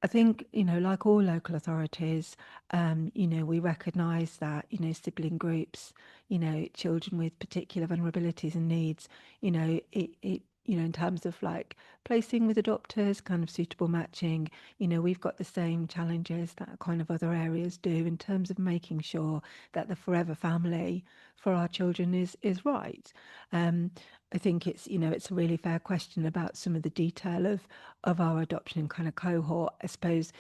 I think, you know, like all local authorities, you know, we recognise that, you know, sibling groups, you know, children with particular vulnerabilities and needs, you know, you know, in terms of like placing with adopters, kind of suitable matching, you know, we've got the same challenges that kind of other areas do in terms of making sure that the forever family for our children is right. I think it's, you know, it's a really fair question about some of the detail of our adoption kind of cohort. I suppose,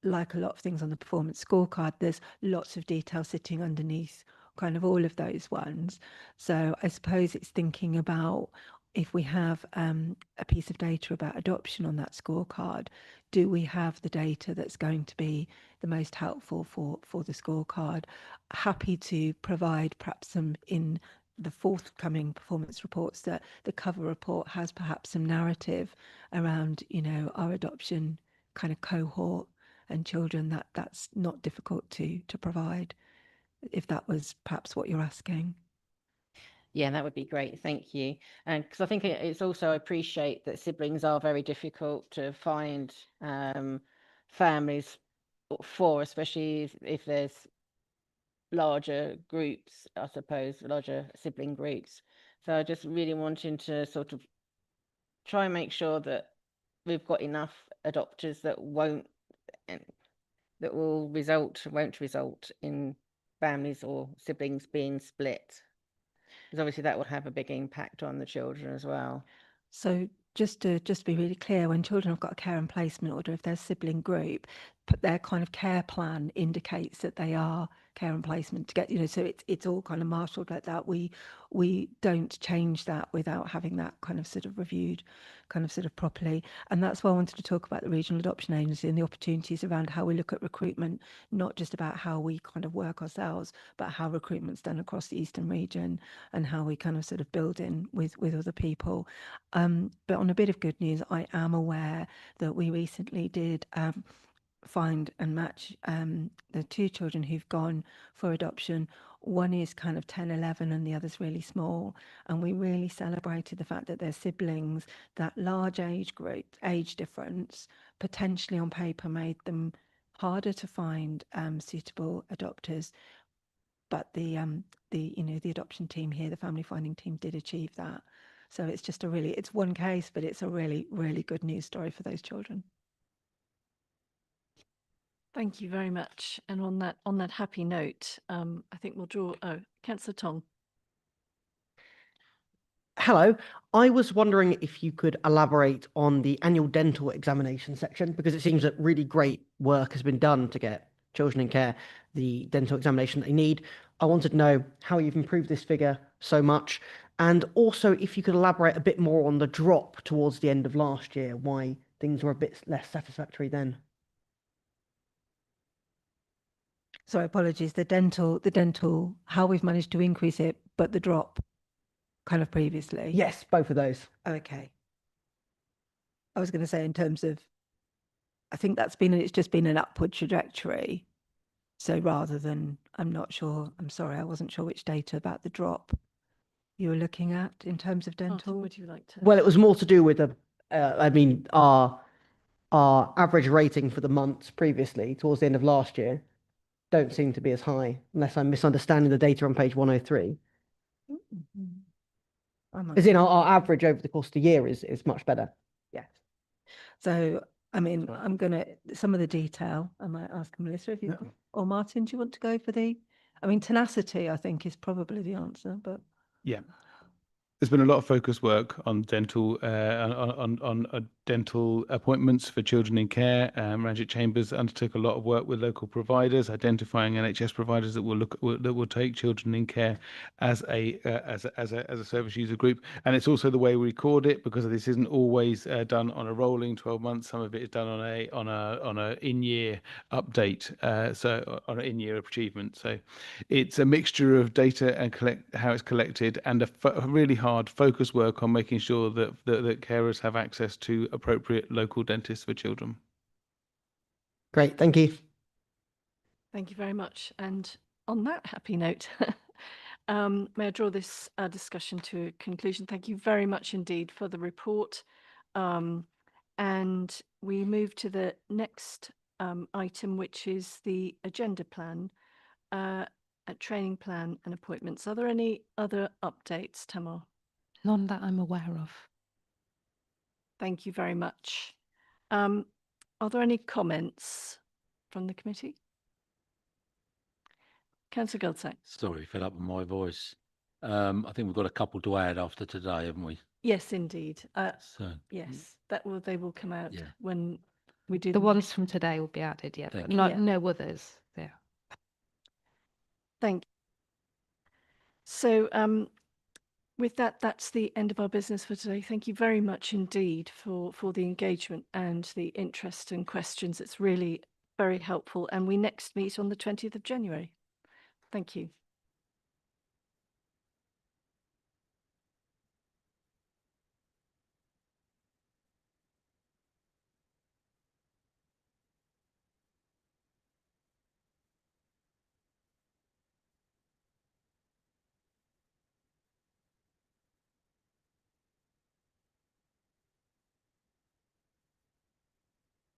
like a lot of things on the performance scorecard, there's lots of detail sitting underneath kind of all of those ones. So I suppose it's thinking about, if we have a piece of data about adoption on that scorecard, do we have the data that's going to be the most helpful for the scorecard? Happy to provide perhaps some in the forthcoming performance reports, that the cover report has perhaps some narrative around, you know, our adoption kind of cohort and children. That's not difficult to provide, if that was perhaps what you're asking. Yeah, that would be great. Thank you. And because I think it's also, I appreciate that siblings are very difficult to find families for, especially if there's larger groups, I suppose, larger sibling groups. So I just really wanting to sort of try and make sure that we've got enough adopters that won't result in families or siblings being split, because obviously that would have a big impact on the children as well. So just to be really clear, when children have got a care and placement order, if they're a sibling group, but their kind of care plan indicates that they are care and placement to get, you know, so it's all kind of marshaled like that. We don't change that without having that kind of sort of reviewed kind of sort of properly. And that's why I wanted to talk about the Regional Adoption Agency and the opportunities around how we look at recruitment, not just about how we kind of work ourselves, but how recruitment's done across the Eastern region and how we kind of sort of build in with other people. But on a bit of good news, I am aware that we recently did find and match the two children who've gone for adoption. One is kind of 10, 11 and the other's really small. And we really celebrated the fact that they're siblings. That large age difference potentially on paper made them harder to find suitable adopters. But the adoption team here, the family finding team, did achieve that. So it's just it's one case, but it's a really, really good news story for those children. Thank you very much. And on that happy note, I think we'll draw. Oh, Councillor Tong. Hello. I was wondering if you could elaborate on the annual dental examination section, because it seems that really great work has been done to get children in care the dental examination they need. I wanted to know how you've improved this figure so much, and also if you could elaborate a bit more on the drop towards the end of last year, why things were a bit less satisfactory then. Sorry, apologies. The dental, how we've managed to increase it, but the drop kind of previously. Yes, both of those. Okay. I was going to say in terms of, I think it's just been an upward trajectory. So rather than, I'm not sure, I'm sorry, I wasn't sure which data about the drop you were looking at in terms of dental. Martin, would you like to? Well, it was more to do with our average rating for the months previously towards the end of last year don't seem to be as high, unless I'm misunderstanding the data on page 103. As in our average over the course of the year is much better. Yes. So, I mean, I'm going to, some of the detail, I might ask Melissa if you, or Martin, do you want to go for tenacity, I think, is probably the answer, but. Yeah. There's been a lot of focus work on dental, on dental appointments for children in care. Ranjit Chambers undertook a lot of work with local providers, identifying NHS providers that will take children in care as a service user group. And it's also the way we record it, because this isn't always done on a rolling 12 months. Some of it is done on a in-year update, so on an in-year achievement. So it's a mixture of data and how it's collected, and a really hard focus work on making sure that carers have access to appropriate local dentists for children. Great, thank you. Thank you very much. And on that happy note, may I draw this discussion to a conclusion? Thank you very much indeed for the report. And we move to the next item, which is the agenda plan, a training plan and appointments. Are there any other updates, Tamar? None that I'm aware of. Thank you very much. Are there any comments from the committee? Councillor Goldsack. Sorry, fed up with my voice. I think we've got a couple to add after today, haven't we? Yes, indeed. So, Yes, they will come out Yeah. when we do The ones from today will be added, yeah, Thank but you. not Yeah. no others there. Thank you. So with that, that's the end of our business for today. Thank you very much indeed for the engagement and the interest and questions. It's really very helpful. And we next meet on the 20th of January. Thank you.